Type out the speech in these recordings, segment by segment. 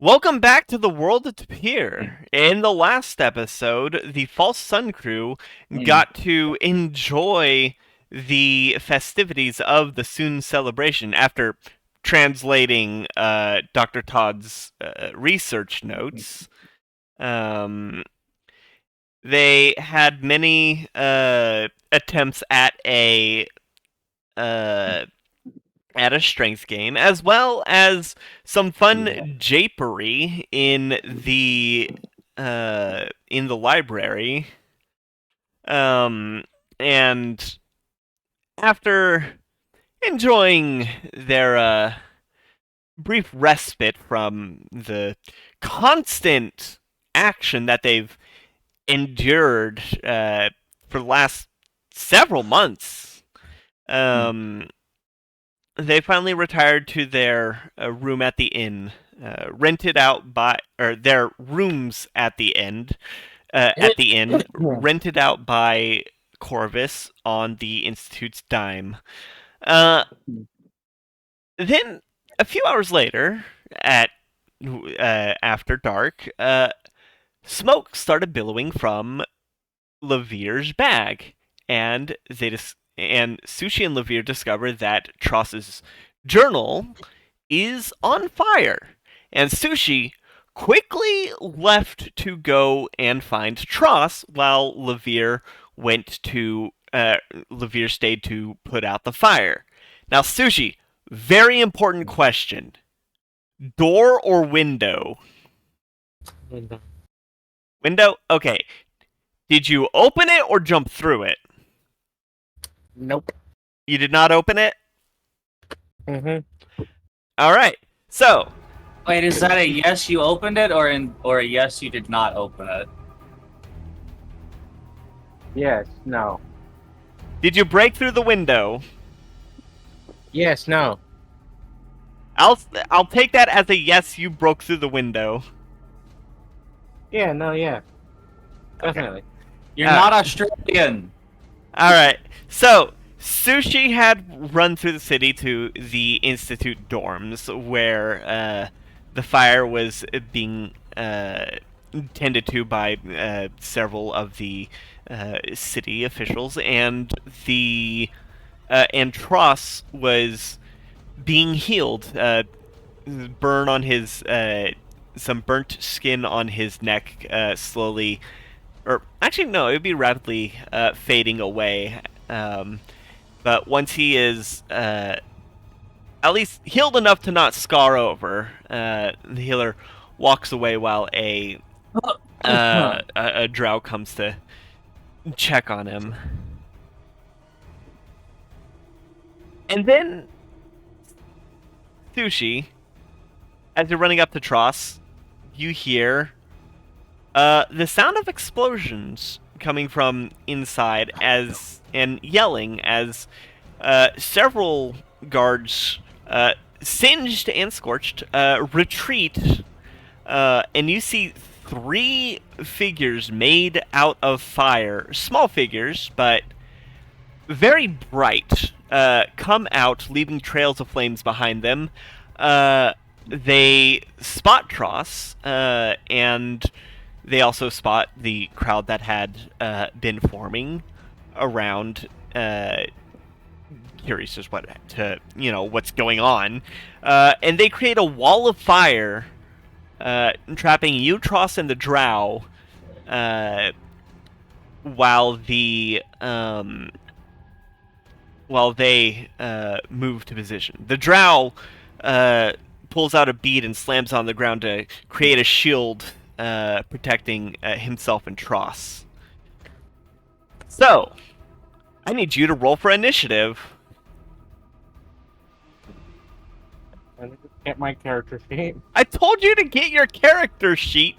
Welcome back to the world of Tapir. In the last episode, the False Sun crew got to enjoy the festivities of the Soon celebration after translating Dr. Todd's research notes. They had many attempts uh, at a strength game, as well as some fun japery in the library. And after enjoying their brief respite from the constant action that they've endured for the last several months, they finally retired to their room at the inn, rented out by, or their rooms at the inn, rented out by Corvus on the Institute's dime. Then, a few hours later, at after dark, smoke started billowing from Levere's bag, and Sushi and Levere discover that Tross's journal is on fire, and Sushi quickly left to go and find Tross, while Levere stayed to put out the fire. Now, Sushi, very important question: door or window? Window. Window. Okay. Did you open it or jump through it? Nope. You did not open it? Mm-hmm. All right. So, Wait, is that a yes you opened it or a yes you did not open it? Yes, no. did you break through the window? Yes, no. I'll take that as a yes, you broke through the window. Yeah, no, yeah. Definitely. You're not Australian. All right. So, Sushi had run through the city to the Institute dorms where the fire was being tended to by several of the city officials, and Tross was being healed. Burn on his some burnt skin on his neck slowly, or actually no, it would be rapidly fading away. But once he is at least healed enough to not scar over, the healer walks away while a drow comes to check on him. And then, Sushi, as you're running up to Tross, you hear the sound of explosions coming from inside and yelling as several guards, singed and scorched, retreat, and you see three figures made out of fire, small figures, but very bright, come out, leaving trails of flames behind them. They spot Tross, and they also spot the crowd that had been forming around, curious as what's going on, and they create a wall of fire, trapping you, Tross, and the Drow, while they move to position. The Drow pulls out a bead and slams on the ground to create a shield, protecting himself and Tross. So, I need you to roll for initiative. I need to get my character sheet. I told you to get your character sheet.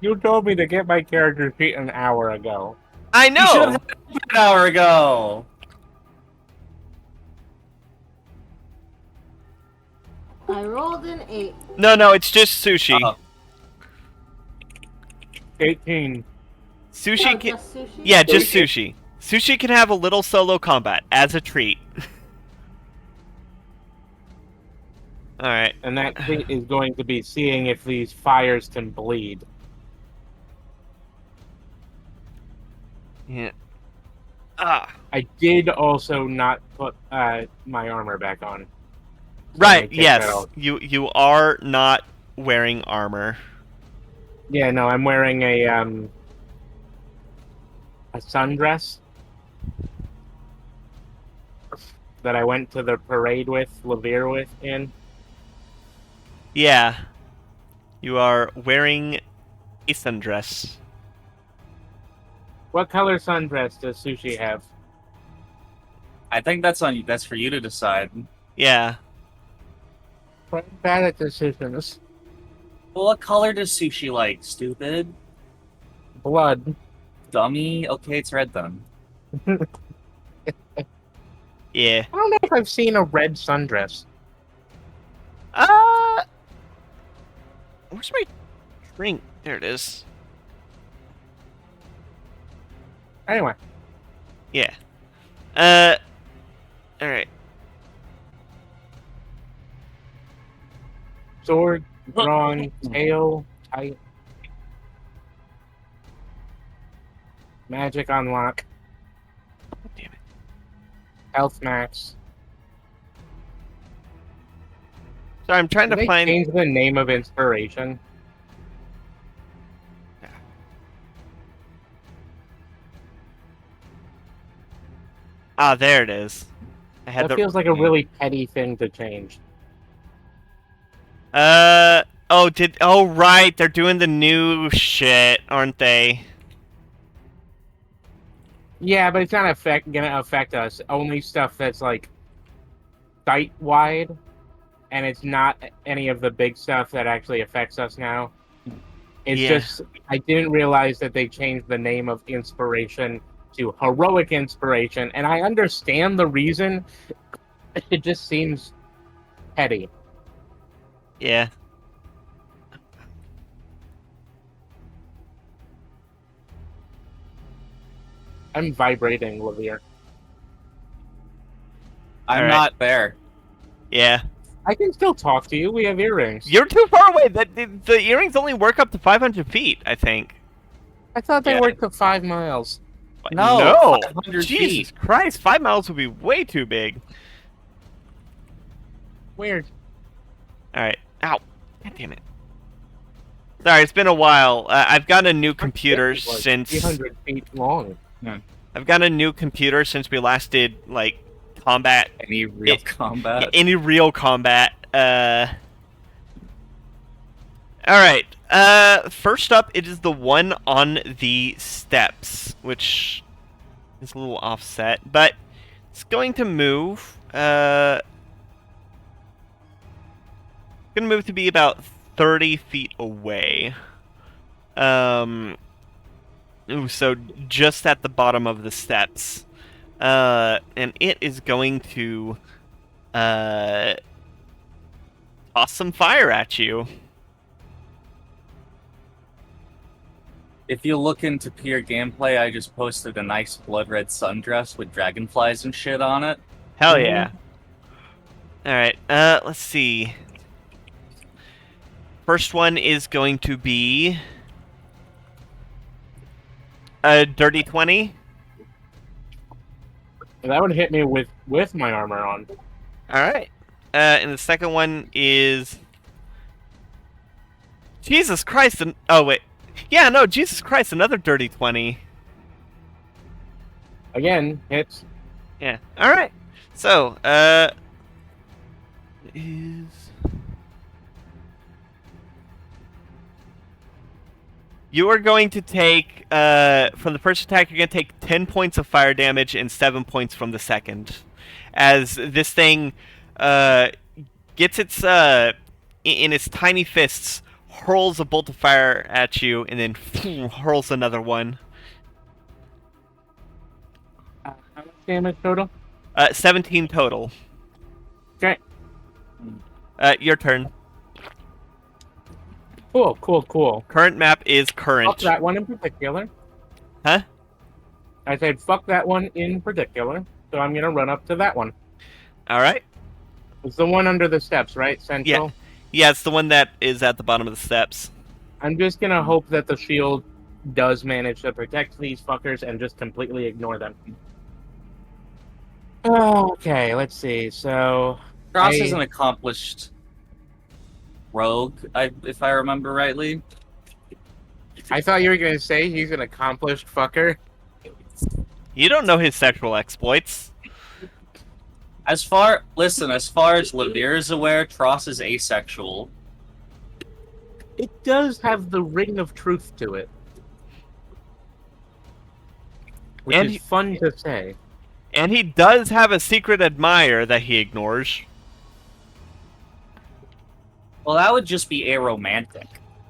You told me to get my character sheet an hour ago. I You should have know. had it an hour ago. I rolled an 8. No, it's just Sushi. Uh-oh. 18. Sushi No, can. just sushi? Yeah, just Sushi. Sushi can have a little solo combat as a treat. All right. And that feat is going to be seeing if these fires can bleed. Yeah. Ah. I did also not put my armor back on. So let me Right. take that Yes. off. You are not wearing armor. Yeah, no, I'm wearing a sundress that I went to the parade with, Levere with, in. Yeah. You are wearing a sundress. What color sundress does Sushi have? I think that's on you. That's for you to decide. Yeah. I'm bad at decisions. Well, what color does Sushi like? Stupid? Blood. Dummy? Okay, it's red then. Yeah. I don't know if I've seen a red sundress. Where's my drink? There it is. Anyway, Yeah. All right. sword, drawn, tail, tight. Magic unlock. Damn it. Health max. Sorry, I'm trying Did to they find. change the name of inspiration? Ah, there it is. I had That feels like a really petty thing to change. Oh, oh, right. They're doing the new shit, aren't they? Yeah, but it's not gonna affect us. Only stuff that's like site wide, and it's not any of the big stuff that actually affects us now. It's Yeah. just I didn't realize that they changed the name of inspiration to heroic inspiration, and I understand the reason. It just seems petty. Yeah. I'm vibrating, Levere. I'm All right. not there. Yeah. I can still talk to you. We have earrings. You're too far away. The earrings only work up to 500 feet, I think. I thought they Yeah. worked to 5 miles. No, No. 500 Jesus feet. Christ, 5 miles would be way too big. Weird. All right. Ow. God damn it. Sorry, it's been a while. I've got a new computer It's like since 300 feet long. I've got a new computer since we last did like combat, Any real combat? any real combat. All right. First up, it is the one on the steps, which is a little offset, but it's going to move. Gonna move to be about 30 feet away. Ooh, so just at the bottom of the steps. And it is going to toss some fire at you. If you look into Tapir gameplay, I just posted a nice blood red sundress with dragonflies and shit on it. Hell yeah. Alright, let's see. First one is going to be a dirty 20. That would hit me with my armor on. Alright. And the second one is... Jesus Christ! Oh, wait. Yeah, no, Jesus Christ, another dirty 20. Again, hits. Yeah. Alright. So, is... You are going to take, from the first attack, you're going to take 10 points of fire damage and 7 points from the second. As this thing, gets its, in its tiny fists, hurls a bolt of fire at you, and then hurls another one. How much damage total? 17 total. Okay. Your turn. Cool. Current map is Fuck current. that one in particular. Huh? I said fuck that one in particular, so I'm gonna run up to that one. Alright. It's the one under the steps, right? Central? Yeah, it's the one that is at the bottom of the steps. I'm just gonna hope that the shield does manage to protect these fuckers and just completely ignore them. Okay, let's see. So Tross is an accomplished rogue, if I remember rightly. I thought you were gonna say he's an accomplished fucker. You don't know his sexual exploits. As far as Levere is aware, Tross is asexual. It does have the ring of truth to it. Which And is he- fun to say. And he does have a secret admirer that he ignores. Well, that would just be aromantic.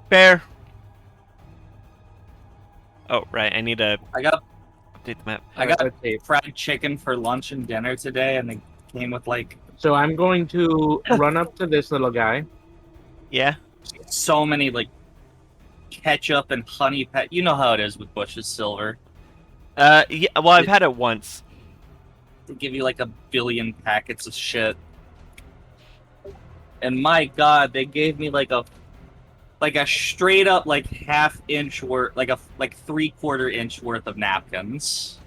Fair. Oh, right, I need to I got update the map. I got Let's see. fried chicken for lunch and dinner today, and they came with like So I'm going to run up to this little guy. Yeah? so many like ketchup and honey pet. You know how it is with Bush's Silver. Yeah, well, I've had it once. They give you like a billion packets of shit. And my god, they gave me like a straight up like half-inch worth, like 3/4 inch worth of napkins.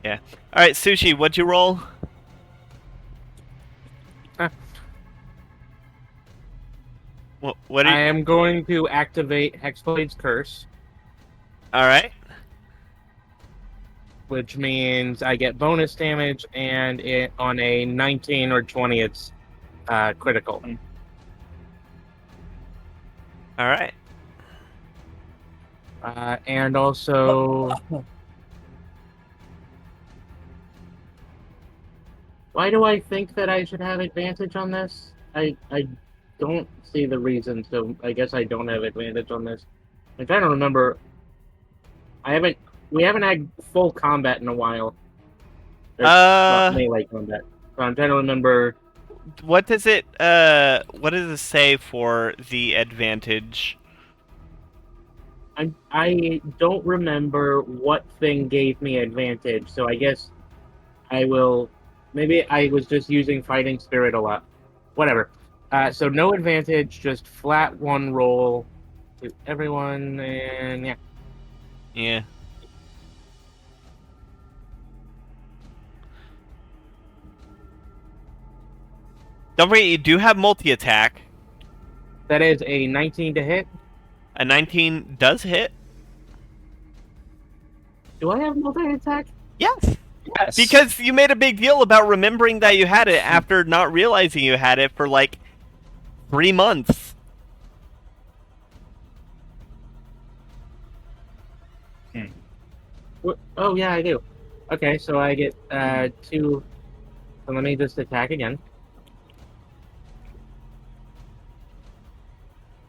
Alright, Sushi, what'd you roll? What I are you... am going to activate Hexblade's Curse, Alright. which means I get bonus damage, and it on a 19 or 20, it's critical. Alright. And also, why do I think that I should have advantage on this? I don't see the reason, so I guess I don't have advantage on this. I'm trying to remember. We haven't had full combat in a while. Not melee combat. So I'm trying to remember. What does it say for the advantage? I don't remember what thing gave me advantage, so I guess I will. Maybe I was just using Fighting Spirit a lot. Whatever. So no advantage, just flat one roll to everyone, and yeah. Yeah. Don't forget, you do have multi-attack. That is a 19 to hit. A 19 does hit. Do I have multi-attack? Yes. Yes. Because you made a big deal about remembering that you had it after not realizing you had it for like 3 months. Oh yeah, I do. Okay, so I get 2. So let me just attack again.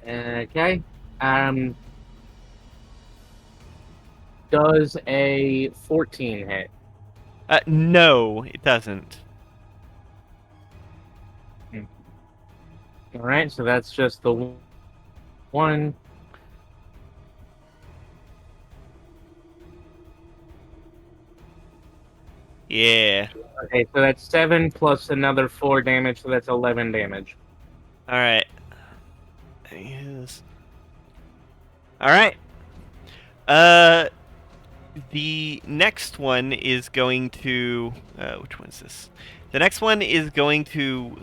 Okay. Does a 14 hit? No, it doesn't. All right, so that's just the one. Yeah. Okay, so that's 7 plus another 4 damage, so that's 11 damage. Alright. Yes. Alright. The next one is going to... which one is this? The next one is going to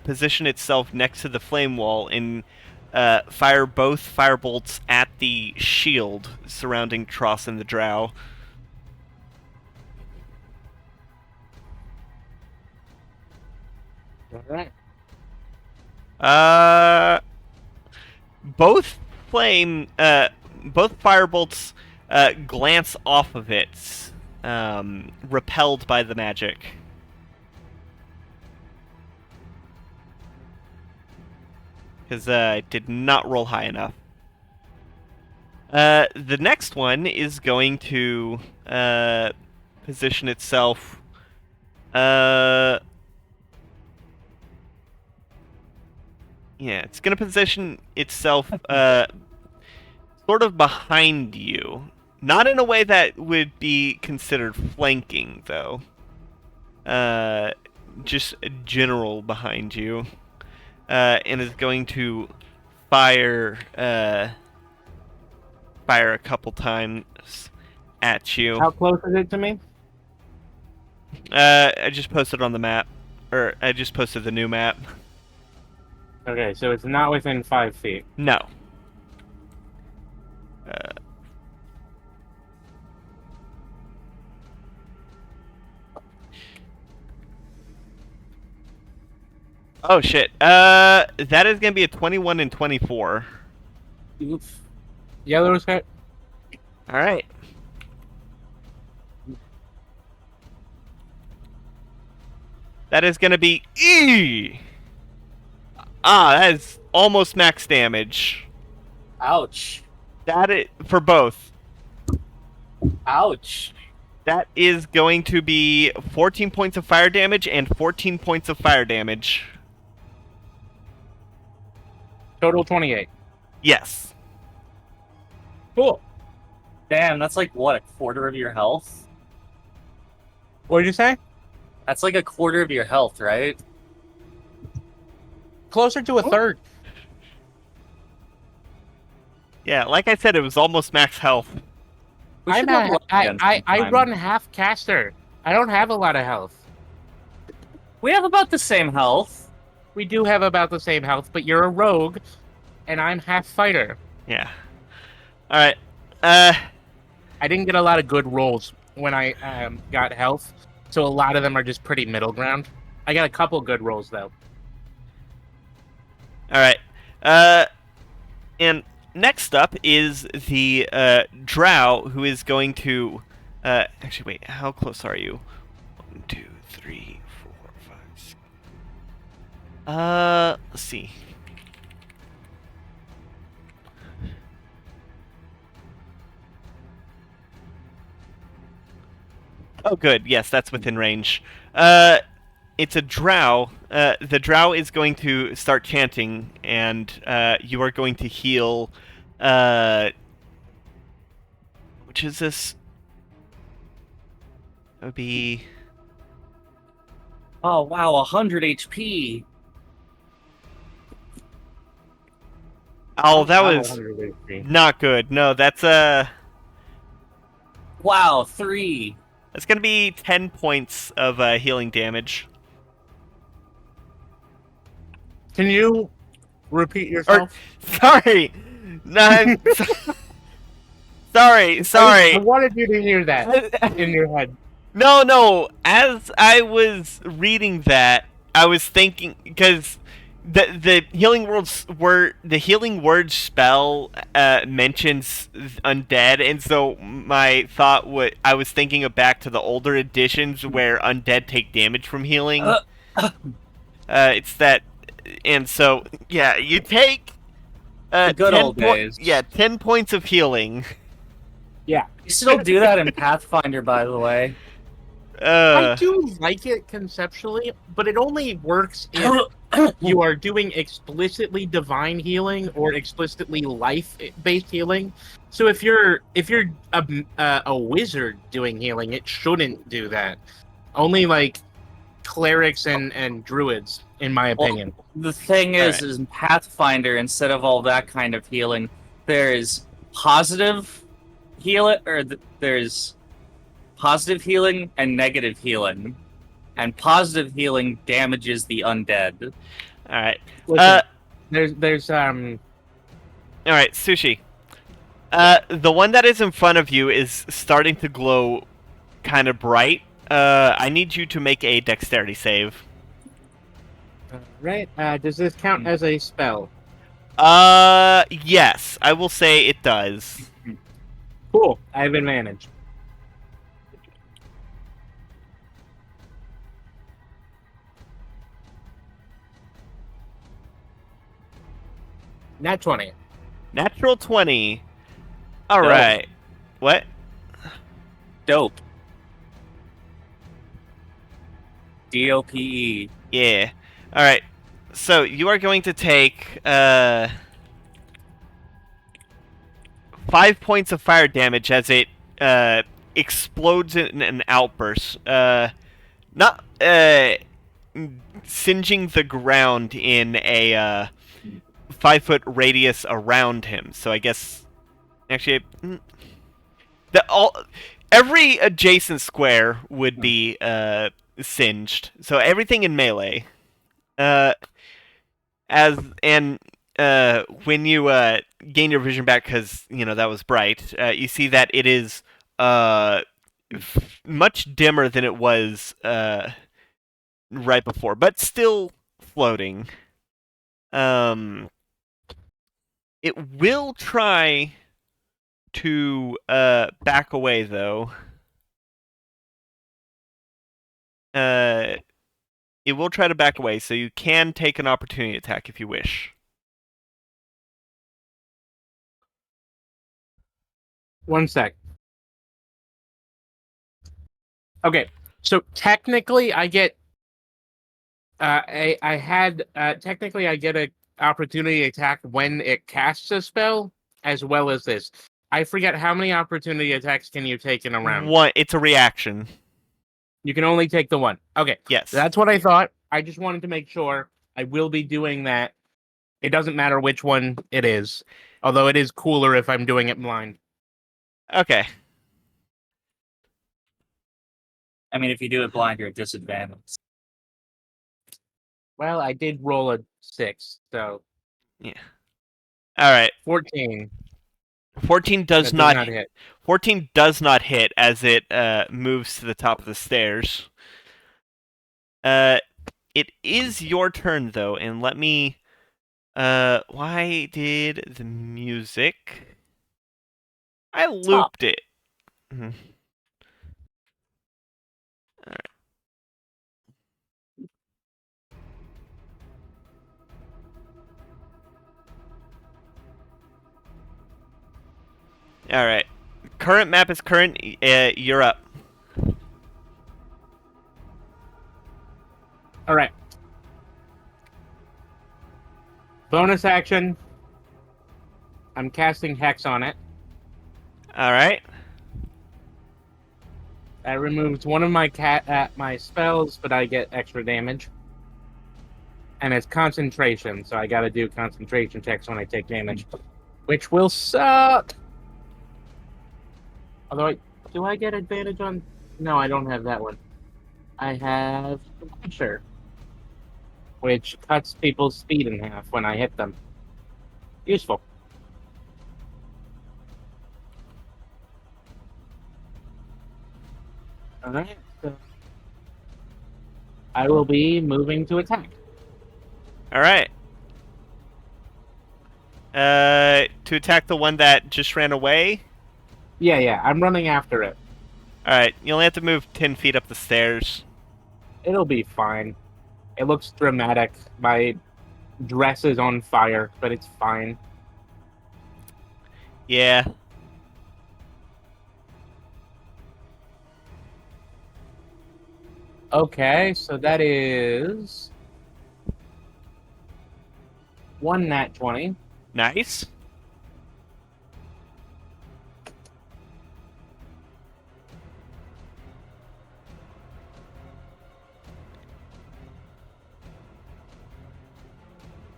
position itself next to the flame wall and fire both firebolts at the shield surrounding Tross and the Drow. All right. Both firebolts glance off of it, repelled by the magic. Because I did not roll high enough. The next one is going to position itself. Yeah, it's going to position itself sort of behind you. Not in a way that would be considered flanking, though. just a general behind you, and is going to fire fire a couple times at you. How close is it to me? I just posted on the map, or I just posted the new map. Okay, so it's not within 5 feet. No. Oh shit. That is gonna be a 21 and 24. Oof. Yellow's hit. All right. That is gonna be that is almost max damage. Ouch. That is for both. Ouch. That is going to be 14 points of fire damage and 14 points of fire damage. Total 28. Yes. Cool. Damn, that's like what, a quarter of your health? What did you say? That's like a quarter of your health, right? Closer to a third. Yeah, like I said, it was almost max health. We should level up again I sometime. run half caster. I don't have a lot of health. We have about the same health. We do have about the same health, but you're a rogue, and I'm half fighter. Yeah. All right. I didn't get a lot of good rolls when I got health, so a lot of them are just pretty middle ground. I got a couple good rolls though. All right. And next up is the drow, who is going to. Actually, wait. How close are you? 1, 2, 3, 4, 5, 6. Let's see. Oh, good. Yes, that's within range. It's a drow. The drow is going to start chanting, and you are going to heal. Which is this? That would be. Oh wow, 100 HP. Oh, that was not good. No, that's Wow, 3. That's gonna be 10 points of healing damage. Can you repeat yourself? Sorry, no, sorry. I wanted you to hear that in your head. No. As I was reading that, I was thinking because the healing word spell mentions undead, and so my thought I was thinking of back to the older editions where undead take damage from healing. It's that, and so yeah, you take The good old days. 10 points of healing. Yeah. You still do that in Pathfinder, by the way. I do like it conceptually, but it only works if you are doing explicitly divine healing or explicitly life-based healing. So if you're a wizard doing healing, it shouldn't do that. Only like clerics and druids, in my opinion. Well, the thing is Alright. in Pathfinder, instead of all that kind of healing, there's positive there's positive healing and negative healing, and positive healing damages the undead. All right. Listen, there's All right, Sushi. The one that is in front of you is starting to glow kind of bright. I need you to make a dexterity save. right. Does this count as a spell? Yes, I will say it does. Cool. I have advantage. Nat 20. Natural 20. All Dope. right. What? Dope. DOPE. Yeah. All right. So you are going to take 5 points of fire damage as it explodes in an outburst. Not singeing the ground in a 5-foot radius around him. So I guess actually, every adjacent square would be singed. So everything in melee. When you gain your vision back, because that was bright, you see that it is much dimmer than it was right before, but still floating. It will try to back away, though. It will try to back away, so you can take an opportunity attack if you wish. One sec. Okay, so technically I get technically I get an opportunity attack when it casts a spell, as well as this. I forget how many opportunity attacks can you take in a round. One. It's a reaction. You can only take the one. Okay. Yes. That's what I thought. I just wanted to make sure. I will be doing that. It doesn't matter which one it is, although it is cooler if I'm doing it blind. Okay. I mean, if you do it blind, you're at disadvantage. Well, I did roll a 6, so Yeah. All right. 14. 14 does That not hit. 14 does not hit as it moves to the top of the stairs. It is your turn though, and let me. Why did the music? I looped it. Mhm. All right. Current map is current. You're up. All right. Bonus action. I'm casting Hex on it. All right. That removes one of my spells, but I get extra damage. And it's concentration, so I gotta do concentration checks when I take damage, which will suck. Although, do I get advantage on? No, I don't have that one. I have Pressure, which cuts people's speed in half when I hit them. Useful. Alright, so I will be moving to attack. All right. To attack the one that just ran away. Yeah, I'm running after it. All right. You only have to move 10 feet up the stairs. It'll be fine. It looks dramatic. My dress is on fire, but it's fine. Yeah. Okay, so that is one nat 20. Nice.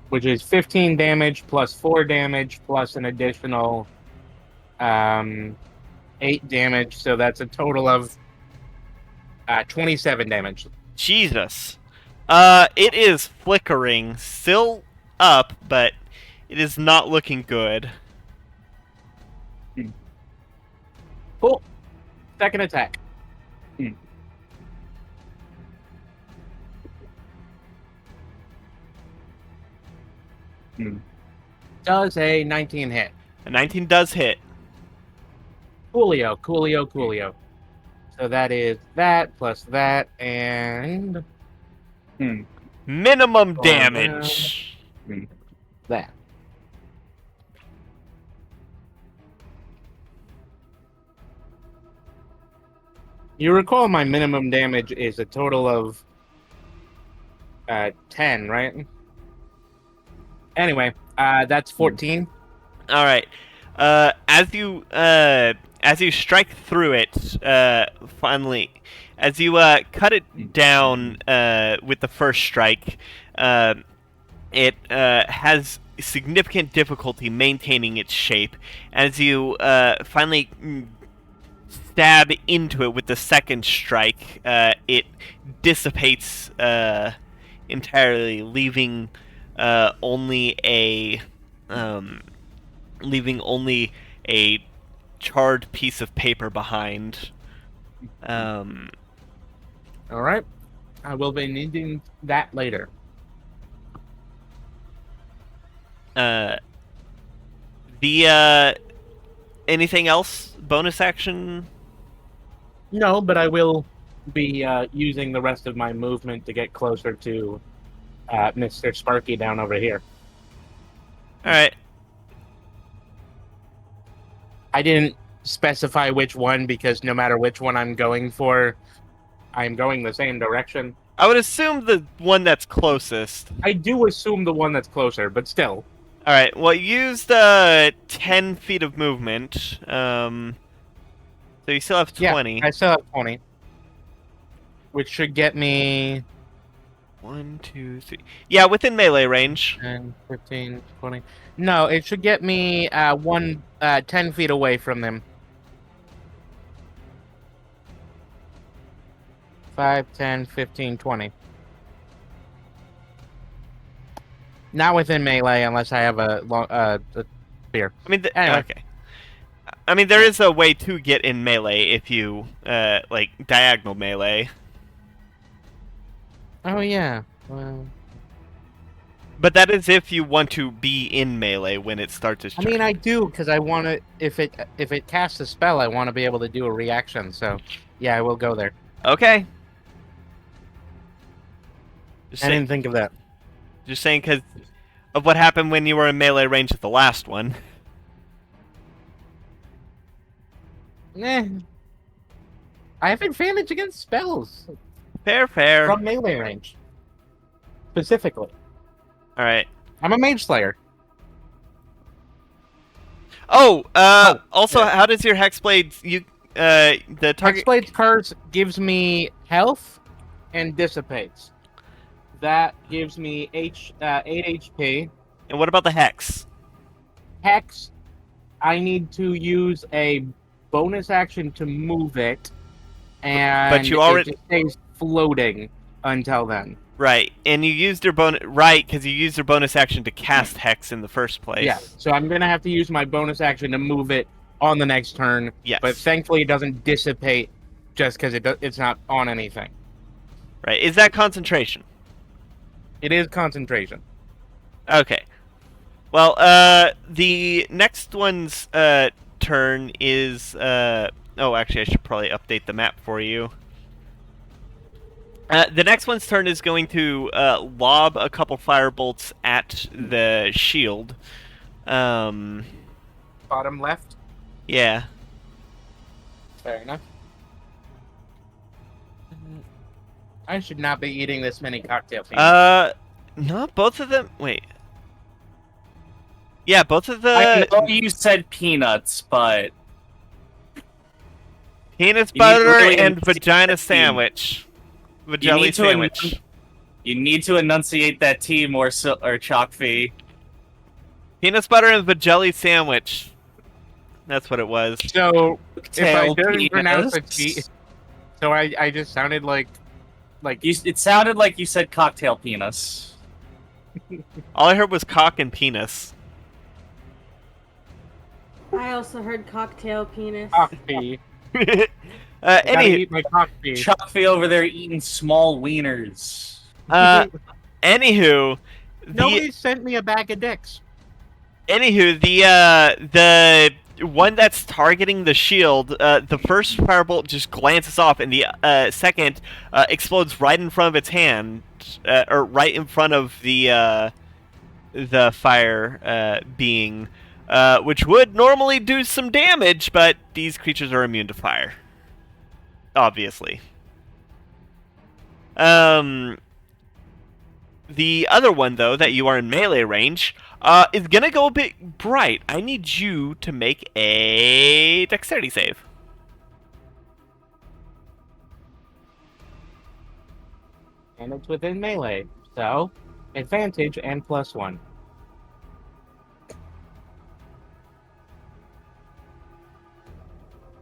Which is 15 damage plus 4 damage plus an additional 8 damage. So that's a total of 27 damage. Jesus. It is flickering, still up, but it is not looking good. Cool. Second attack. Does a 19 hit? A 19 does hit. Coolio. So that is that plus that and Minimum damage. that. You recall my minimum damage is a total of 10, right? Anyway, that's 14. All right. As you as you strike through it, finally, as you cut it down with the first strike, it has significant difficulty maintaining its shape. As you finally stab into it with the second strike, it dissipates entirely, leaving only a charred piece of paper behind. All right. I will be needing that later. Anything else? Bonus action? No, but I will be using the rest of my movement to get closer to Mr. Sparky down over here. All right. I didn't specify which one because no matter which one I'm going for, I'm going the same direction. I would assume the one that's closest. I do assume the one that's closer, but still. All right. Well, you used 10 feet of movement. So you still have 20. Yeah, I still have 20. Which should get me 1, 2, 3. Yeah, within melee range. 10, 15, 20. No, it should get me 10 feet away from them. 5, 10, 15, 20. Not within melee unless I have a spear. I mean, Anyway. okay. I mean, there is a way to get in melee if you like diagonal melee. Oh yeah. Well, But that is if you want to be in melee when it starts its I turn. mean, I do because I want to. If it casts a spell, I want to be able to do a reaction. So, yeah, I will go there. Okay. Just, I didn't think of that. just saying because of what happened when you were in melee range with the last one. I have advantage against spells Fair, fair. from melee range, specifically. All right. I'm a mage slayer. Oh, also, yeah. how does your hexblade the target? Hexblade's curse gives me health and dissipates. That gives me 8 HP. And what about the hex? Hex, I need to use a bonus action to move it, and But you already- it just stays floating until then. Right, and you used your bonus because you used your bonus action to cast hex in the first place. Yeah, so I'm gonna have to use my bonus action to move it on the next turn. Yes. But thankfully, it doesn't dissipate just because it's not on anything. Right. Is that concentration? It is concentration. Okay. Well, the next one's turn is oh, actually, I should probably update the map for you. The next one's turn is going to lob a couple firebolts at the shield. Bottom left. Yeah. Fair enough. I should not be eating this many cocktail peanuts. No, both of them. Wait. Yeah, both of I the know you said peanuts, but peanut You butter really and need to vagina eat. sandwich. you Vagina need to sandwich. you need to enunciate that T more or chalk fee. Peanut butter and vagina sandwich. That's what it was. So if I Tail didn't pronounce a penis. T, so I just sounded like It sounded like you said cocktail penis. All I heard was cock and penis. I also heard cocktail penis. coffee. Any Gotta eat my coffee. Chalk fee over there eating small wieners. Anywho, Nobody sent me a bag of dicks. the one that's targeting the shield, the first firebolt just glances off, and the second explodes right in front of its hand, or right in front of the fire being, which would normally do some damage, but these creatures are immune to fire. Obviously. The other one, though, that you are in melee range, is gonna go a bit bright. I need you to make a dexterity save. And it's within melee, so advantage and +1.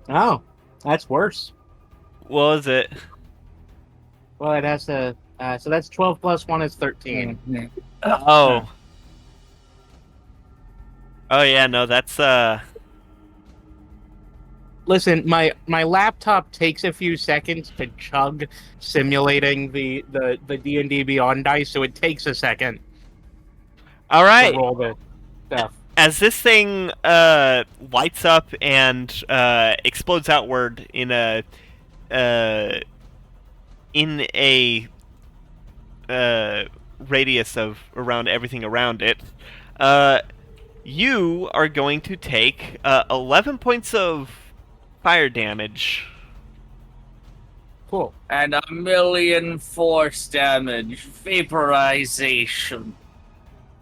Oh, that's worse. What was it? Well, it has to. So that's 12 plus 1 is 13. Oh. Oh yeah, no, that's Listen, my laptop takes a few seconds to chug, simulating the D&D Beyond dice, so it takes a second all right. to roll the stuff. As this thing lights up and explodes outward in a radius of around everything around it, you are going to take 11 points of fire damage. Cool. And 1,000,000 force damage. Vaporization.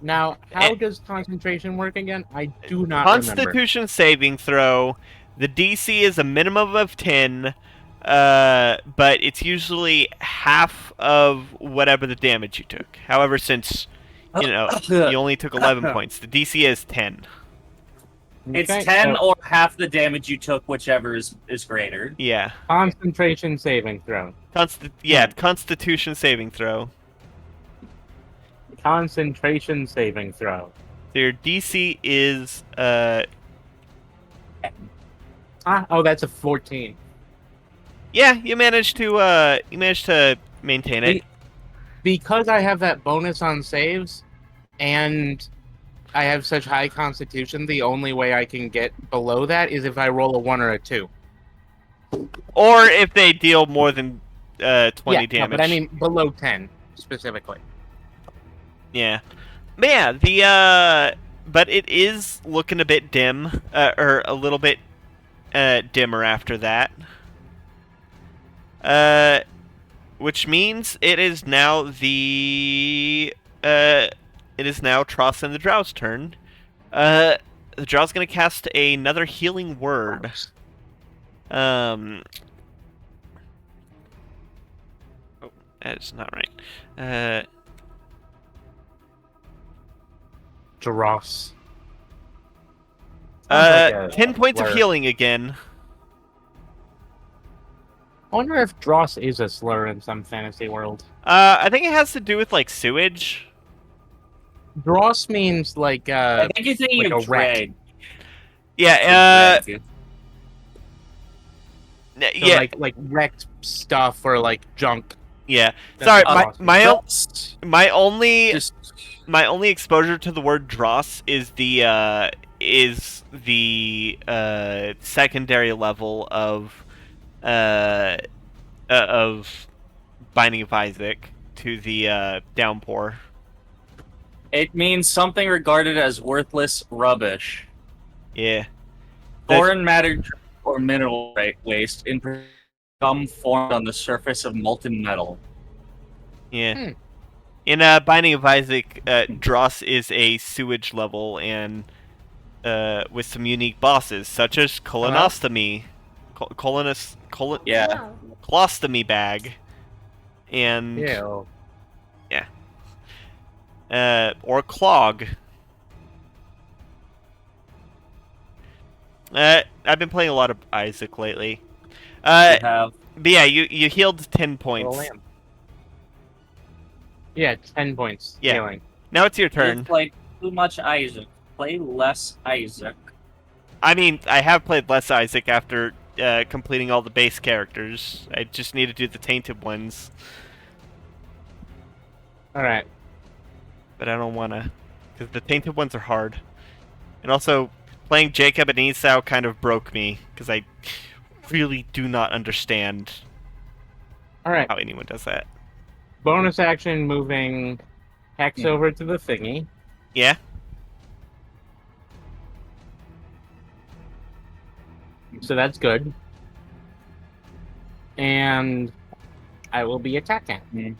Now, how does concentration work again? I do not remember. Constitution saving throw. The DC is a minimum of 10, but it's usually half of whatever the damage you took. However, since you only took 11 points, the DC is 10. It's Okay, 10 so or half the damage you took, whichever is greater. Yeah. concentration saving throw. Constitution saving throw. Concentration saving throw. So your DC is Oh, that's a 14. yeah, you managed to maintain it. Because I have that bonus on saves, and I have such high constitution, the only way I can get below that is if I roll a 1 or a 2. Or if they deal more than 20 yeah, damage. no, but I mean below 10 specifically. Yeah. But yeah, but it is looking a bit dim, or a little bit dimmer after that. Which means it is now Tross and the Drow's turn. The Drow's gonna cast another healing word. Oh, that's not right. Tross. 10 points of slur. healing again. I wonder if Dross is a slur in some fantasy world. I think it has to do with like sewage. Dross means like I think you're thinking like of a rat. drag. Yeah. so Yeah. like wrecked stuff or like junk. Yeah. That's Sorry, what my Dross means. my only Just my only exposure to the word dross is the secondary level of Binding of Isaac to the downpour. it means something regarded as worthless rubbish. Yeah. Foreign matter or mineral waste in some formed on the surface of molten metal. Yeah. In Binding of Isaac, Dross is a sewage level and with some unique bosses such as colostomy, Yeah. Wow. colostomy bag, and Ew. or clog. I've been playing a lot of Isaac lately. You have But yeah, you healed 10 points. Lamb. Yeah, 10 points. Yeah. Healing. Now it's your you've turn. played too much Isaac. Play less Isaac. I mean, I have played less Isaac after completing all the base characters. I just need to do the tainted ones, All right. but I don't want to, because the tainted ones are hard. And also, playing Jacob and Esau kind of broke me, because I really do not understand All right. how anyone does that. Bonus action moving Hex over to the thingy. Yeah? So that's good. And I will be attacking.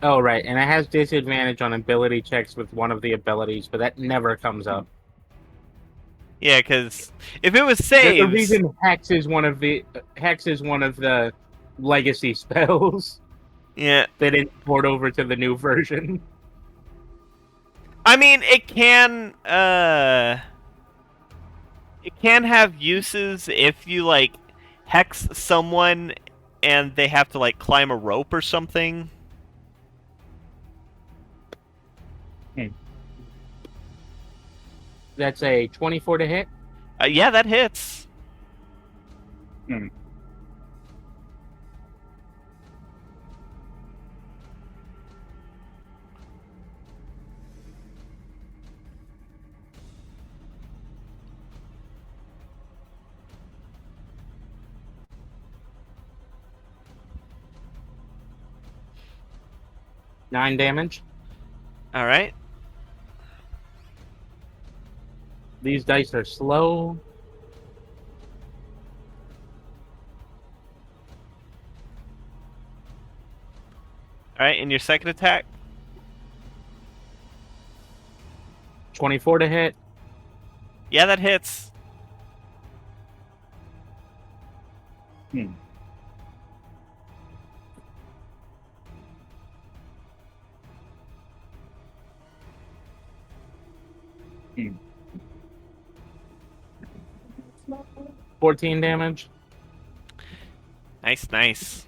Oh, right, and it has disadvantage on ability checks with one of the abilities, but that never comes up. Yeah, because if it was The saves, reason Hex is one of the legacy spells. yeah, They didn't port over to the new version. I mean it can have uses if you like hex someone and they have to like climb a rope or something. That's a 24 to hit. Yeah, that hits. Hmm. Nine damage. All right. These dice are slow. All right, and your second attack. 24 to hit. Yeah, that hits. Hmm. Hmm. 14 damage. Nice, nice.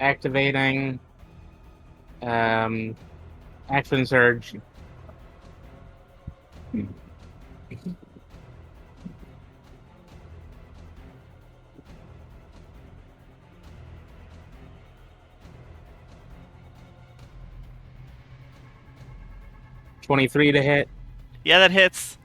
Activating action surge. $23 to hit. Yeah, that hits.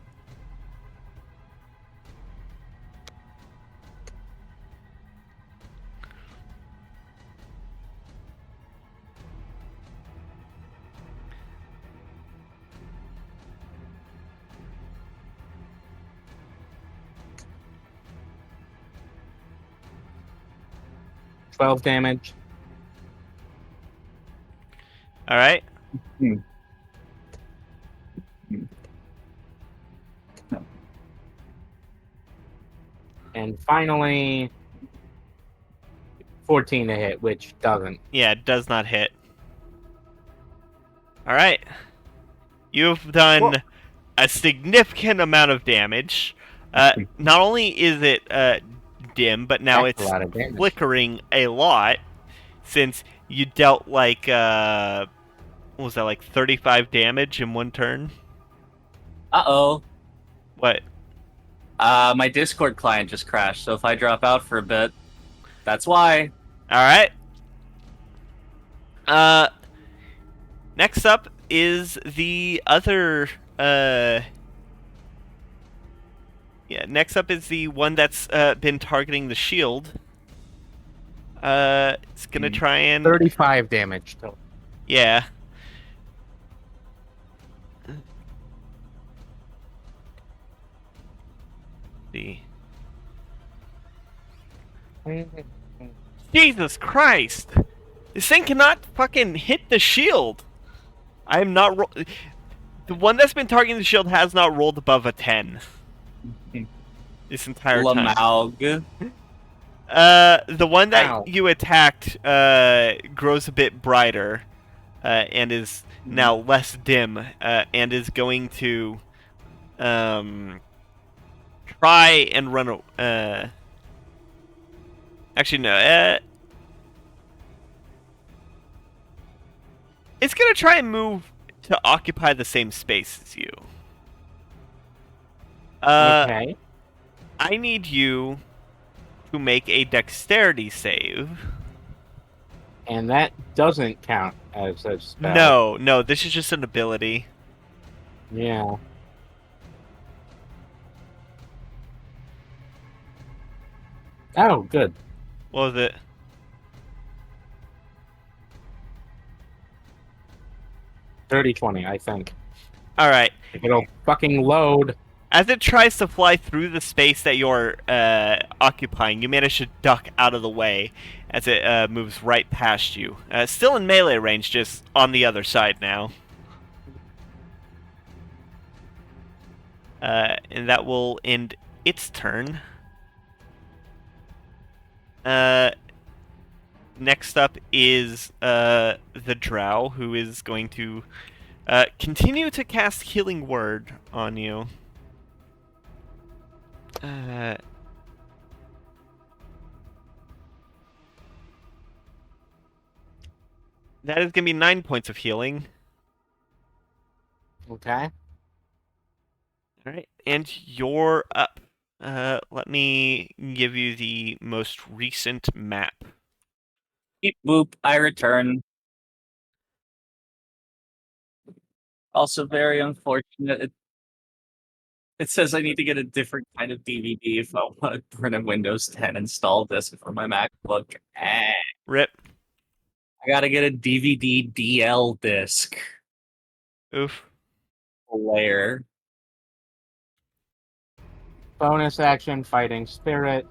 $12 damage. All right. And finally 14 to hit, which doesn't. Yeah, it does not hit. All right. You've done Whoa. a significant amount of damage. Not only is it dim, but now That's a it's lot of damage. flickering a lot since you dealt like what was that, like 35 damage in one turn? Uh-oh. What? My Discord client just crashed, so if I drop out for a bit, that's why. All right. Next up is the other next up is the one that's been targeting the shield. It's gonna try and 35 damage total. yeah. See. Jesus Christ! This thing cannot fucking hit the shield. I am not the one that's been targeting the shield has not rolled above a 10 this entire time. Lamaug. The one that Ow. you attacked grows a bit brighter and is now less dim and is going to try and run. Actually, no. It's gonna try and move to occupy the same space as you. Okay. I need you to make a dexterity save. And that doesn't count as a spell. No, this is just an ability. Yeah. Oh, good. What was it? 30-20, I think. All right. If it'll fucking load. As it tries to fly through the space that you're occupying, you manage to duck out of the way as it moves right past you. Still in melee range, just on the other side now. And that will end its turn. Next up is the Drow, who is going to continue to cast Healing Word on you. That is going to be 9 points of healing. Okay. Alright, and you're up. Let me give you the most recent map. Beep boop, I return. Also very unfortunate. It says I need to get a different kind of DVD if I want to run a Windows 10 install disk for my MacBook. Rip. I gotta get a DVD DL disc Oof. player. Bonus action, fighting spirit.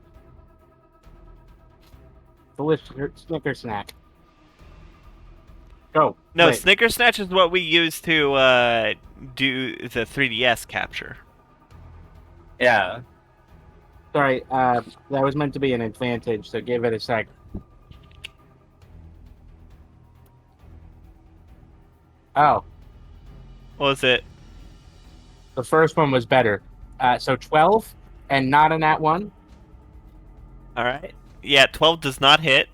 Delicious Snicker snack. Go. No, Wait. Snicker Snatch is what we use to do the 3DS capture. Yeah. Sorry, that was meant to be an advantage, so give it a sec. Oh, What was it? the first one was better. So 12, and not a nat 1. Alright. Yeah, 12 does not hit.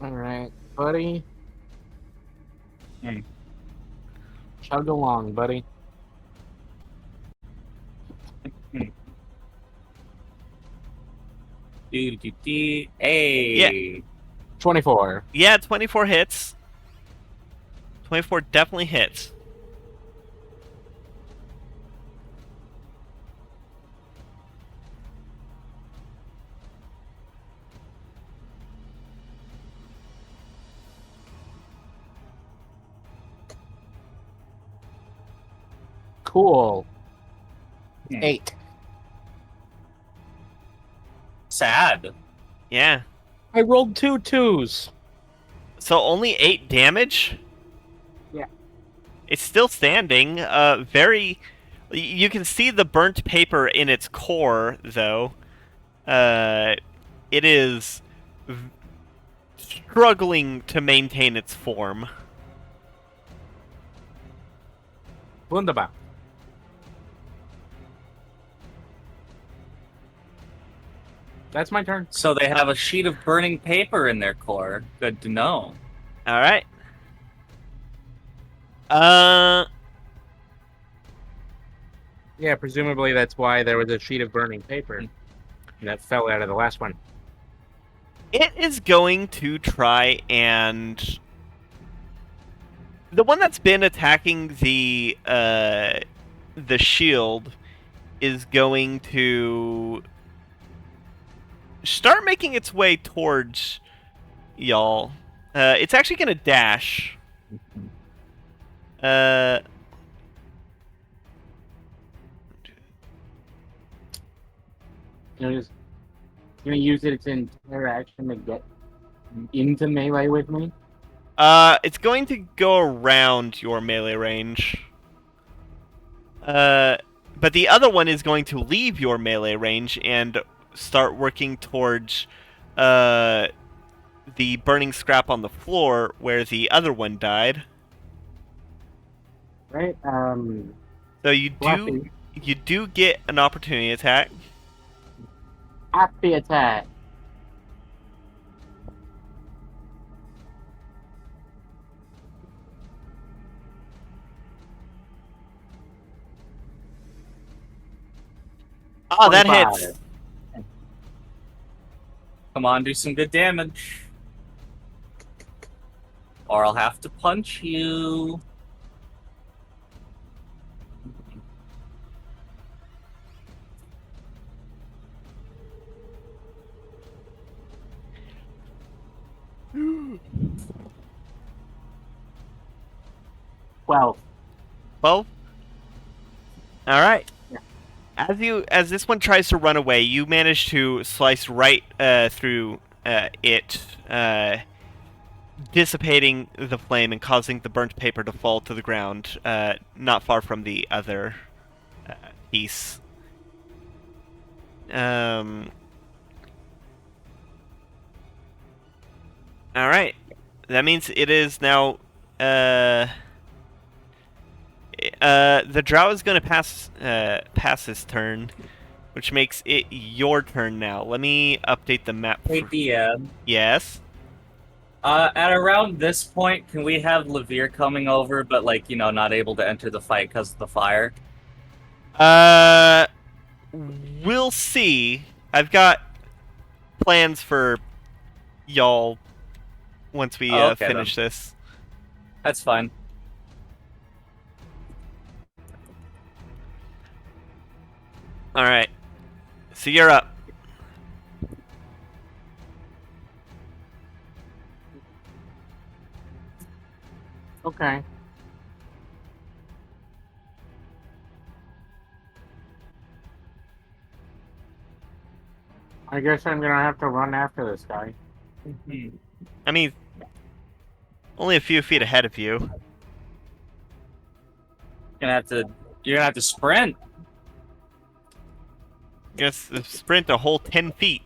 Alright, buddy. Hmm. Chug along, buddy. Hey. 24. Yeah, 24 hits. 24 definitely hits. Cool. Hmm. 8. Sad. Yeah. I rolled 2 2s. So only 8 damage? Yeah. It's still standing. Very... You can see the burnt paper in its core, though. It is struggling to maintain its form. Wunderbar. That's my turn. So they have a sheet of burning paper in their core. Good to know. Alright. Yeah, presumably that's why there was a sheet of burning paper. And that fell out of the last one. It is going to try and... The one that's been attacking the shield is going to start making its way towards y'all. It's actually going to dash. It's gonna use its interaction to get into melee with me. It's going to go around your melee range. But the other one is going to leave your melee range and start working towards the burning scrap on the floor where the other one died. Right? So Fluffy. you do get an opportunity attack. Happy attack. Oh, that 25. hits. Come on, do some good damage. Or I'll have to punch you. Well, 12? Alright. Yeah. As this one tries to run away, you manage to slice right through it, dissipating the flame and causing the burnt paper to fall to the ground, not far from the other piece. Alright. That means it is now, the drow is going to pass his turn, which makes it your turn now. Let me update the map. Hey, DM. Yes? At around this point, can we have Levere coming over, but, like, you know, not able to enter the fight because of the fire? We'll see. I've got plans for y'all once we okay, finish this. That's fine. Alright. So you're up. Okay. I guess I'm gonna have to run after this guy. I mean, only a few feet ahead of you. You're gonna have to sprint. Guess sprint a whole 10 feet.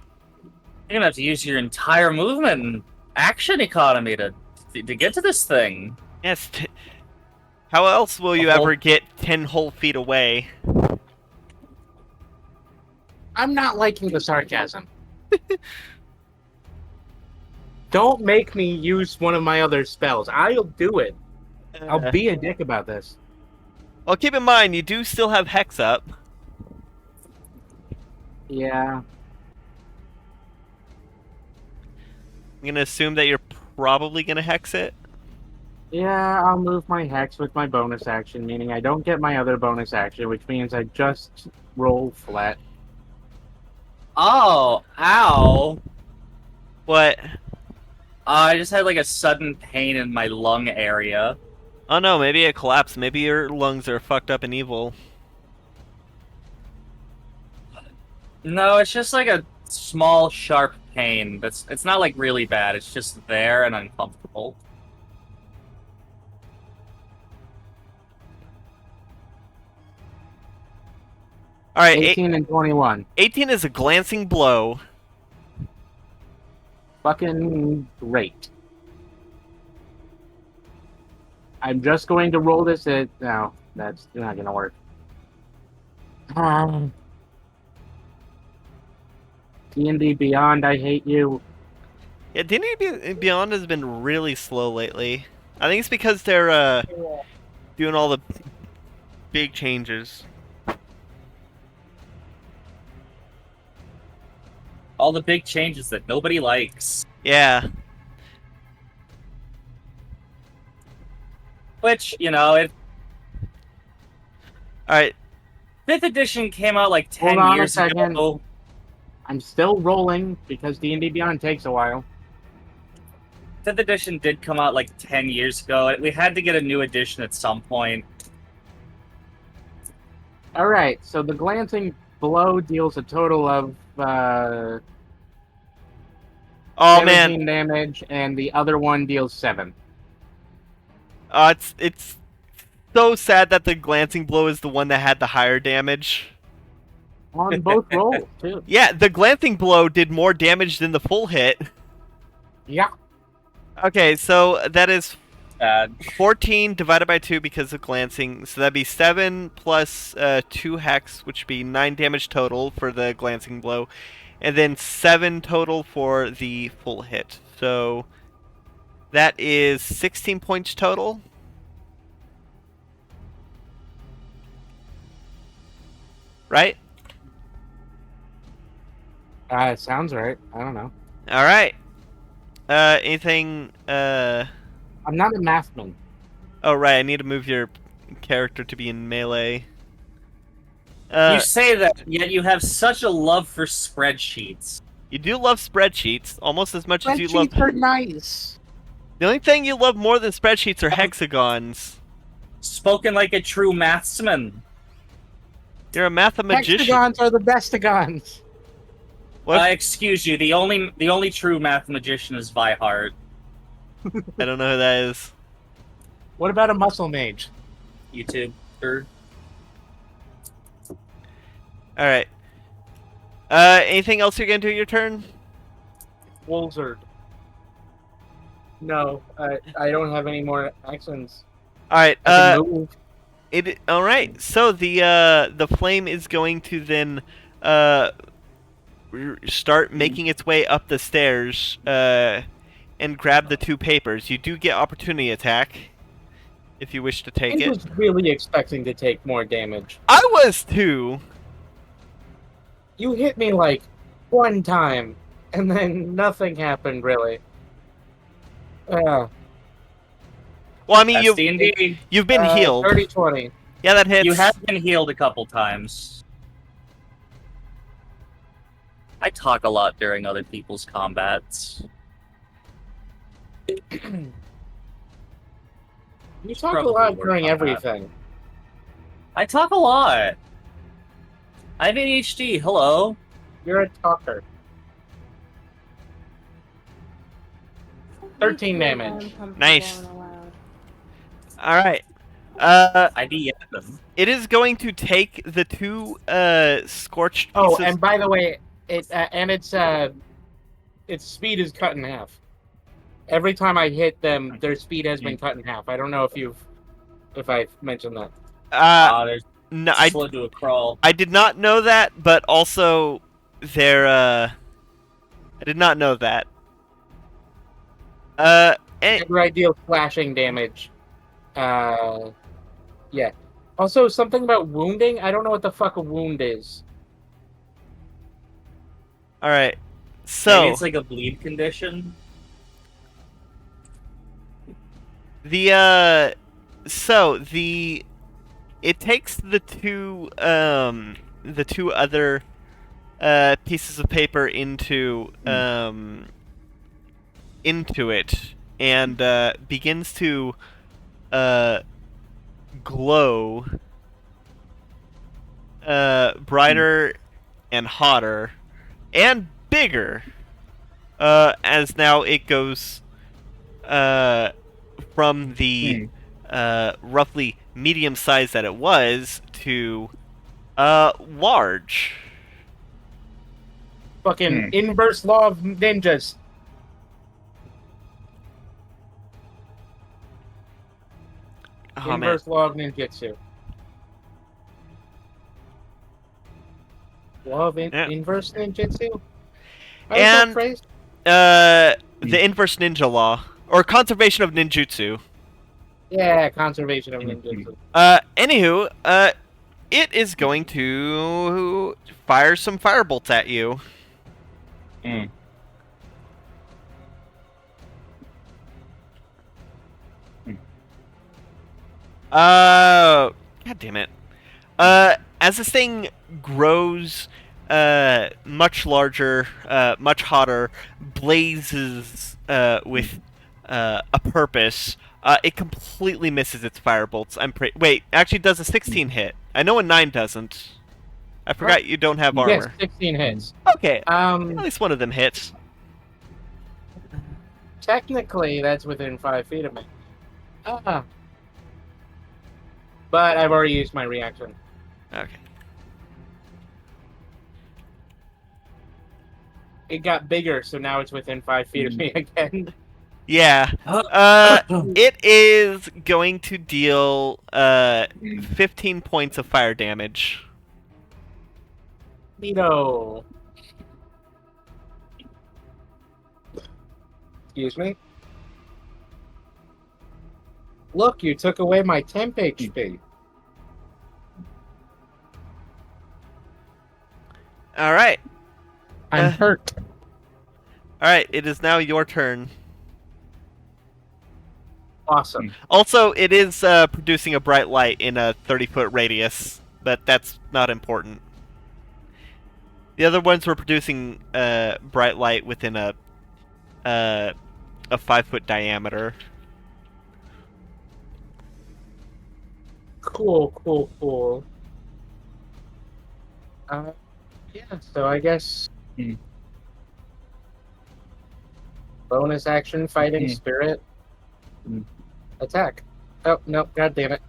You're gonna have to use your entire movement and action economy to get to this thing. Yes. How else will you A whole- ever get 10 whole feet away? I'm not liking the sarcasm. Don't make me use one of my other spells. I'll do it. I'll be a dick about this. Well, keep in mind, you do still have Hex up. Yeah. I'm gonna assume that you're probably gonna Hex it. Yeah, I'll move my hex with my bonus action, meaning I don't get my other bonus action, which means I just roll flat. Oh, ow. What? I just had like a sudden pain in my lung area. Oh no, maybe it collapsed. Maybe your lungs are fucked up and evil. No, it's just like a small, sharp pain. It's not like really bad. It's just there and uncomfortable. Alright, 18 and 21. 18 is a glancing blow. Fucking great. I'm just going to roll this at... No, that's not going to work. D&D Beyond, I hate you. Yeah, D&D Beyond has been really slow lately. I think it's because they're doing all the big changes. All the big changes that nobody likes. Yeah. Which, you know, Alright. 5th edition came out like 10 Hold on a years second. ago. I'm still rolling because D&D Beyond takes a while. 5th edition did come out like 10 years ago. We had to get a new edition at some point. Alright, so the glancing blow deals a total of Oh 17 man. damage, and the other one deals 7. It's so sad that the glancing blow is the one that had the higher damage. On both rolls, too. Yeah, the glancing blow did more damage than the full hit. Yeah. Okay, so that is Bad. 14 divided by 2 because of glancing. So that'd be 7 plus 2 hex, which would be 9 damage total for the glancing blow. And then 7 total for the full hit. So that is 16 points total. Right? It sounds right. I don't know. Alright. Anything, I'm not a mathman. Oh, right, I need to move your character to be in melee. You say that, yet you have such a love for spreadsheets. You do love spreadsheets, almost as much as you love... Spreadsheets are nice. The only thing you love more than spreadsheets are hexagons. Spoken like a true mathsman. You're a mathematician. Hexagons are the bestagons. What? Excuse you. The only true math magician is Vihart. I don't know who that is. What about a muscle mage? YouTube. All right. Anything else you're gonna do your turn? Wolzard. No, I don't have any more actions. All right. I can move. All right. So the flame is going to then start making its way up the stairs and grab the 2 papers. You do get opportunity attack if you wish to take I it. was really expecting to take more damage. I was too. You hit me like 1 time, and then nothing happened really. Well, I mean, That's D&D. you've been healed. 30-20. Yeah, that hits. You have been healed a couple times. I talk a lot during other people's combats. You talk Probably a lot work during on that. everything. I talk a lot. I have ADHD. Hello. You're a talker. 13 damage. Nice. All right. I DM them. It is going to take the 2 scorched Oh, pieces. and by the way, its speed is cut in half. Every time I hit them, their speed has been cut in half. I don't know if I've mentioned that. There's No, slow to a crawl. I did not know that, but also I did not know that. And, Whenever I deal slashing damage, yeah. Also, something about wounding. I don't know what the fuck a wound is. all right. Maybe So it's like a bleed condition. it takes the 2 other pieces of paper into it and begins to glow brighter and hotter and bigger as now it goes from the roughly medium size that it was to large. Fucking inverse law of ninjas. Oh, man. Inverse law of ninjutsu. Law of Yeah. inverse ninjutsu? How is And- that phrased? The inverse ninja law or conservation of ninjutsu. Yeah, conservation of ninjutsu. Anywho, it is going to fire some firebolts at you. God damn it. As this thing grows much larger, much hotter, blazes with a purpose, it completely misses its firebolts. Wait, actually does a 16 hit. I know a 9 doesn't. I forgot you don't have armor. Yes, 16 hits. Okay, at least one of them hits. Technically, that's within 5 feet of me. But I've already used my reaction. Okay. It got bigger, so now it's within 5 feet of me again. Yeah. It is going to deal 15 points of fire damage. Neato. Excuse me? Look, you took away my temp HP. All right. I'm hurt. All right. It is now your turn. Awesome. Also, it is producing a bright light in a 30-foot radius, but that's not important. The other ones were producing bright light within a 5-foot diameter. Cool. Yeah, so I guess bonus action fighting spirit attack. Oh no, god damn it.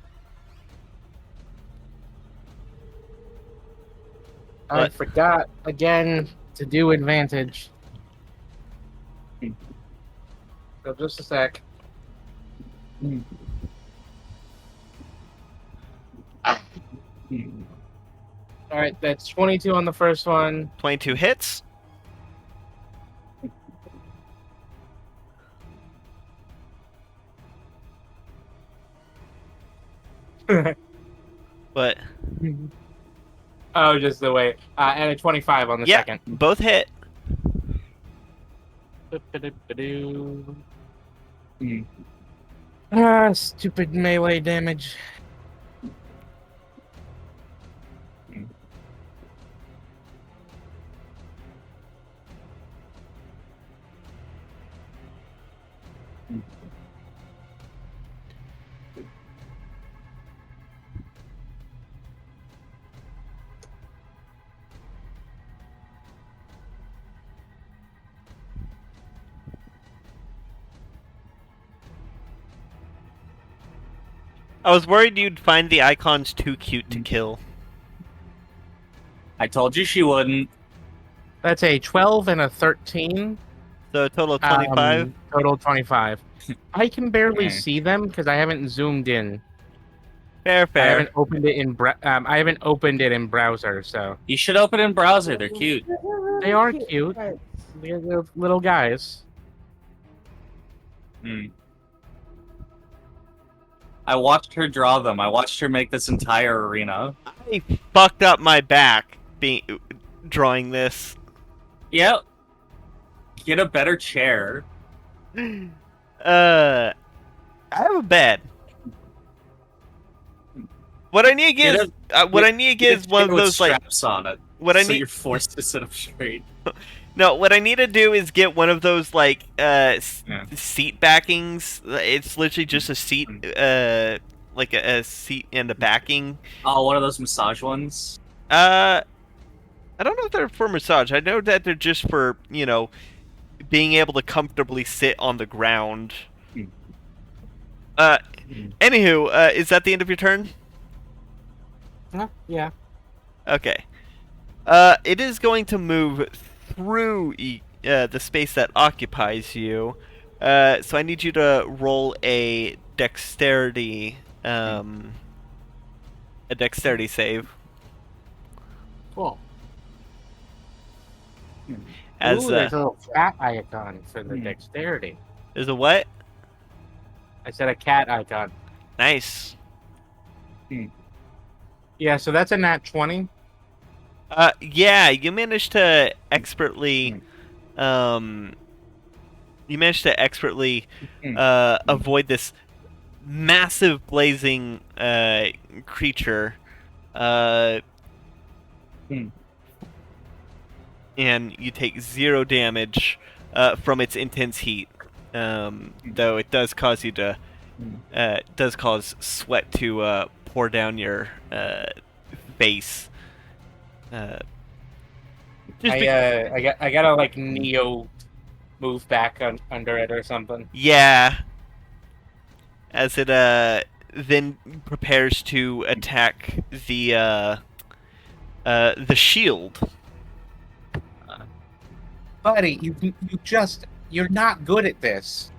I What? forgot again to do advantage. So just a sec. Alright, that's 22 on the first one. 22 hits. What? Oh, just the way. And a 25 on the Yeah, second. both hit. Stupid melee damage. I was worried you'd find the icons too cute to kill. I told you she wouldn't. That's a 12 and a 13. So a total of 25. Total 25. I can barely Yeah. see them because I haven't zoomed in. Fair. I haven't opened it in I haven't opened it in browser, so You should open in browser. They're cute. they are cute. They're little guys. I watched her draw them. I watched her make this entire arena. I fucked up my back drawing this. Yep. Get a better chair. I have a bed. What I need to get is I need to get is one of those like straps on it. what I so need. you're forced to sit up straight. No, what I need to do is get one of those like seat backings. It's literally just a seat, like a seat and a backing. Oh, one of those massage ones. I don't know if they're for massage. I know that they're just for being able to comfortably sit on the ground. Anywho, is that the end of your turn? Yeah. Okay. It is going to move through the space that occupies you. So I need you to roll a dexterity save. Cool. As there's a little cat icon for the dexterity. There's a what? I said a cat icon. Nice. Yeah, so that's a nat 20. Yeah, you managed to expertly, avoid this massive blazing creature, and you take 0 damage from its intense heat. Though it does cause you to, does cause sweat to pour down your face. I gotta like Neo move back under it or something. Yeah. As it then prepares to attack the shield. Buddy, you're not good at this.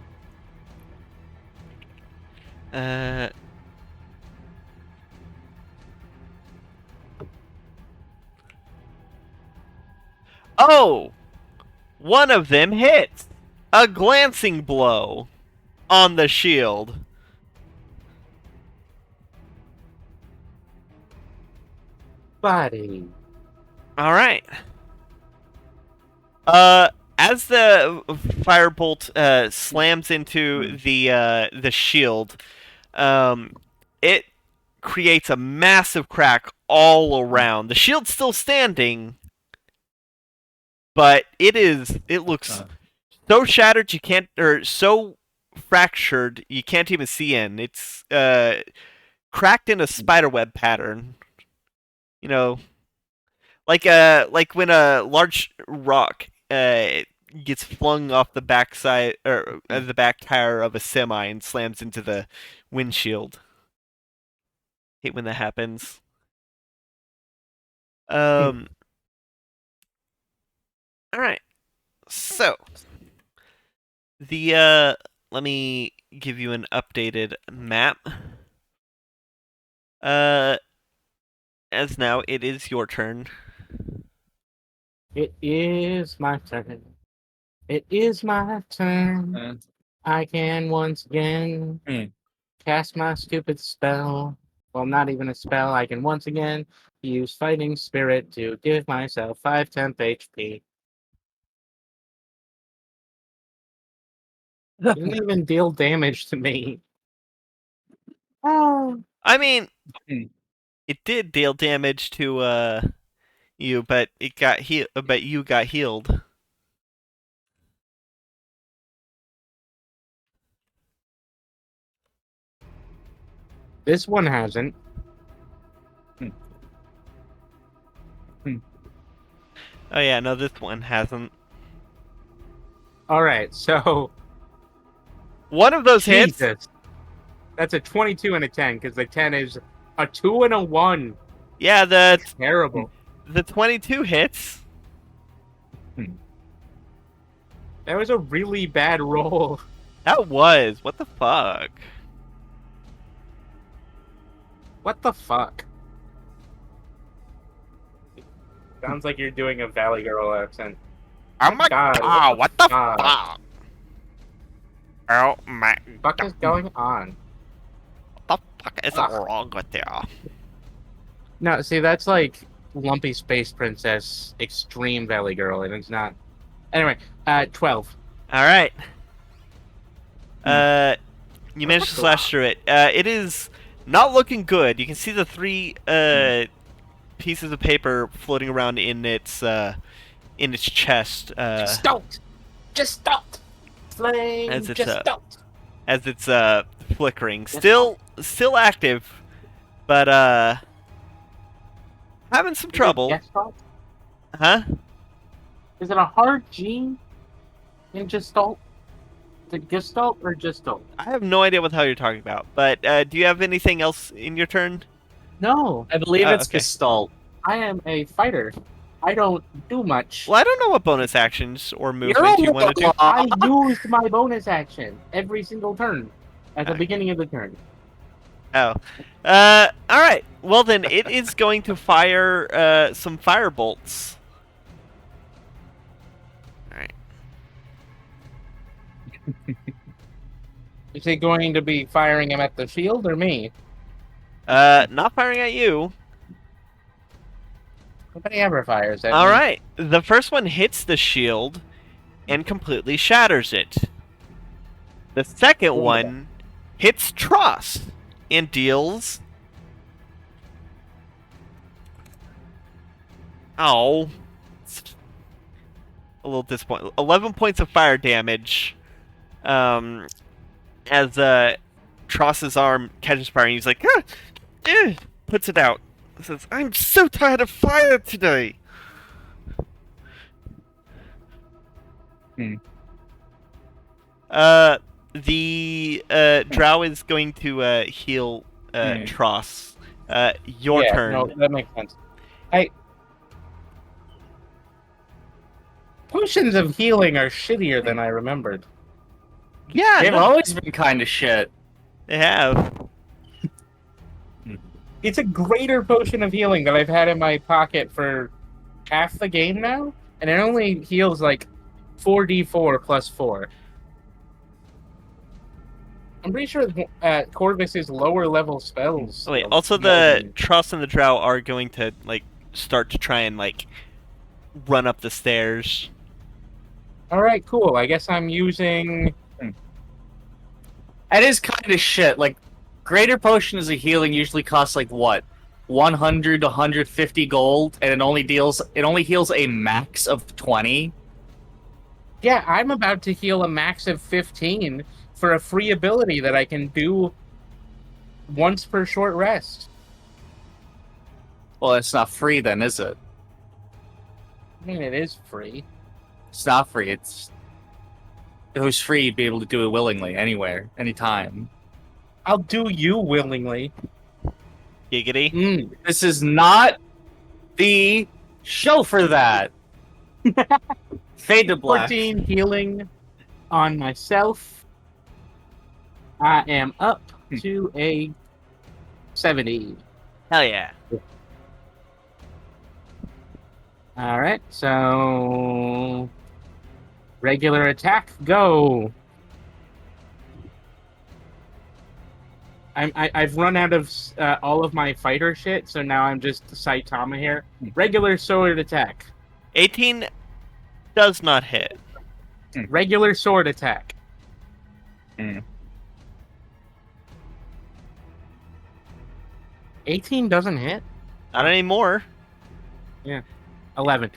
Oh! One of them hits! A glancing blow on the shield. Buddy. Alright. As the firebolt slams into the shield, it creates a massive crack all around. The shield's still standing, but it looks so shattered you can't, or so fractured you can't even see in. It's cracked in a spiderweb pattern. You know, like when a large rock gets flung off the backside or the back tire of a semi and slams into the windshield. Hate when that happens. All right. So the let me give you an updated map. As now it is your turn. It is my turn. It is my turn. I can once again cast my stupid spell. Well, not even a spell. I can once again use Fighting Spirit to give myself 5 temp HP. Didn't even deal damage to me. Oh. I mean, Hmm. it did deal damage to you, but but you got healed. This one hasn't. Oh yeah, no, this one hasn't. All right, so One of those hits. Jesus. That's a 22 and a 10 because the 10 is a 2 and a 1. Yeah, Terrible. the 22 hits. That was a really bad roll. That was. What the fuck? What the fuck? Sounds like you're doing a Valley Girl accent. Oh my God, what the fuck? fuck? Oh my What is going on? What the fuck is wrong with you? No, see, that's like Lumpy Space Princess Extreme Valley Girl, and it's not. Anyway, 12. All right. You managed to slash through it. It is not looking good. You can see the 3 pieces of paper floating around in its chest. Just don't! Just don't! Flame, As it's, just don't! As it's flickering. Still active, but having some trouble. Gestalt? Huh? Is it a hard G in Gestalt? Is it Gestalt or Gestalt? I have no idea what the hell you're talking about. But do you have anything else in your turn? No, I believe Oh, it's okay. Gestalt. I am a fighter. I don't do much. Well, I don't know what bonus actions or movement you want to do. I used my bonus action every single turn at the beginning of the turn. Oh. All right. Well, then it is going to fire some fire bolts. All right. Is he going to be firing him at the shield or me? Not firing at you. Nobody ever fires at All me. right. The first one hits the shield and completely shatters it. The second one hits Tross and deals... Oh. It's a little disappointing. 11 points of fire damage. As Tross's arm catches fire, and he's like, puts it out. Says, "I'm so tired of fire today." The drow is going to heal Tross. Your turn. No, that makes sense. Potions of healing are shittier than I remembered. Yeah, They've no, always been kind of shit. they have. It's a greater potion of healing that I've had in my pocket for half the game now, and it only heals like 4d4 plus 4. I'm pretty sure Corvus's lower level spells. Oh, wait, also the Tross and the drow are going to start to try and run up the stairs. All right, cool. I guess I'm using. It is kind of shit. Like, greater potions of healing usually costs like what, 100 to 150 gold, and it only heals a max of 20. Yeah, I'm about to heal a max of 15 for a free ability that I can do once per short rest. Well, it's not free then, is it? I mean, it is free. It's not free. If it was free, you'd be able to do it willingly, anywhere, anytime. I'll do you willingly. Giggity. This is not the show for that. Fade to black. 14 healing on myself. I am up to a 70. Hell yeah. All right, so regular attack, go. I've run out of all of my fighter shit, so now I'm just Saitama here. Regular sword attack. 18 does not hit. Regular sword attack. 18 doesn't hit. Not anymore. 11.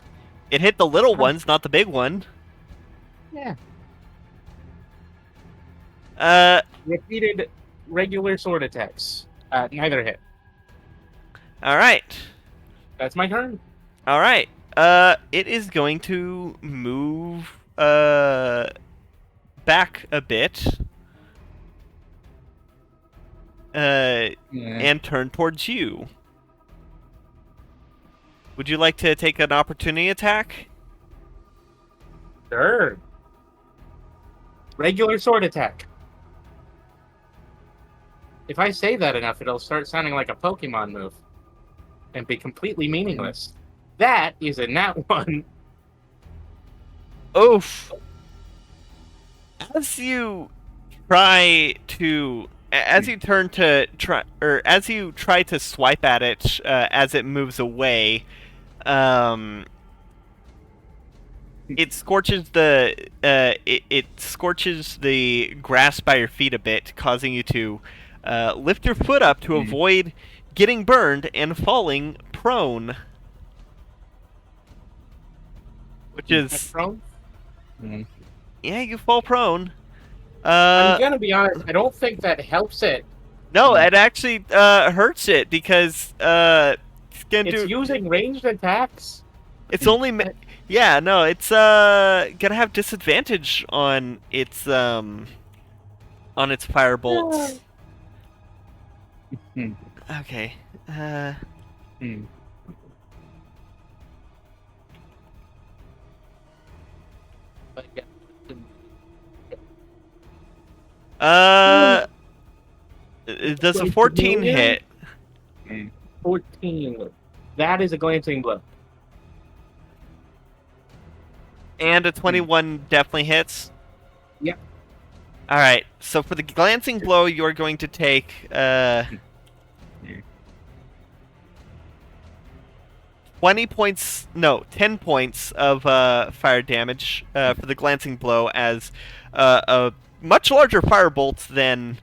It hit the little ones, not the big one. Yeah. Repeated Regular sword attacks. Neither hit. Alright. That's my turn. Alright. It is going to move back a bit. And turn towards you. Would you like to take an opportunity attack? Sure. Regular sword attack. If I say that enough, it'll start sounding like a Pokemon move. And be completely meaningless. That is a nat 1. Oof. As you try to swipe at it as it moves away, it scorches it scorches the grass by your feet a bit, causing you to lift your foot up to avoid getting burned and falling prone. Which is prone? Yeah, you fall prone. I'm gonna be honest, I don't think that helps it. No, it actually hurts it because it's using ranged attacks. It's only yeah, no, it's gonna have disadvantage on its fire bolts. Okay. Does a 14 hit? 14. That is a glancing blow. And a 21 definitely hits? Yep. Alright, so for the glancing blow, you're going to take 10 points of fire damage for the glancing blow, as a much larger firebolt than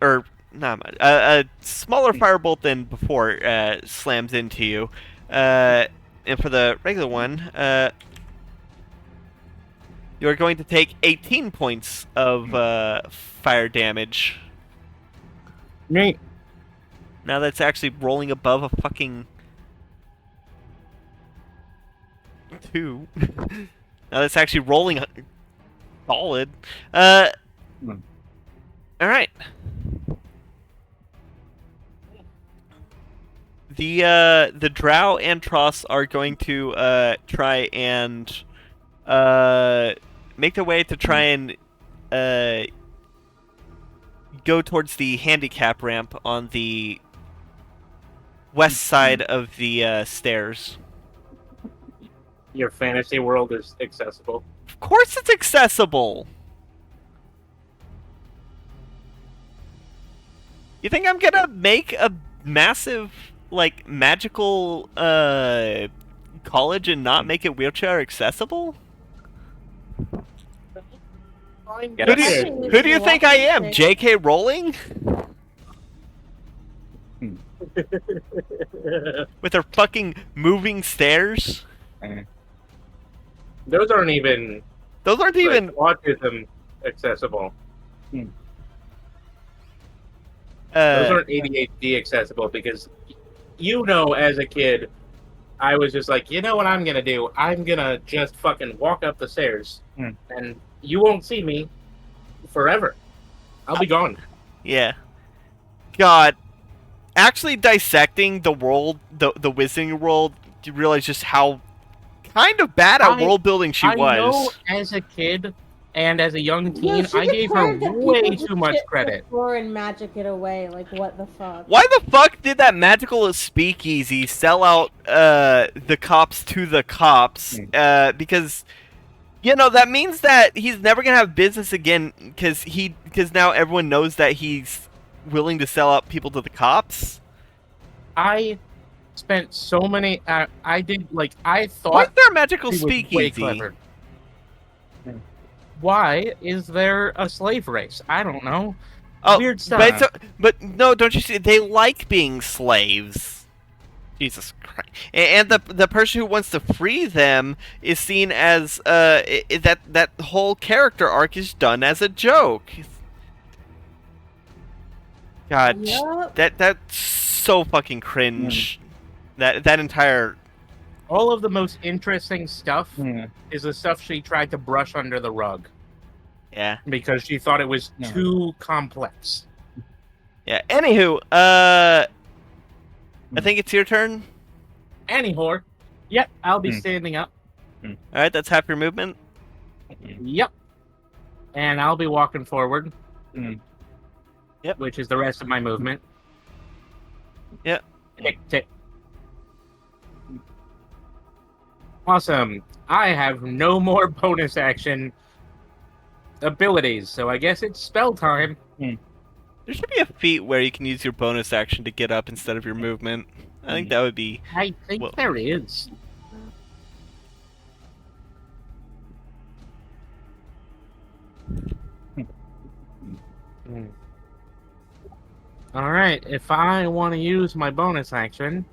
or not much, a smaller firebolt than before slams into you. And for the regular one, you're going to take 18 points of fire damage. Neat. Now that's actually rolling above a fucking 2. Now that's actually rolling solid. Alright. The Drow and Tross are going to try and make their way to try and go towards the handicap ramp on the west side of the stairs. Your fantasy world is accessible. Of course it's accessible! You think I'm gonna make a massive, like, magical college and not make it wheelchair accessible? Who do you think I am? J.K. Rowling? With her fucking moving stairs? Those aren't even autism accessible. Those aren't ADHD accessible because, as a kid, I was just like, you know what I'm gonna do? I'm gonna just fucking walk up the stairs, and you won't see me forever. I'll be gone. Yeah. God. Actually dissecting the world, the Wizarding world, you realize just how kind of bad at world building she was. I know as a kid and as a young teen, she I gave her declared that way people too much shit credit. before and magic it away. Like, what the fuck? Why the fuck did that magical speakeasy sell out the cops to the cops? Because that means that he's never gonna have business again because now everyone knows that he's willing to sell out people to the cops. I spent so many. I thought. Why is there a magical she was way speakeasy? clever. Why is there a slave race? I don't know. Oh, Weird stuff. but no, don't you see? They like being slaves. Jesus Christ! And the person who wants to free them is seen as that whole character arc is done as a joke. God, Yep. that's so fucking cringe. That entire. All of the most interesting stuff is the stuff she tried to brush under the rug. Yeah. Because she thought it was too complex. Yeah. Anywho, I think it's your turn. Anyhow, yep, I'll be standing up. All right, that's half your movement. Yep. And I'll be walking forward. Yep. Which is the rest of my movement. Yep. Tick, tick. Awesome. I have no more bonus action abilities, so I guess it's spell time. There should be a feat where you can use your bonus action to get up instead of your movement. I think that would be... I think there is. Alright, if I want to use my bonus action...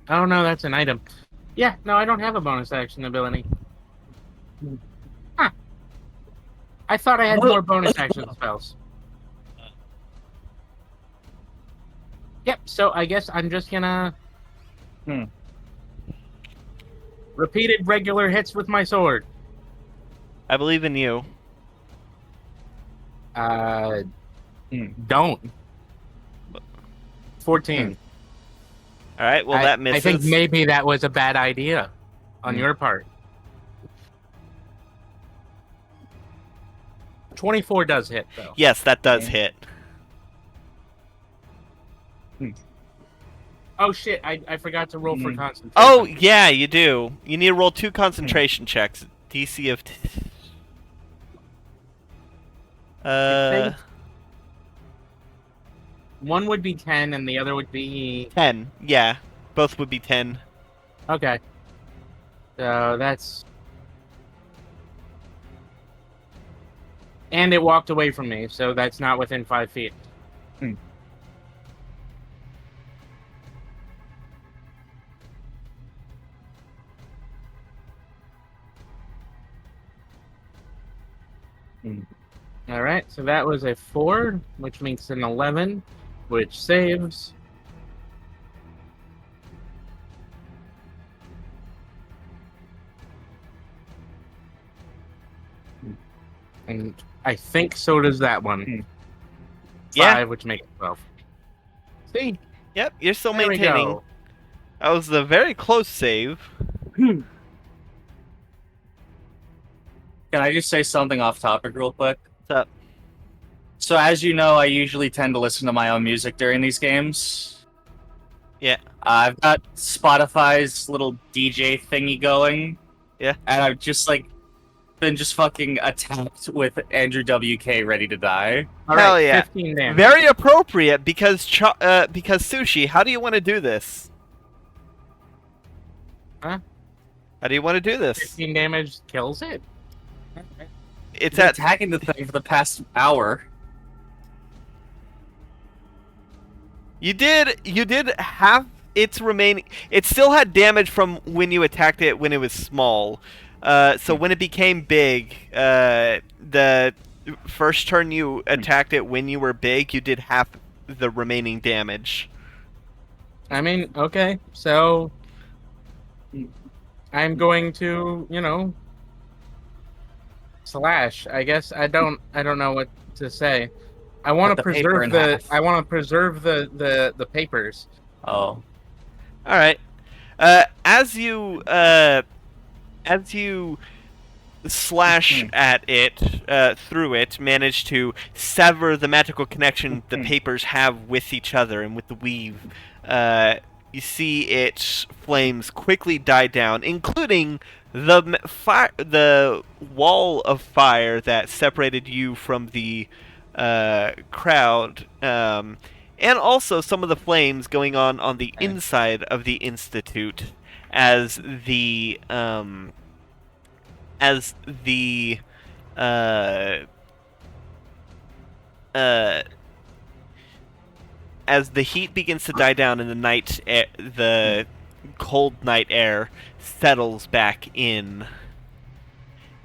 Oh no, that's an item. Yeah, no, I don't have a bonus action ability. Huh. I thought I had more bonus action spells. Yep, so I guess I'm just gonna... Repeated regular hits with my sword. I believe in you. Don't. 14. All right, well, that misses. I think maybe that was a bad idea on your part. 24 does hit, though. Yes, that does hit. Oh, shit, I forgot to roll for concentration. Oh, yeah, you do. You need to roll 2 concentration checks. DC of... One would be 10, and the other would be... 10, yeah. Both would be 10. Okay. So that's... And it walked away from me, so that's not within 5 feet. Alright, so that was a 4, which makes an 11, which saves. And I think so does that one. 5, Yeah. which makes 12. See? Yep, you're still There we maintaining. go. That was a very close save. Can I just say something off topic real quick? What's up? So as you know, I usually tend to listen to my own music during these games. Yeah. I've got Spotify's little DJ thingy going. Yeah. And I've just been fucking attacked with Andrew WK ready to die. All Hell right, yeah. 15 damage. Very appropriate because Sushi, how do you want to do this? Huh? How do you want to do this? 15 damage kills it. It's Been at attacking the thing for the past hour. you did have its remaining. It still had damage from when you attacked it when it was small. So when it became big, the first turn you attacked it when you were big, you did half the remaining damage. I mean, okay, so I'm going to, slash. I guess I don't know what to say. I want Cut to the paper preserve in the. half. I want to preserve the papers. Oh. All right. As you slash at it through it, manage to sever the magical connection the papers have with each other and with the weave. You see its flames quickly die down, including the wall of fire that separated you from the crowd, and also some of the flames going on the inside of the institute as the as the uh, uh, as the heat begins to die down and the cold night air settles back in.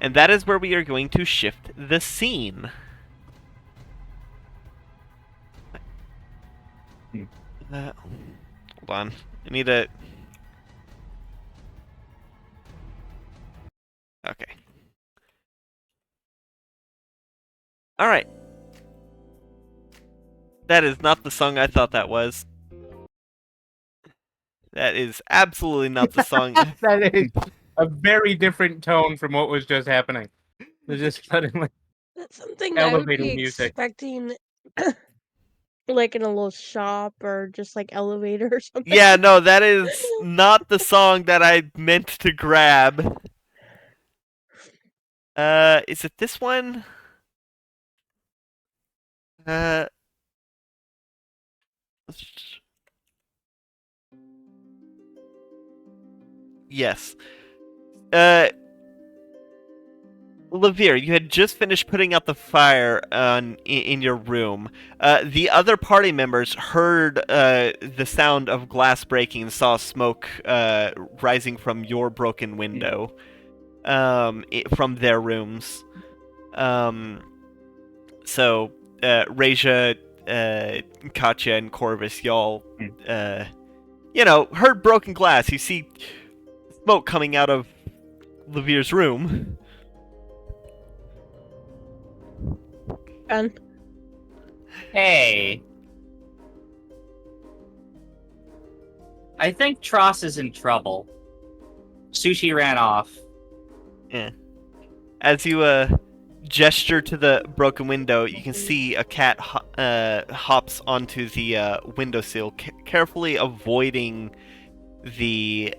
And that is where we are going to shift the scene. Hold on. I need a... Okay. Alright. That is not the song I thought that was. That is absolutely not the song. That is a very different tone from what was just happening. There's just suddenly That's something I would elevator be music. expecting, like in a little shop or just like elevator or something. Yeah, no, that is not the song that I meant to grab. Is it this one? Yes. Levere, you had just finished putting out the fire in your room. The other party members heard the sound of glass breaking and saw smoke rising from your broken window from their rooms. So, Reja, Katya, and Corvus, y'all, heard broken glass. You see smoke coming out of Levere's room. And Hey. I think Tross is in trouble. Sushi ran off. Yeah. As you gesture to the broken window, you can see a cat hops onto the windowsill, carefully avoiding the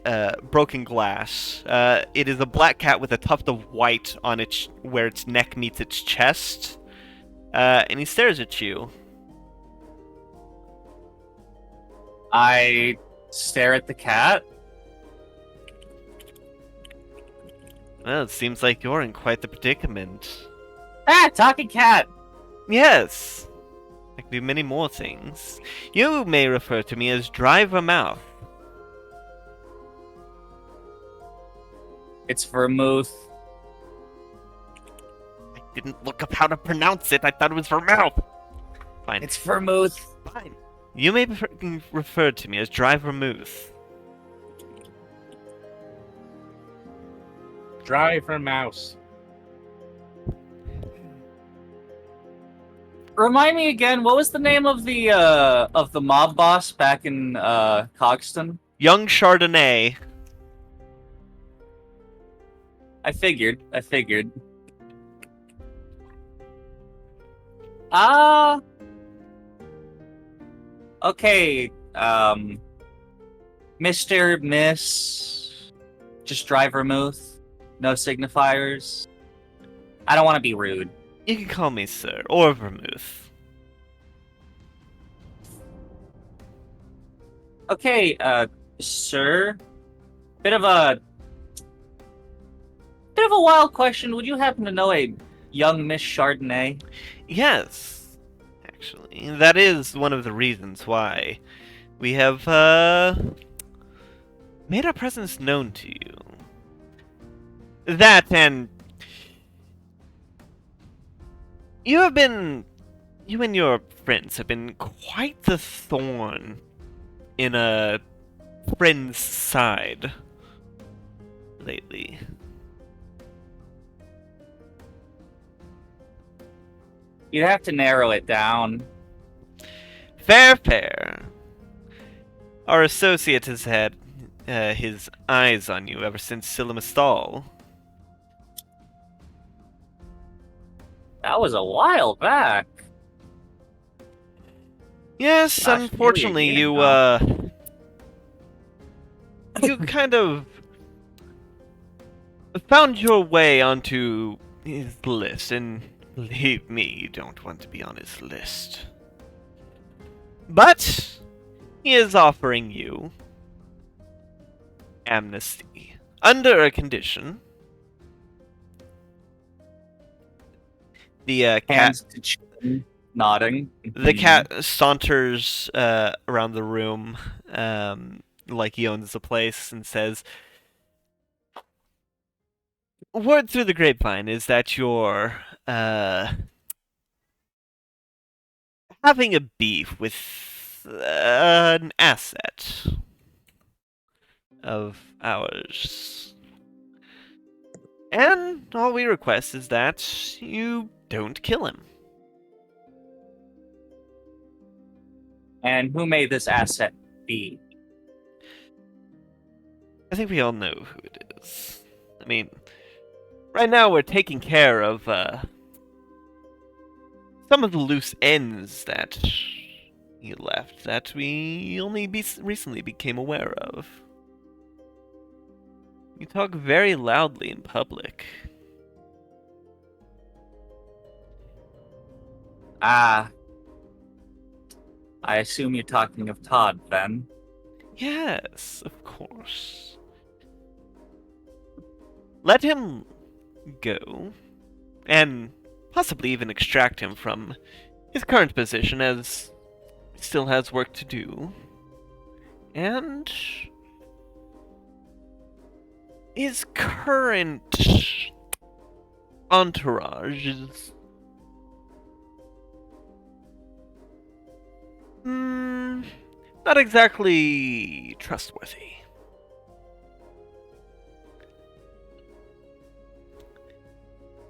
broken glass. It is a black cat with a tuft of white on where its neck meets its chest, and he stares at you. I stare at the cat. Well, it seems like you're in quite the predicament. Ah, talking cat! Yes, I can do many more things. You may refer to me as Driver Mouth. It's vermouth. I didn't look up how to pronounce it. I thought it was vermouth. Fine. It's vermouth. Fine. You may be referred to me as Driver Moose. Driver mouse. Remind me again, what was the name of the mob boss back in Cogston? Young Chardonnay. I figured. Okay, Mr. Miss, just drive vermouth, no signifiers. I don't want to be rude. You can call me Sir, or Vermouth. Okay, sir, bit of a wild question. Would you happen to know a young Miss Chardonnay? Yes, actually. That is one of the reasons why we have, made our presence known to you. That and You and your friends have been quite the thorn in a friend's side lately. You'd have to narrow it down. Fair, fair. Our associate has had his eyes on you ever since Silimastal. That was a while back. Yes, Gosh, nearly a unfortunately, year you now. you kind of found your way onto his list, and believe me, you don't want to be on his list. But he is offering you amnesty under a condition. The cat. Hands to chin, nodding. The cat saunters around the room like he owns the place and says, word through the grapevine is that you're having a beef with an asset of ours. And all we request is that you don't kill him. And who may this asset be? I think we all know who it is. I mean, right now we're taking care of some of the loose ends that he left that we only recently became aware of. You talk very loudly in public. Ah. I assume you're talking of Todd, then. Yes, of course. Let him go, and possibly even extract him from his current position, as he still has work to do. And his current entourage is not exactly trustworthy.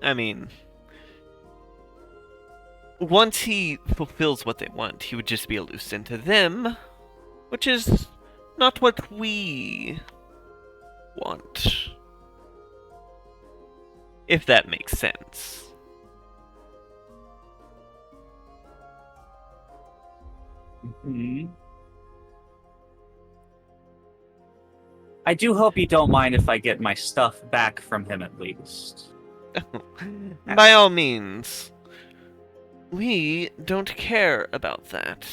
I mean, once he fulfills what they want, he would just be a loose end to them, which is not what we want. If that makes sense. Hmm. I do hope you don't mind if I get my stuff back from him at least. By all means. We don't care about that.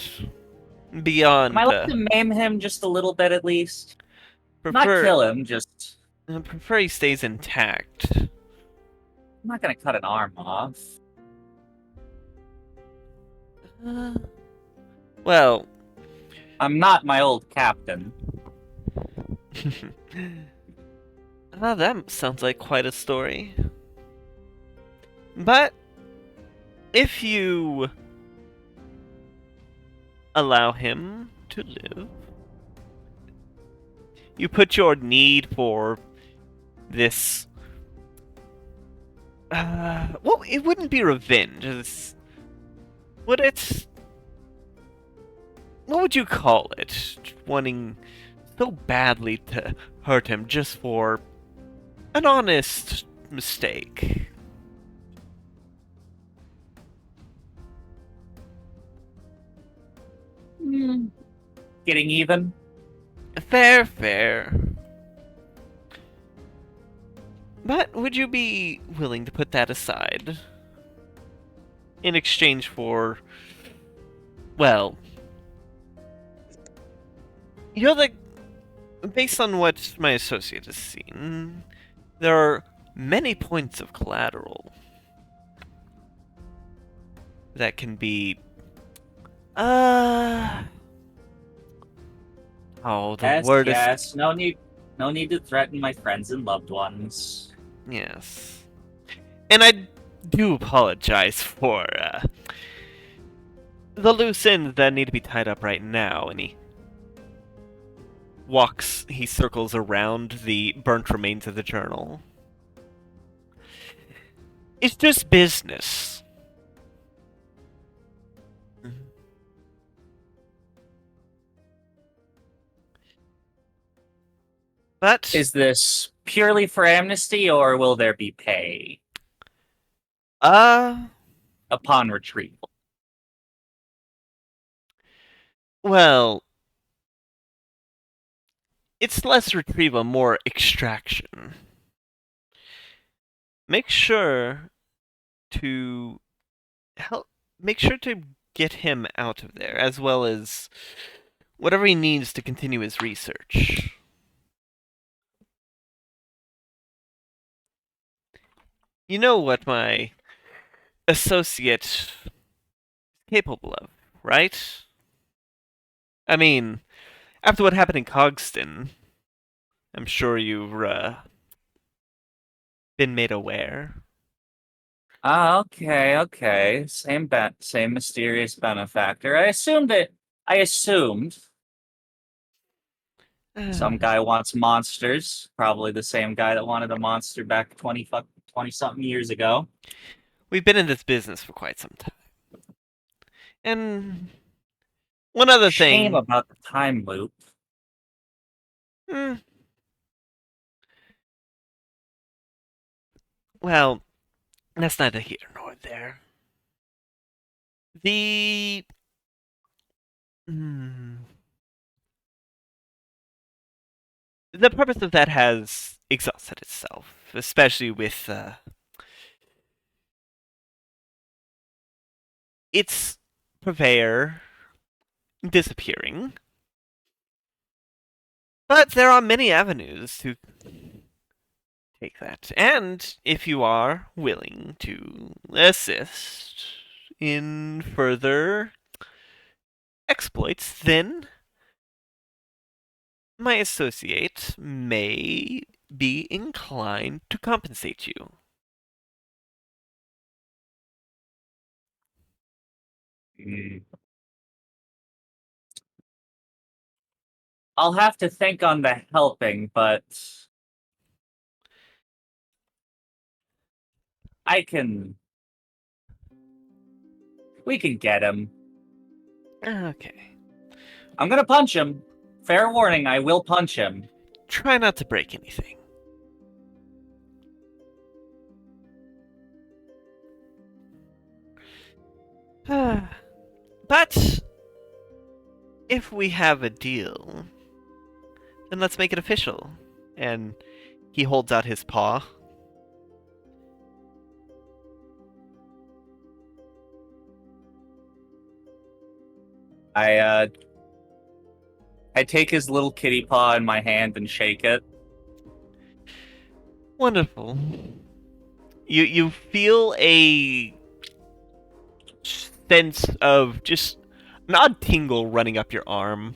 Beyond, Am I allowed to maim him just a little bit at least? Not prefer, kill him, just... prefer he stays intact. I'm not gonna cut an arm off. Well, I'm not my old captain. that sounds like quite a story. But if you allow him to live, you put your need for this. Well, it wouldn't be revenge. Would it? What would you call it? Wanting so badly to hurt him just for an honest mistake. Getting even? Fair, fair. But would you be willing to put that aside? In exchange for... Well... You're the... Based on what my associate has seen, there are many points of collateral that can be... Oh, the Yes, word is... yes. No need to threaten my friends and loved ones. Yes. And I do apologize for the loose ends that need to be tied up right now, and he circles around the burnt remains of the journal. It's just business. But Is this purely for amnesty, or will there be pay upon retrieval? well, it's less retrieval, more extraction. Make sure to get him out of there, as well as whatever he needs to continue his research. You know what my associate is capable of, right? I mean, after what happened in Cogston, I'm sure you've been made aware. Ah, okay. Same mysterious benefactor. I assumed some guy wants monsters. Probably the same guy that wanted a monster back 20 something years ago. We've been in this business for quite some time. And one other Shame thing. about the time loop. Well, that's neither here nor there. The the purpose of that has exhausted itself, especially with its purveyor disappearing. But there are many avenues to take that. And if you are willing to assist in further exploits, then my associate may be inclined to compensate you. I'll have to think on the helping, but we can get him. Okay. I'm gonna punch him. Fair warning, I will punch him. Try not to break anything. But if we have a deal, then let's make it official. And he holds out his paw. I take his little kitty paw in my hand and shake it. Wonderful. You feel a sense of just an odd tingle running up your arm.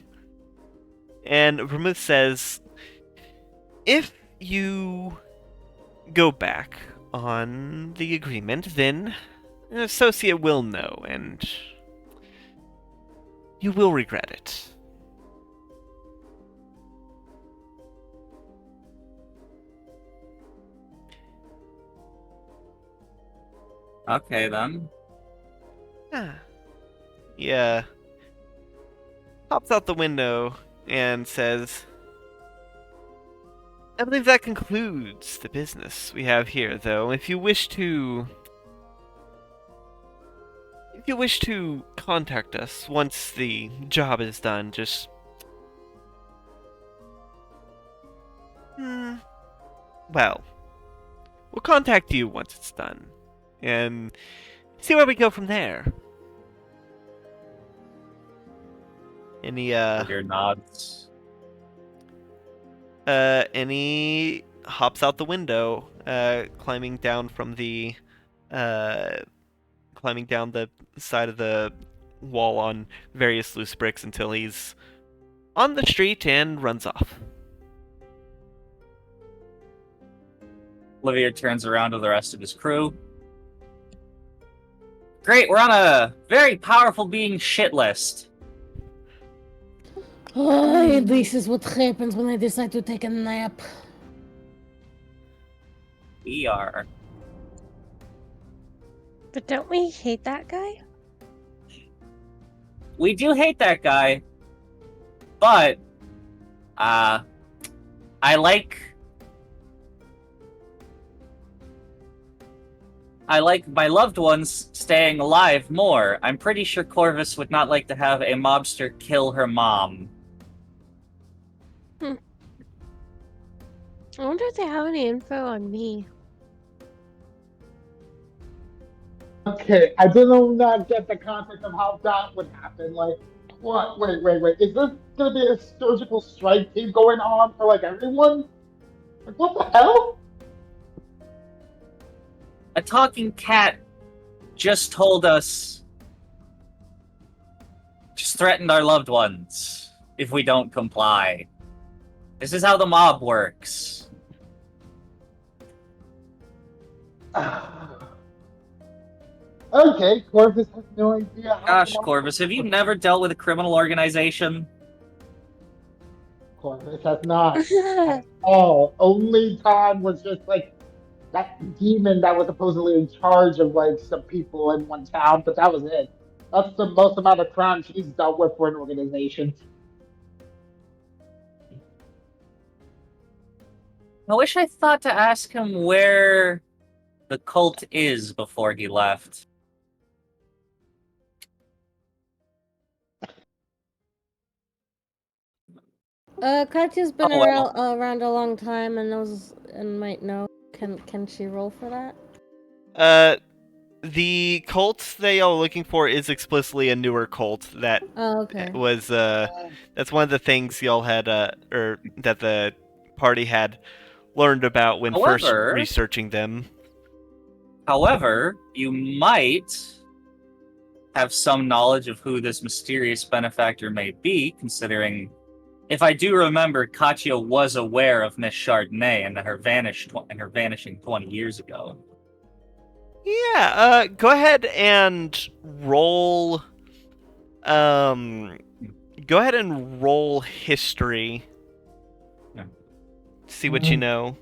And Vermouth says, if you go back on the agreement, then an associate will know, and you will regret it. Okay, then. Yeah. Hops out the window and says, I believe that concludes the business we have here, though. If you wish to contact us once the job is done, just well, we'll contact you once it's done and see where we go from there. Any Your nods. and hops out the window, climbing down the side of the wall on various loose bricks until he's on the street and runs off. Olivier turns around to the rest of his crew. Great, we're on a very powerful being shit list. Oh, this is what happens when I decide to take a nap. We are. But don't we hate that guy? We do hate that guy, but I like my loved ones staying alive more. I'm pretty sure Corvus would not like to have a mobster kill her mom. I wonder if they have any info on me. Okay, I do not get the concept of how that would happen. Like, what? Wait. Is this gonna be a surgical strike team going on for like everyone? Like, what the hell? A talking cat just told us, just threatened our loved ones if we don't comply. This is how the mob works. Okay, Corvus has no idea how. Gosh, Corvus, have you never dealt with a criminal organization? Corvus has not at all. Only time was just like that demon that was supposedly in charge of like some people in one town, but that was it. That's the most amount of crime she's dealt with for an organization. I wish I thought to ask him where the cult is before he left. Katya's been Oh, well. around a long time and knows and might know. Can she roll for that? The cult they are looking for is explicitly a newer cult that Oh, okay. was that's one of the things y'all had or that the party had learned about when first However- researching them. However, you might have some knowledge of who this mysterious benefactor may be, considering, if I do remember, Katya was aware of Miss Chardonnay and her vanishing 20 years ago. Yeah, go ahead and roll. Go ahead and roll history. Yeah. See what you know.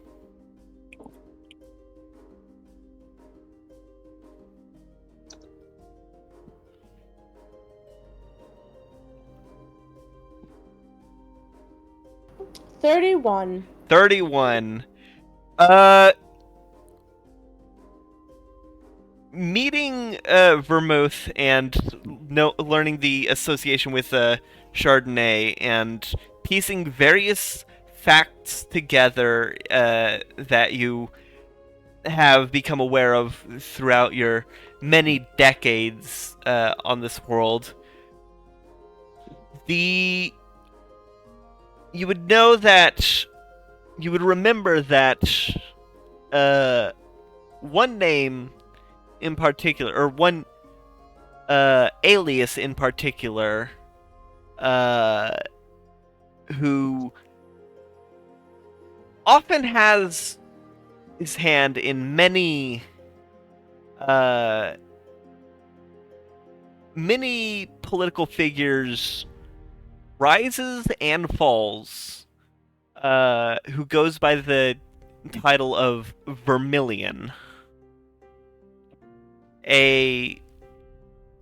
$31. 31. Meeting Vermouth and learning the association with Chardonnay and piecing various facts together that you have become aware of throughout your many decades on this world. You would know that you would remember that one name in particular, or one alias in particular, who often has his hand in many political figures' rises and falls, who goes by the title of Vermilion. A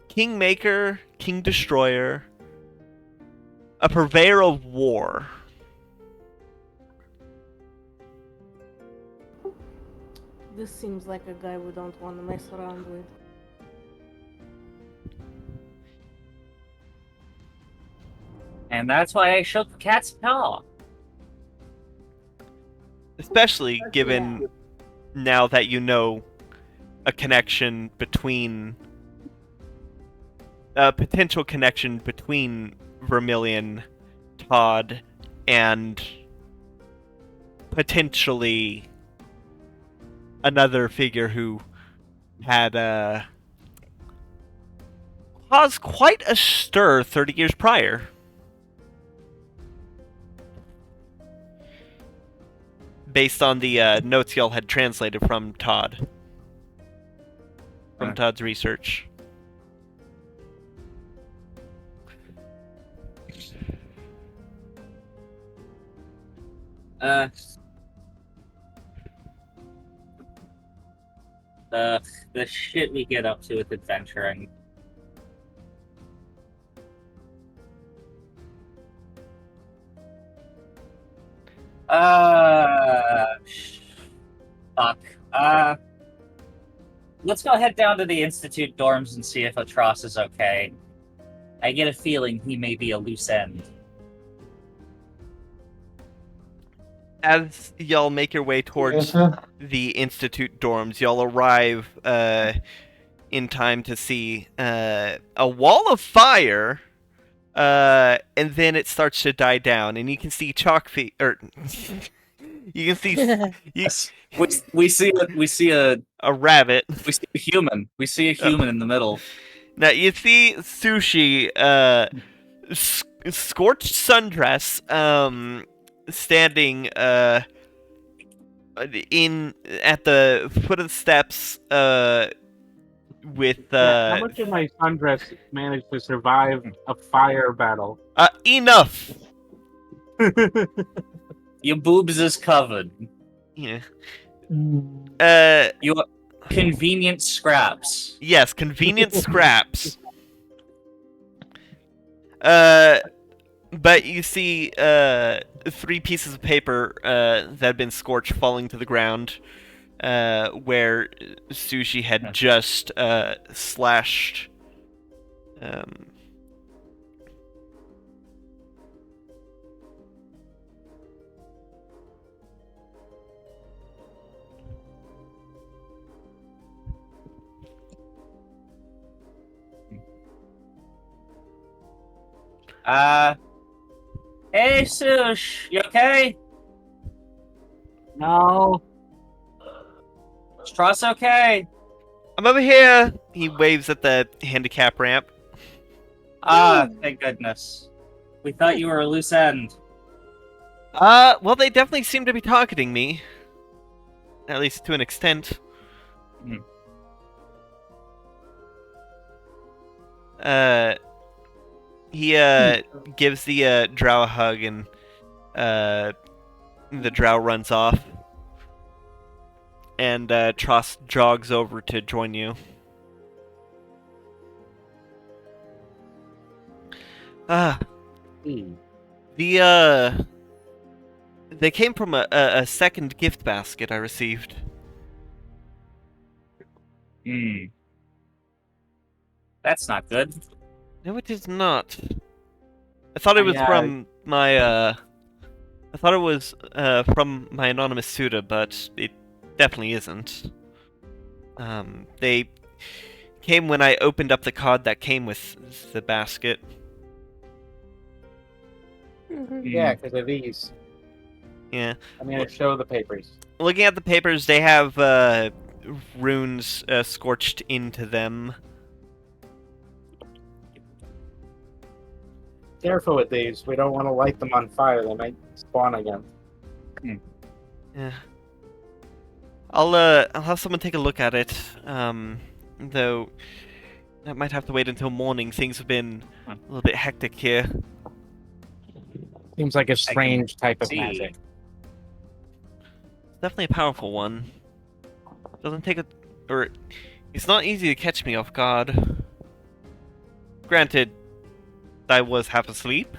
kingmaker, king destroyer, a purveyor of war. This seems like a guy we don't want to mess around with. And that's why I shook the cat's paw. Especially given now that you know a connection between a potential connection between Vermilion, Todd, and potentially another figure who had caused quite a stir 30 years prior. Based on the notes y'all had translated from Todd. From Todd's research. Uh, the shit we get up to with adventuring. Fuck. Let's go head down to the Institute dorms and see if Tross is okay. I get a feeling he may be a loose end. As y'all make your way towards the Institute dorms, y'all arrive in time to see a wall of fire, and then it starts to die down, and you can see chalk feet, or you can see We see a rabbit. We see a human. We see a human in the middle. Now you see Sushi, scorched sundress, standing in at the foot of the steps, with How much of my sundress managed to survive a fire battle? enough. Your boobs is covered. Yeah. You convenient scraps. Yes, convenient scraps. But you see 3 pieces of paper that had been scorched falling to the ground, where Sushi had just slashed. Hey, Sush, you okay? No. Is Tross okay? I'm over here. He waves at the handicap ramp. Thank goodness. We thought you were a loose end. Well, they definitely seem to be targeting me. At least to an extent. He gives the drow a hug, and the drow runs off. And Tross jogs over to join you. They came from a second gift basket I received. That's not good. No, it is not. I thought it was from my I thought it was from my anonymous suitor, but it definitely isn't. They came when I opened up the card that came with the basket. Yeah, because of these. Yeah. I'm gonna show the papers. Looking at the papers, they have runes scorched into them. Careful with these. We don't want to light them on fire. They might spawn again. Yeah. I'll have someone take a look at it. Though that might have to wait until morning. Things have been a little bit hectic here. Seems like a strange type of magic. It's definitely a powerful one. Doesn't take it's not easy to catch me off guard. Granted, I was half asleep.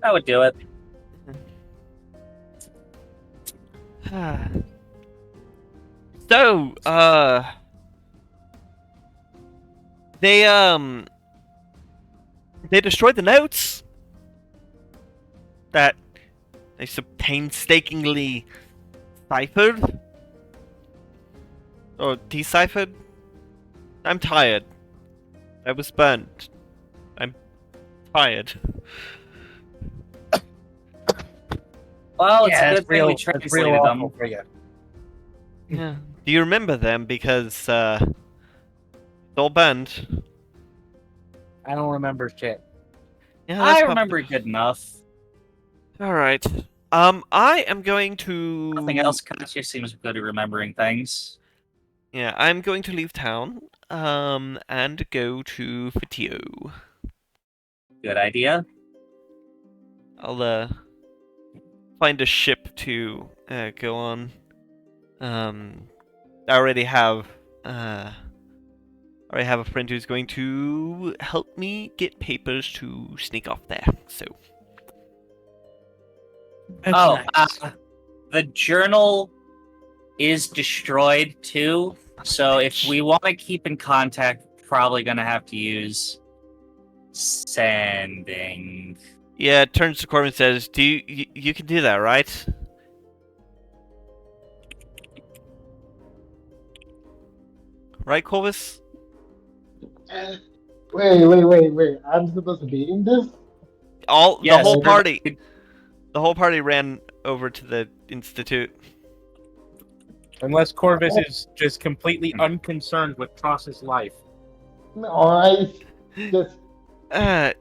That would do it. So, they destroyed the notes that they so painstakingly ciphered or deciphered. I'm tired. I was burnt. I'm tired. Well, it's a good thing we translated them. For you. Yeah. Do you remember them? Because it's all burned. I don't remember shit. Yeah, I remember good enough. All right. I am going to. Nothing else. Katya seems good at remembering things. Yeah, I'm going to leave town. And go to Fatio. Good idea. I'll find a ship to go on. I already have a friend who's going to help me get papers to sneak off there. So Oh, That's nice. the journal is destroyed too. So if we want to keep in contact, we're probably gonna have to use sending. yeah, turns to Corbin and says, "Do you can do that, right?" Right, Corvus? Wait. I'm supposed to be in this? The Yes, whole we're- party. The whole party ran over to the institute. Unless Corvus is just completely unconcerned with Tross's life. No, I just Uh,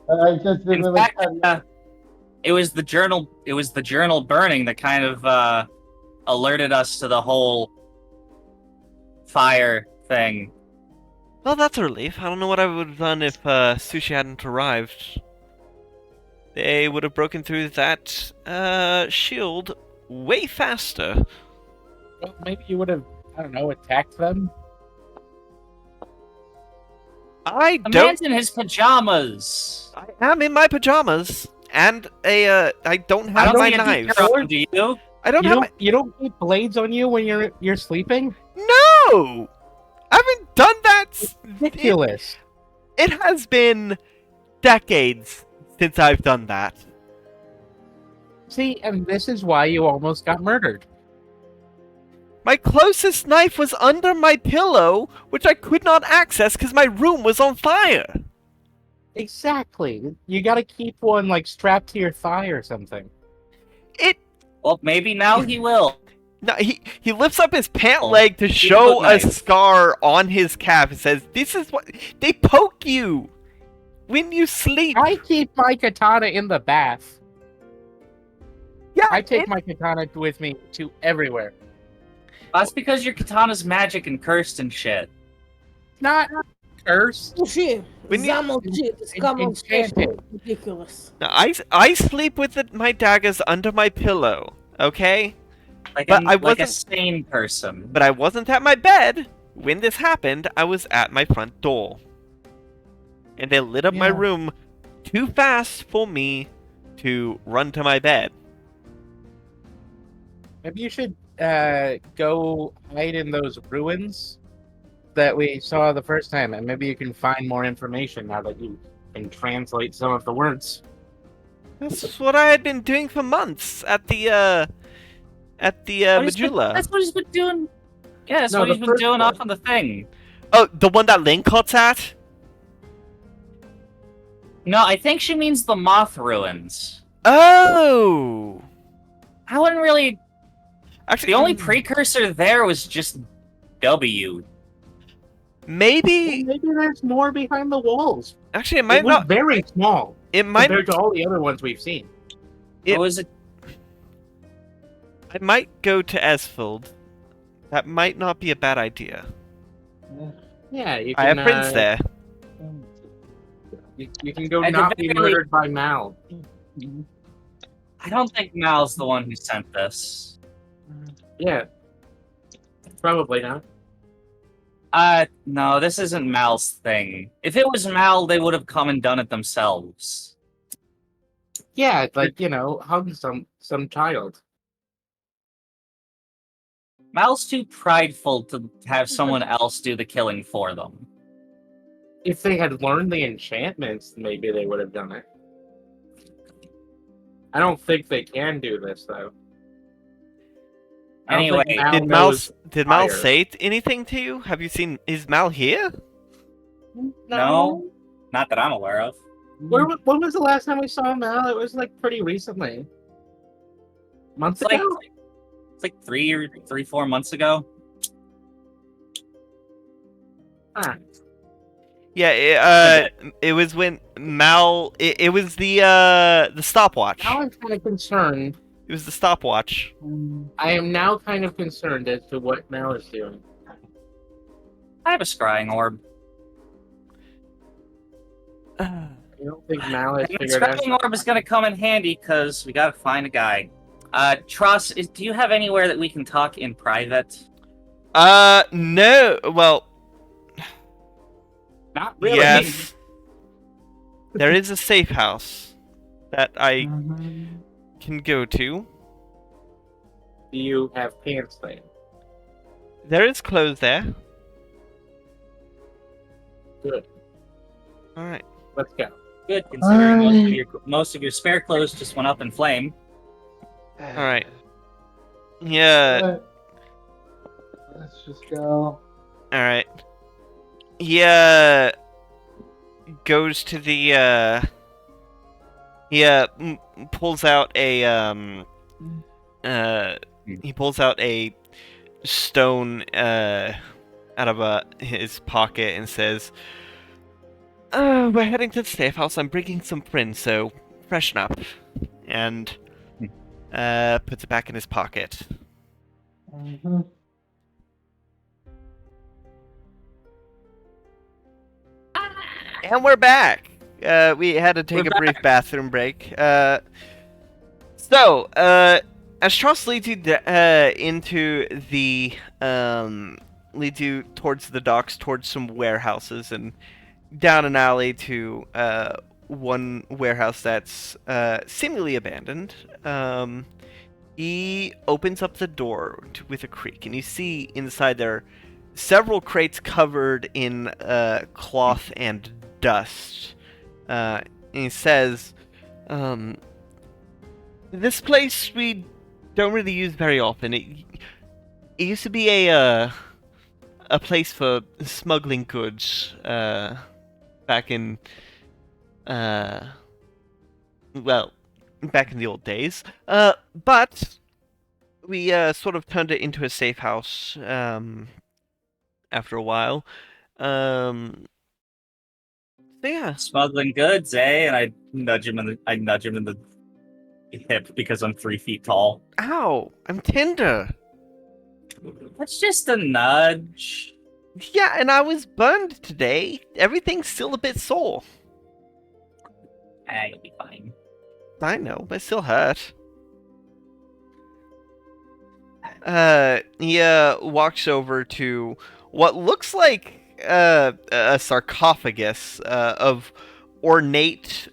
didn't In really fact, have- it was the journal. It was the journal burning that kind of alerted us to the whole fire thing. well, that's a relief. I don't know what I would have done if Sushi hadn't arrived. They would have broken through that shield way faster. Well, maybe you would have, I don't know, attacked them. I A don't. man's in his pajamas. I am in my pajamas, and I don't I have don't my see a knives. detail on, do you? I don't You have don't, you don't keep blades on you when you're sleeping? No! I haven't done that. Ridiculous. It has been decades since I've done that. See, and this is why you almost got murdered. My closest knife was under my pillow, which I could not access because my room was on fire. Exactly. You gotta keep one, like, strapped to your thigh or something. Well, maybe now he will. No, he lifts up his pant Oh, leg to he's show good a knife. scar on his calf and says, "This is what they poke you when you sleep." I keep my katana in the bath. Yeah, I take my katana with me to everywhere. That's because your katana's magic and cursed and shit. Not cursed. Bullshit. When you- Zamoshit. It's common shit. Enchanted. Ridiculous. No, I sleep with my daggers under my pillow. Okay, Like, But I like a wasn't- sane person. but I wasn't at my bed when this happened. I was at my front door, and they lit up my Yeah. room too fast for me to run to my bed. Maybe you should go hide in those ruins that we saw the first time, and maybe you can find more information now that you can translate some of the words. That's what I had been doing for months at the Majula. That's what he's been doing. Yeah, that's No, what the he's been first doing one. off on the thing. Oh, the one that Linkot's at? No, I think she means the moth ruins. Oh! I wouldn't really. Actually, The only precursor there was just W. maybe. Maybe there's more behind the walls. Actually, it It might was not. very small It might. compared to all the other ones we've seen. It- What was it? I might go to Esfield. That might not be a bad idea. Yeah, you I can. have friends there. You can go At the not be very murdered by Mal. I don't think Mal's the one who sent this. Yeah, probably not. No, this isn't Mal's thing. If it was Mal, they would have come and done it themselves. Yeah, like hug some child. Mal's too prideful to have someone else do the killing for them. If they had learned the enchantments, maybe they would have done it. I don't think they can do this though. I don't Anyway, think Mal Did Mal knows did Mal fire. say anything to you? Have you seen? Is Mal here? No, not that I'm aware of. When was the last time we saw Mal? It was like pretty recently. Months It's like, ago. it's like 4 months ago. Huh. Yeah, it was when Mal. It was the stopwatch. Now I'm kind of concerned. It was the stopwatch. I am now kind of concerned as to what Mal is doing. I have a scrying orb. You don't think Malice And the figured out? scrying orb is going to come in handy because we got to find a guy. Tross, do you have anywhere that we can talk in private? No. Well, Not really. yes. There is a safe house that I can go to. Do you have pants there? There is clothes there. Good. All right. Let's go. Good, considering most of your spare clothes just went up in flame. All right. Yeah. Let's just go. All right. He goes to the pulls out a he pulls out a stone out of his pocket and says, we're heading to the safe house. I'm bringing some friends, so freshen up. And puts it back in his pocket. Mm-hmm. And we're back. We had to take a brief bathroom break. So, as Tross leads you leads you towards the docks, towards some warehouses, and down an alley to one warehouse that's seemingly abandoned. He opens up the door with a creak, and you see inside there several crates covered in cloth and dust. And he says, this place we don't really use very often. It used to be a place for smuggling goods back in back in the old days. But we sort of turned it into a safe house after a while. So yeah. Smuggling goods, eh? And I nudge him in the hip because I'm 3 feet tall. Ow! I'm tender. That's just a nudge. Yeah, and I was burned today. Everything's still a bit sore. You'll be fine. I know, but it still hurt. He walks over to what looks like a sarcophagus of ornate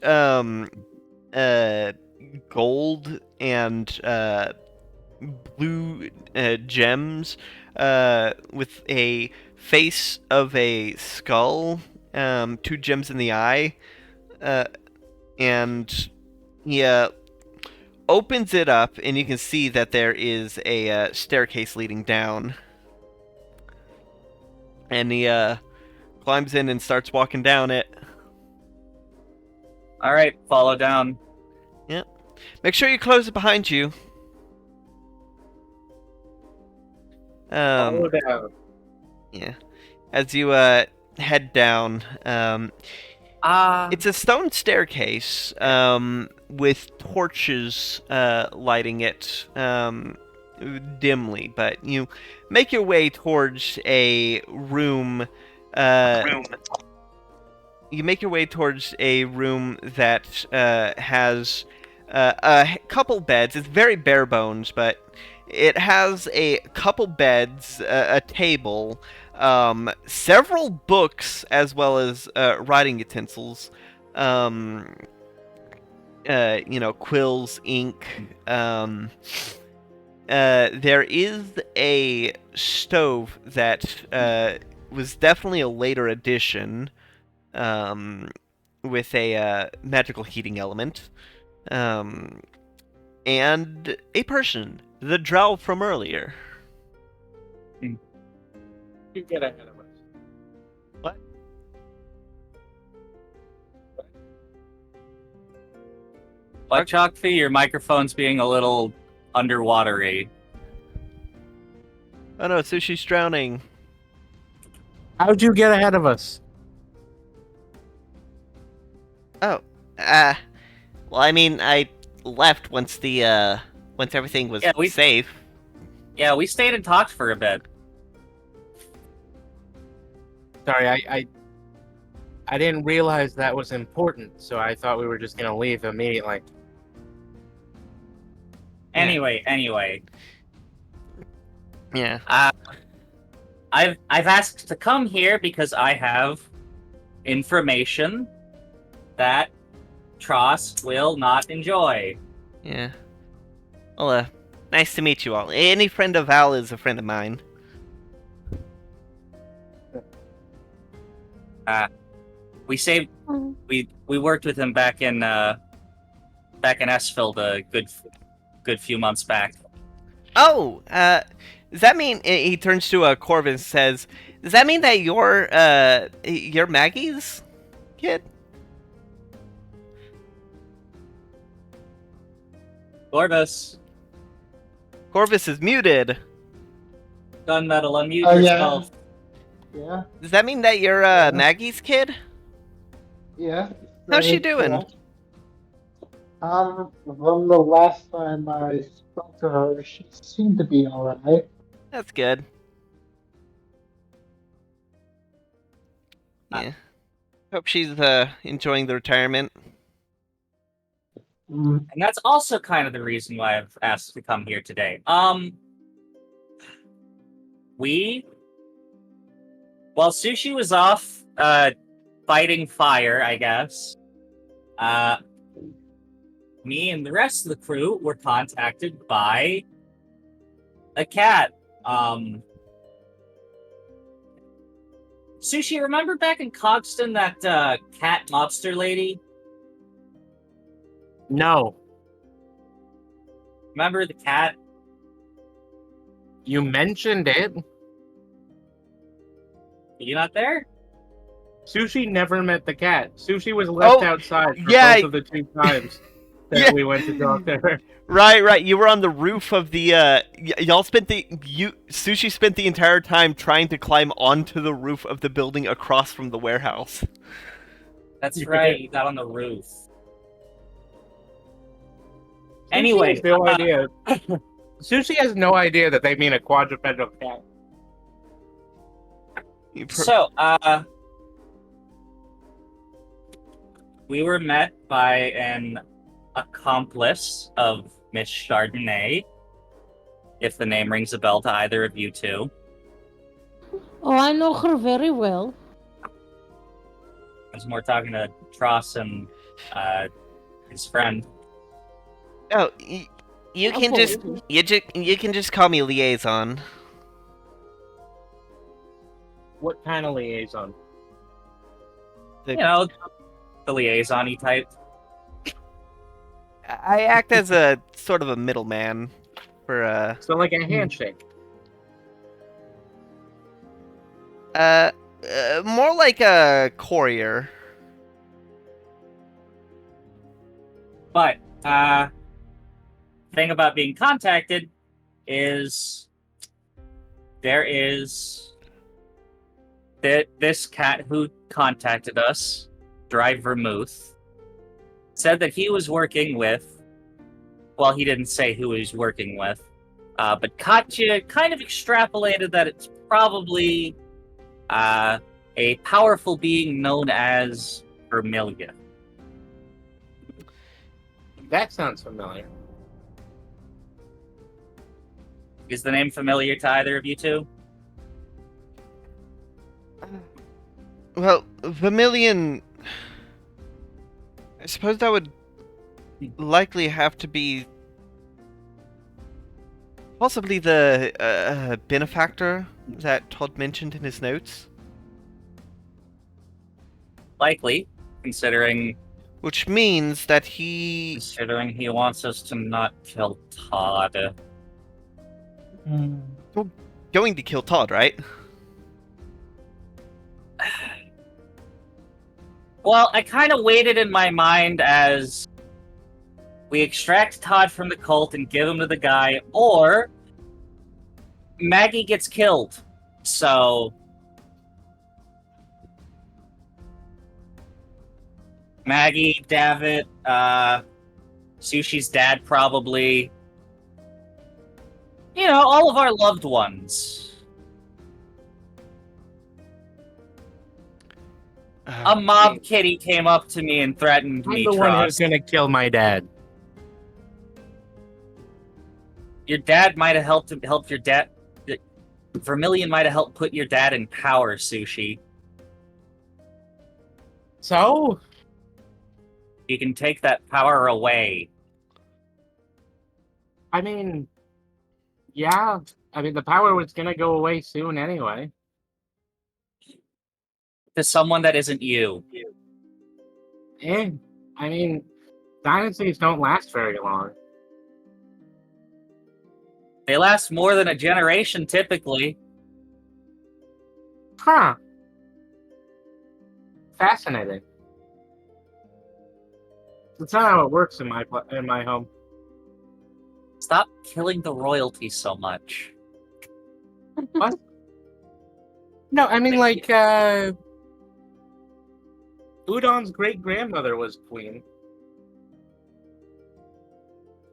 gold and blue gems with a face of a skull, 2 gems in the eye, and he opens it up, and you can see that there is a staircase leading down. And he climbs in and starts walking down it. All right, follow down. Yep. Make sure you close it behind you. Follow down. Yeah. As you head down, it's a stone staircase with torches lighting it dimly, but you make your way towards a room. You make your way towards a room that has a couple beds. It's very bare bones, but it has a couple beds, a table, several books, as well as writing utensils. Quills, ink. There is a stove that was definitely a later addition, with a magical heating element, and a person, the drow from earlier. You get ahead of us. What? What, Chalkfee? Your microphone's being a little underwatery. Oh no, Sushi's drowning. How'd you get ahead of us? Oh, well, I mean, I left once everything was safe. Yeah, we stayed and talked for a bit. Sorry, I didn't realize that was important, so I thought we were just gonna leave immediately. Anyway, Yeah. I've asked to come here because I have information that Tross will not enjoy. Yeah. Well, nice to meet you all. Any friend of Al is a friend of mine. We saved. Oh. We worked with him back in Esfield a good few months back. Oh, does that mean he turns to Corvin and says, "Does that mean that you're Maggie's kid?" Corvus, Corvus is muted. Gunmetal, unmute Oh, yeah. yourself. Yeah, Does that mean that you're Yeah. Maggie's kid? yeah. How's she Right, doing? correct. From the last time I spoke to her, she seemed to be alright. That's good. Yeah. Hope she's enjoying the retirement. Mm, And that's also kind of the reason why I've asked to come here today. While Sushi was off, fighting fire, I guess, me and the rest of the crew were contacted by a cat. Sushi, remember back in Cogston that cat mobster lady? No, Remember the cat? you mentioned it. Are you not there? Sushi never met the cat. Sushi was left Oh, outside for yeah. both of the 2 times that Yeah. we went to talk to her. Right. You were on the roof of the. Sushi spent the entire time trying to climb onto the roof of the building across from the warehouse. That's Yeah. right, you got on the roof. Sushi Anyway, has no idea. Sushi has no idea that they mean a quadrupedal cat. So, we were met by an accomplice of Miss Chardonnay, if the name rings a bell to either of you two. Oh, I know her very well. I was more talking to Tross and his friend. Oh, you can just Apologies. you can just call me liaison. What kind of liaison? You know, the liaison-y type. I act as a sort of a middleman for So like a handshake. more like a courier. But, thing about being contacted is there is this cat who contacted us, Dry Vermouth, said that he was working with, well, he didn't say who he was working with, but Katya kind of extrapolated that it's probably a powerful being known as Vermilia. That sounds familiar. Is the name familiar to either of you two? Well, Vermilion. I suppose that would likely have to be possibly the benefactor that Todd mentioned in his notes. Likely, considering Which means that he. wants us to not kill Todd. mm. Going to kill Todd, right? Well, I kind of waited in my mind as we extract Todd from the cult and give him to the guy, or Maggie gets killed. So Maggie, David, Sushi's dad probably. You know, all of our loved ones. A mob kitty came up to me and threatened I'm me, the one who's Tross. gonna kill my dad. Your dad might have helped your dad. Vermilion might have helped put your dad in power, Sushi. So? You can take that power away. I mean, yeah. I mean, the power was gonna go away soon anyway. To someone that isn't you. Eh. I mean, dynasties don't last very long. They last more than a generation, typically. Huh. Fascinating. That's not how it works in my home. Stop killing the royalty so much. What? No, I mean, Thank like, Udon's great-grandmother was queen.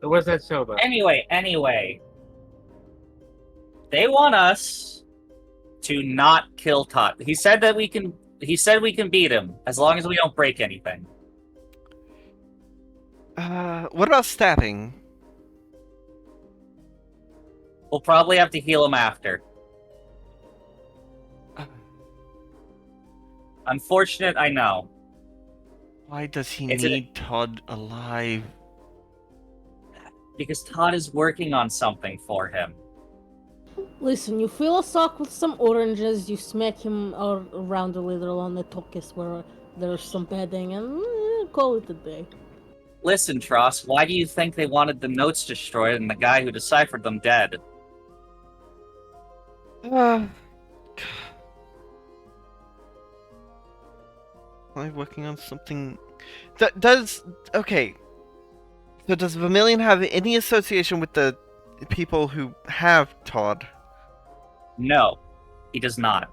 Or was that Soba? Anyway. They want us to not kill Todd. He said we can beat him as long as we don't break anything. What about stabbing? We'll probably have to heal him after. Unfortunate, I know. Why does he It's need Todd alive? Because Todd is working on something for him. Listen, you fill a sock with some oranges, you smack him around a little on the tokis where there's some padding, and call it a day. Listen, Tross, why do you think they wanted the notes destroyed and the guy who deciphered them dead? Am I working on something? Okay. So does Vermilion have any association with the people who have Todd? No, he does not.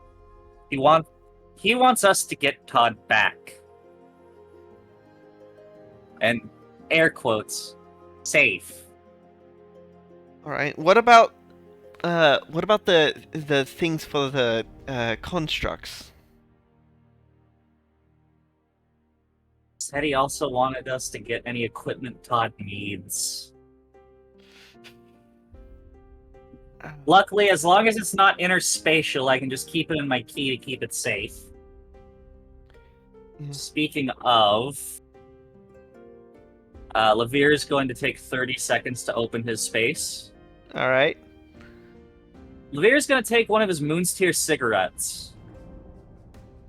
He wants us to get Todd back. And air quotes, safe. All right. What about the things for the constructs? Said he also wanted us to get any equipment Todd needs. Luckily, as long as it's not interspatial, I can just keep it in my key to keep it safe. Yeah. Speaking of, Levere is going to take 30 seconds to open his space. All right. Levere is going to take one of his Moon's Tier cigarettes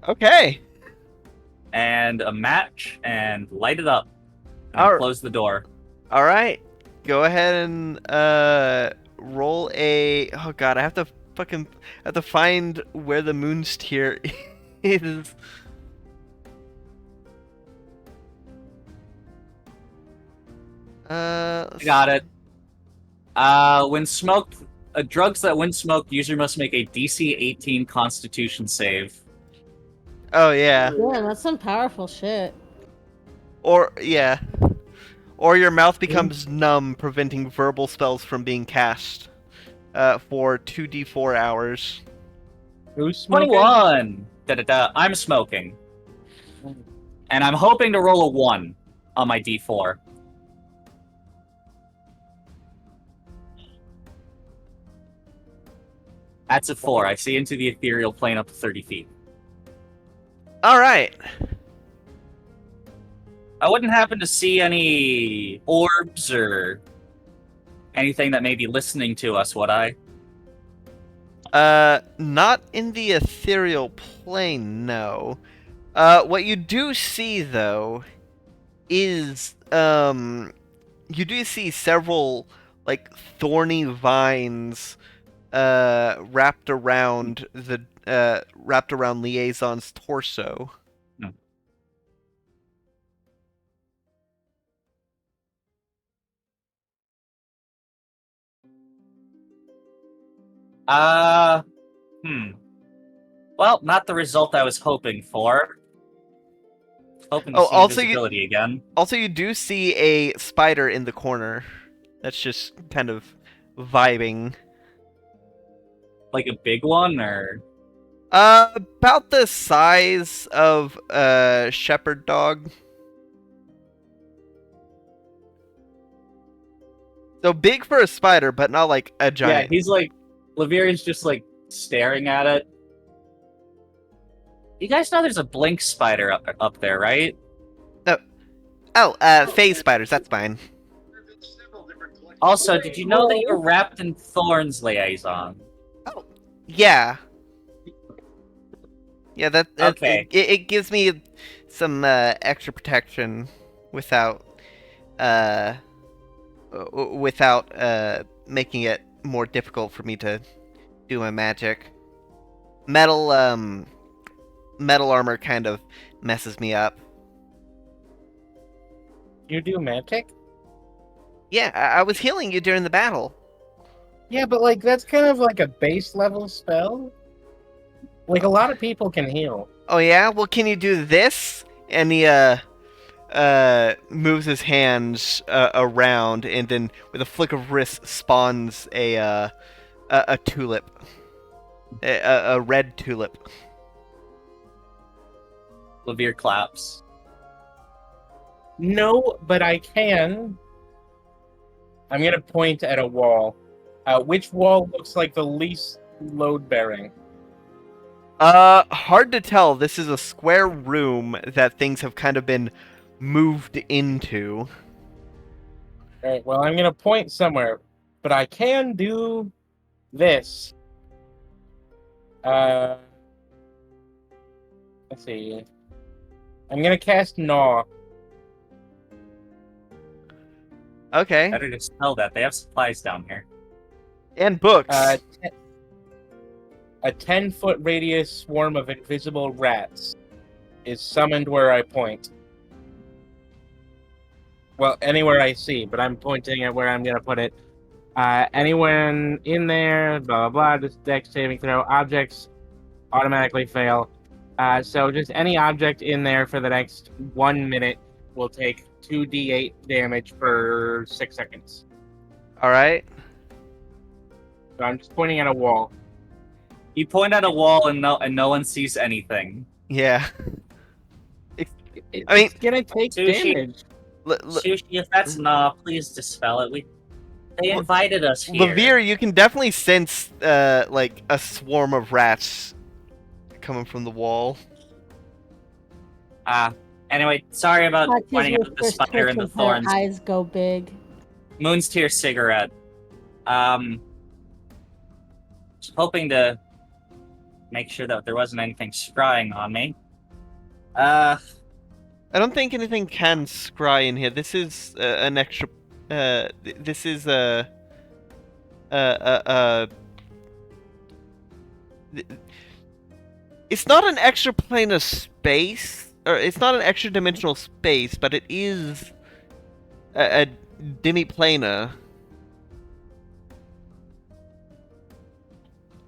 Okay. and a match and light it up and Alright. close the door. All right. Go ahead and roll a. Oh god, I have to find where the moon's tier is. Got it. When smoked, drugs that when smoked, user must make a DC 18 Constitution save. Oh yeah. Yeah, that's some powerful shit. Or yeah. Or your mouth becomes numb, preventing verbal spells from being cast. For 2d4 hours. Who's smoking? 21! Da-da-da. I'm smoking. And I'm hoping to roll a 1 on my D4. That's a 4. I see into the ethereal plane up to 30 feet. All right. I wouldn't happen to see any orbs or anything that may be listening to us, would I? Not in the ethereal plane, no. What you do see, though, is, you do see several, like, thorny vines, wrapped around Liaison's torso. Well, not the result I was hoping for. Hoping to Oh, see also visibility again. Also, you do see a spider in the corner. That's just kind of vibing. Like a big one, or... About the size of a shepherd dog. So big for a spider, but not like a Yeah, giant. he's like, Lavir is just like staring at it. You guys know there's a blink spider up there, right? Phase spiders, that's fine. Also, did you know that you're wrapped in thorns, liaison? Yeah. Yeah, that Okay. it gives me some extra protection without making it more difficult for me to do my magic. Metal armor kind of messes me up. You do magic? Yeah, I was healing you during the battle. Yeah, but like that's kind of like a base level spell. Like a lot of people can heal. Oh yeah? Well, can you do this? And he moves his hands around, and then with a flick of wrist spawns a tulip, a red tulip. Lavir claps. No, but I can. I'm gonna point at a wall. Which wall looks like the least load bearing? Hard to tell. This is a square room that things have kind of been moved into. Alright, well I'm gonna point somewhere. But I can do this. Let's see. I'm gonna cast Gnaw. Okay. Better to spell that. They have supplies down here. And books. A 10-foot radius swarm of invisible rats is summoned where I point. Well, anywhere I see, but I'm pointing at where I'm going to put it. Anyone in there, blah, blah, blah, just dex saving throw. Objects automatically fail. So just any object in there for the next 1 minute will take 2d8 damage for 6 seconds. All right. So I'm just pointing at a wall. You point at a wall and no one sees anything. Yeah. It's I mean- gonna take Sushi. damage. Sushi, if that's nah, please dispel it. They invited us here. Lavir, you can definitely sense like a swarm of rats coming from the wall. Anyway, sorry about Watches pointing with out the first spider and the twitch of her thorns. eyes go big. Moon's Tear cigarette. Just hoping to make sure that there wasn't anything scrying on me. I don't think anything can scry in here. This is an extra. This is It's not an extra plane of space, or it's not an extra dimensional space, but it is a demiplanar.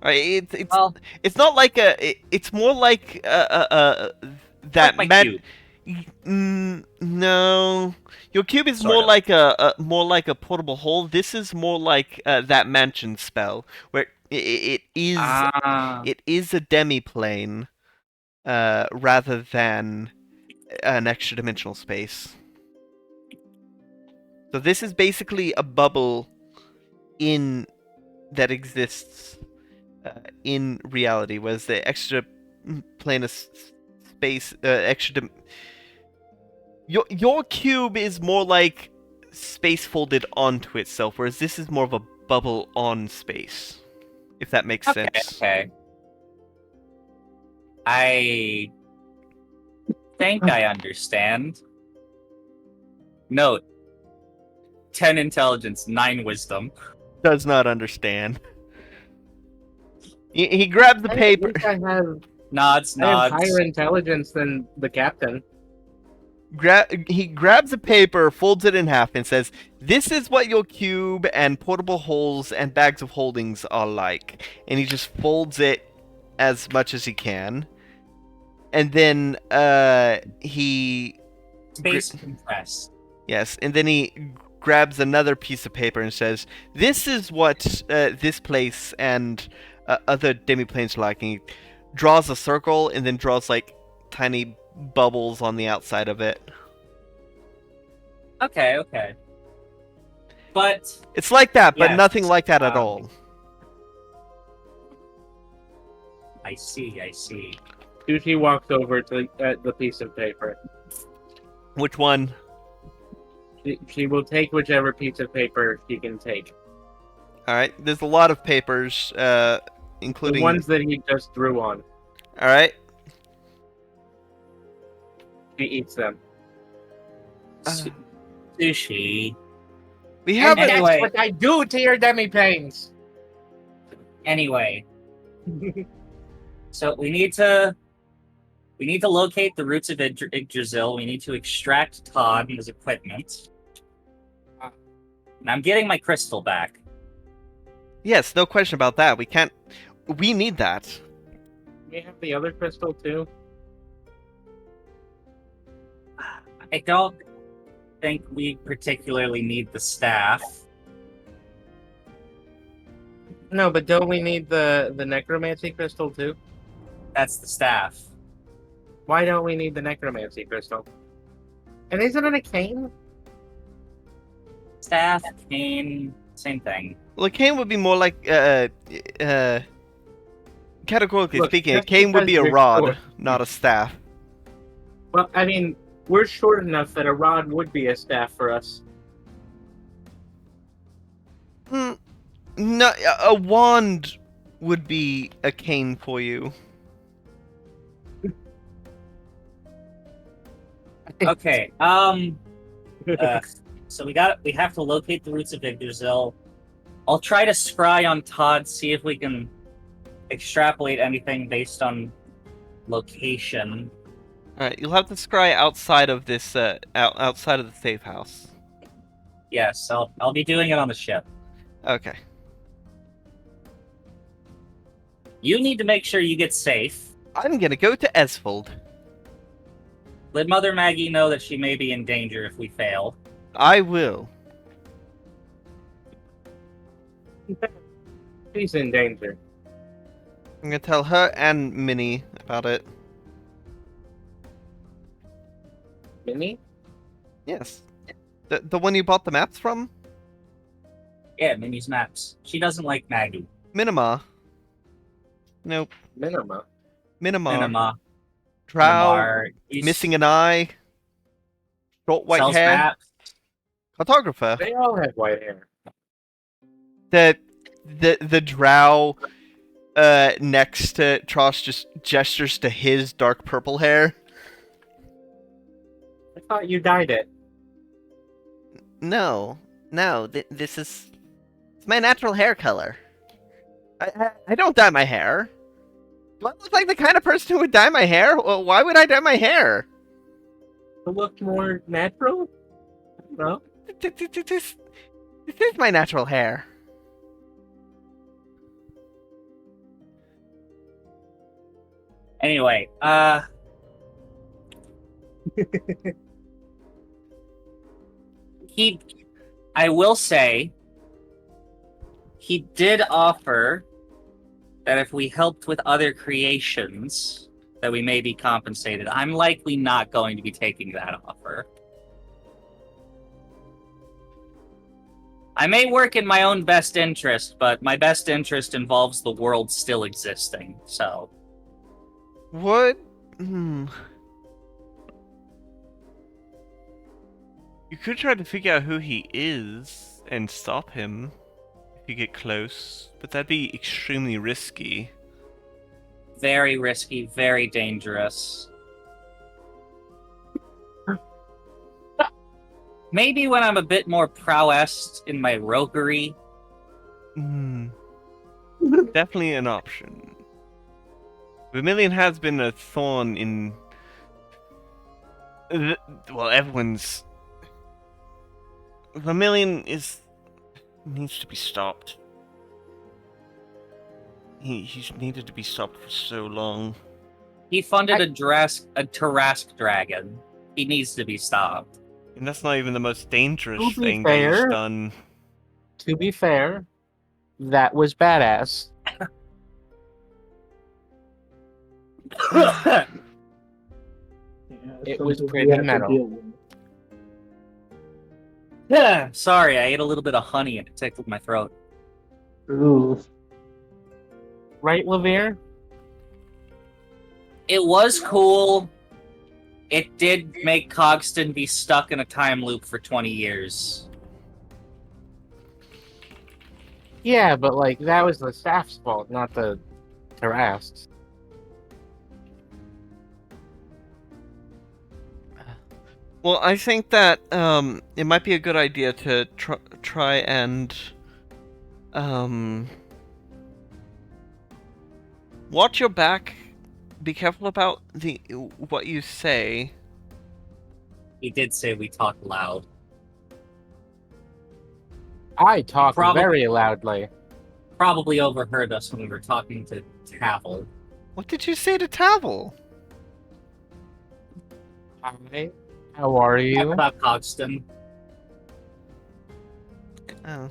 Right? It's not like it's more like that like my cube. No, your cube is Sort more of. like more like a portable hole. This is more like that mansion spell, where it is it is a demiplane, rather than an extra dimensional space. So this is basically a bubble that exists in reality, whereas the extra plane of space, your cube is more like space folded onto itself, whereas this is more of a bubble on space. If that makes sense. Okay. I think I understand. Note: 10 intelligence, 9 wisdom. Does not understand. He grabs the paper. I think I have Nods. higher intelligence than the captain. He grabs a paper, folds it in half, and says, "This is what your cube and portable holes and bags of holdings are like." And he just folds it as much as he can. And then he Space compressed. Yes, and then he grabs another piece of paper and says, "This is what this place and other demiplanes are like." And he draws a circle and then draws like tiny bubbles on the outside of it. Okay, okay. But It's like that, but Yes, nothing like that at all. I see, I see. Sushi walks over to the piece of paper. Which one? She will take whichever piece of paper she can take. All right. There's a lot of papers, The including ones that he just drew on. All right. She eats them. Sushi. We have And a, Anyway. that's what I do to your demi-planes! Anyway, so we need to locate the roots of Yggdrasil. We need to extract Todd and his equipment. And I'm getting my crystal back. yes, no question about that. We need that. We have the other crystal too. I don't think we particularly need the staff. No, but don't we need the necromancy crystal too? That's the staff. Why don't we need the necromancy crystal? And isn't it a cane? Staff, cane, same thing. Well, a cane would be more like categorically Look, speaking, a just cane would be a because you're rod, short. not a staff. Well, I mean, we're short enough that a rod would be a staff for us. No, a wand would be a cane for you. Okay. So we have to locate the roots of Yggdrasil. I'll try to scry on Todd, see if we can extrapolate anything based on location. All right, you'll have to scry outside of this, outside of the safe house. Yes, I'll be doing it on the ship. Okay. You need to make sure you get safe. I'm gonna go to Esfold. Let Mother Maggie know that she may be in danger if we fail. I will. She's in danger. I'm gonna tell her and Minnie about it. Minnie? Yes. The one you bought the maps from? Yeah, Minnie's maps. She doesn't like Maggie. Minima. Nope. Minima. Minima. Minima. Drow. Minimar, he's- Missing an eye. Short white sells hair. maps. Cartographer. They all have white hair. The drow next to Tross just gestures to his dark purple hair. I thought you dyed it. No, this is it's my natural hair color. I don't dye my hair. Do I look like the kind of person who would dye my hair? Well, why would I dye my hair? To look more natural? No? This is my natural hair. Anyway, I will say, he did offer that if we helped with other creations, that we may be compensated. I'm likely not going to be taking that offer. I may work in my own best interest, but my best interest involves the world still existing, so... What? You could try to figure out who he is and stop him if you get close, but that'd be extremely risky. Very risky, very dangerous. Maybe when I'm a bit more prowess in my roguery. Definitely an option. Vermilion has been a thorn in... well, everyone's... Vermilion needs to be stopped. He's needed to be stopped for so long. He funded a Tarrasque dragon. He needs to be stopped. And that's not even the most dangerous To be thing that he's fair- done. To be fair, that was badass. Yeah, It something was we pretty have to metal. deal with. Yeah, sorry, I ate a little bit of honey and it tickled my throat. Ooh. Right, Levere? It was cool. It did make Cogston be stuck in a time loop for 20 years. Yeah, but like that was the staff's fault, not the Tarrasque's. Well, I think that it might be a good idea to try and watch your back. Be careful about what you say. He did say we talk loud. I talk Probably- very loudly. Probably overheard us when we were talking to Tavel. What did you say to Tavel? Hi. How are you? About Cogston. Oh.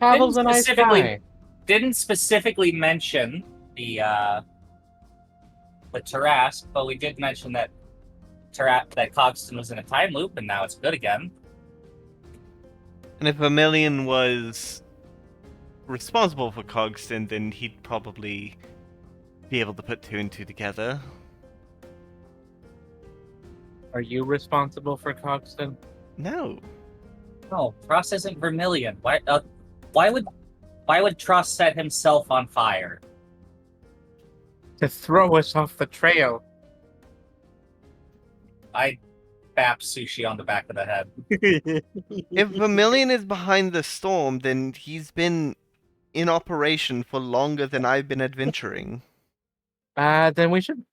Tavel's a nice specifically- guy. Didn't specifically mention the Tarrasque, but we did mention that that Cogston was in a time loop and now it's good again. And if Vermilion was responsible for Cogston, then he'd probably be able to put two and two together. Are you responsible for Cogston? No. No, Tross isn't Vermilion. Why would Tross set himself on fire? To throw us off the trail. I bap Sushi on the back of the head. If Vermilion is behind the storm, then he's been in operation for longer than I've been adventuring. Then we should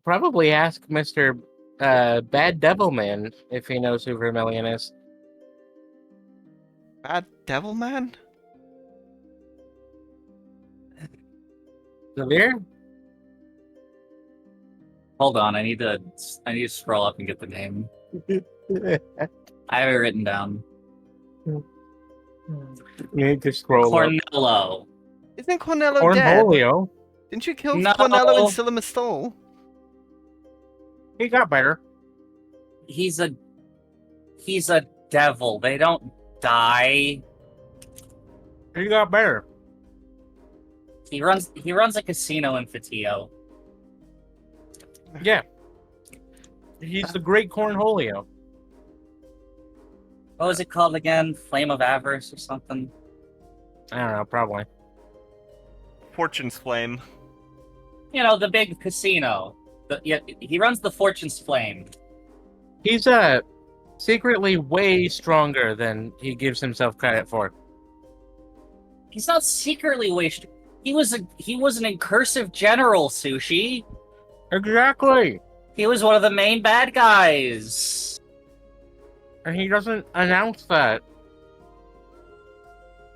probably ask Mr. Bad Devil Man if he knows who Vermilion is. Bad Devil Man? Levere? Hold on, I need to scroll up and get the name. I have it written down. You need to scroll up. Cornello. Isn't Cornello dead? Cornholio. Didn't you kill No. Cornello and Silamistol? He got better. He's a devil. They don't die. He got better. He runs a casino in Fatio. Yeah. He's the great Cornholio. What was it called again? Flame of Avarice or something? I don't know, probably. Fortune's Flame. You know, the big casino. He runs the Fortune's Flame. He's secretly way stronger than he gives himself credit for. He's not secretly wasted. He was an incursive general, Sushi. Exactly. He was one of the main bad guys. And he doesn't announce that.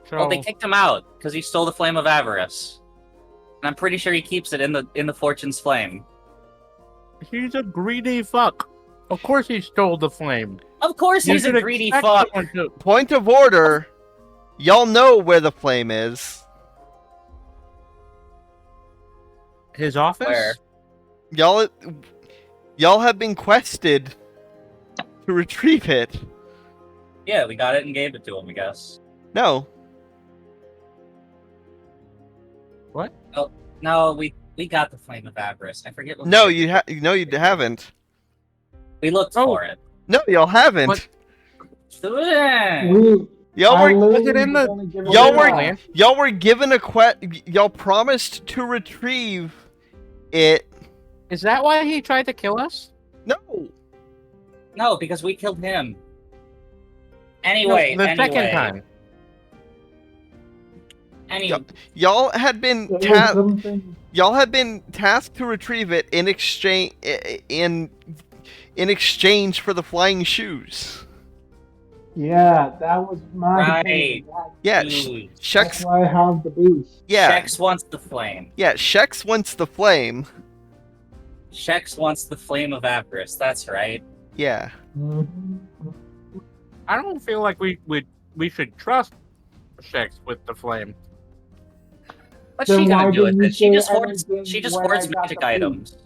So Well, they kicked him out because he stole the Flame of Avarice. And I'm pretty sure he keeps it in the Fortune's Flame. he's a greedy fuck. Of course he stole the flame. Of course he's a should greedy expect fuck. someone to- Point of order. Y'all know where the flame is. His office? Where? Y'all have been quested to retrieve it. Yeah, we got it and gave it to him, I guess. No. No, we got the Flame of Avarice. I forget what No, we did. you haven't. We looked Oh. for it. No, y'all haven't. What? Y'all I were literally it in the- only given y'all it were back. y'all were given y'all promised to retrieve it. Is that why he tried to kill us? No. No, because we killed him. Anyway, No, the second time. Y'all had been It was tasked. something- Y'all had been tasked to retrieve it in exchange for the flying shoes. Yeah, that was my Right. thing. Yeah, Dude, That's Shex. why I have the boots. Yeah, Shex wants the flame. yeah. Shex wants the flame. Shex wants the Flame of Avarice. That's right. Yeah. Mhm. I don't feel like we should trust Shex with the flame. What's Then she why gonna do with didn't you it? She say just hoards. anything She just when hoards I got magic the food? items.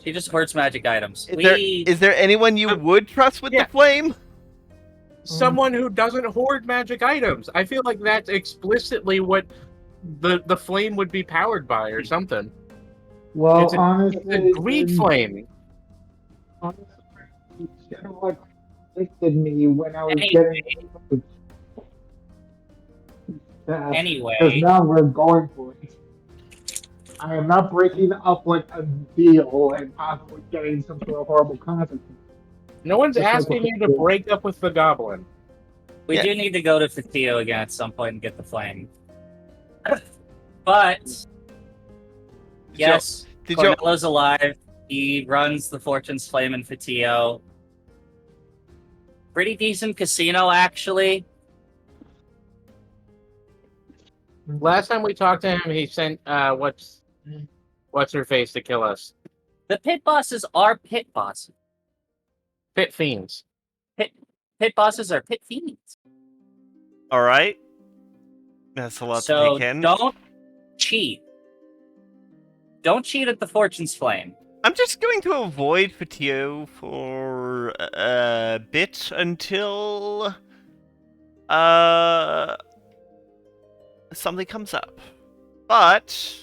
She just hoards magic items. Is there anyone you would trust with yeah. the flame? Someone who doesn't hoard magic items. I feel like that's explicitly what the flame would be powered by, or something. Well, It's a honestly, greed then- flame. honestly, you should have like predicted me when I was Anyway. getting food. Because Anyway, now we're going for it. I am not breaking up like a deal and possibly getting some sort of horrible consequence. No one's Just like asking what you to they did. break up with the goblin. we Yeah. do need to go to Fatio again at some point and get the flame. But yes, Did you? Cornello's alive. He runs the Fortune's Flame in Fatio. Pretty decent casino, actually. Last time we talked to him, he sent what's her face to kill us. The pit bosses are pit bosses. Pit fiends. Pit bosses are pit fiends. All right. That's a lot So to take in. don't cheat. Don't cheat at the Fortune's Flame. I'm just going to avoid Fatio for a bit until something comes up. But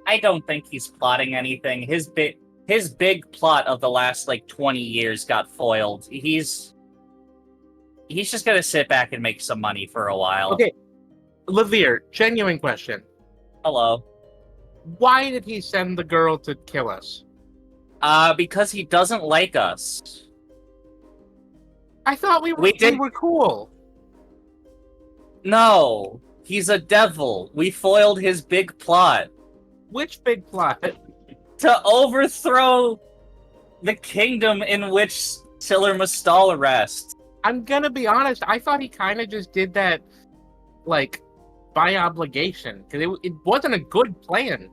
I don't think he's plotting anything. His big plot of the last like 20 years got foiled. He's just gonna sit back and make some money for a while. Okay, Levere, genuine question. Hello. Why did he send the girl to kill us? Because he doesn't like us. I thought we were cool. No, he's a devil. We foiled his big plot Which big plot? to overthrow the kingdom in which Siller Mastal rests. I'm gonna be honest. I thought he kind of just did that, like, by obligation, because it wasn't a good plan.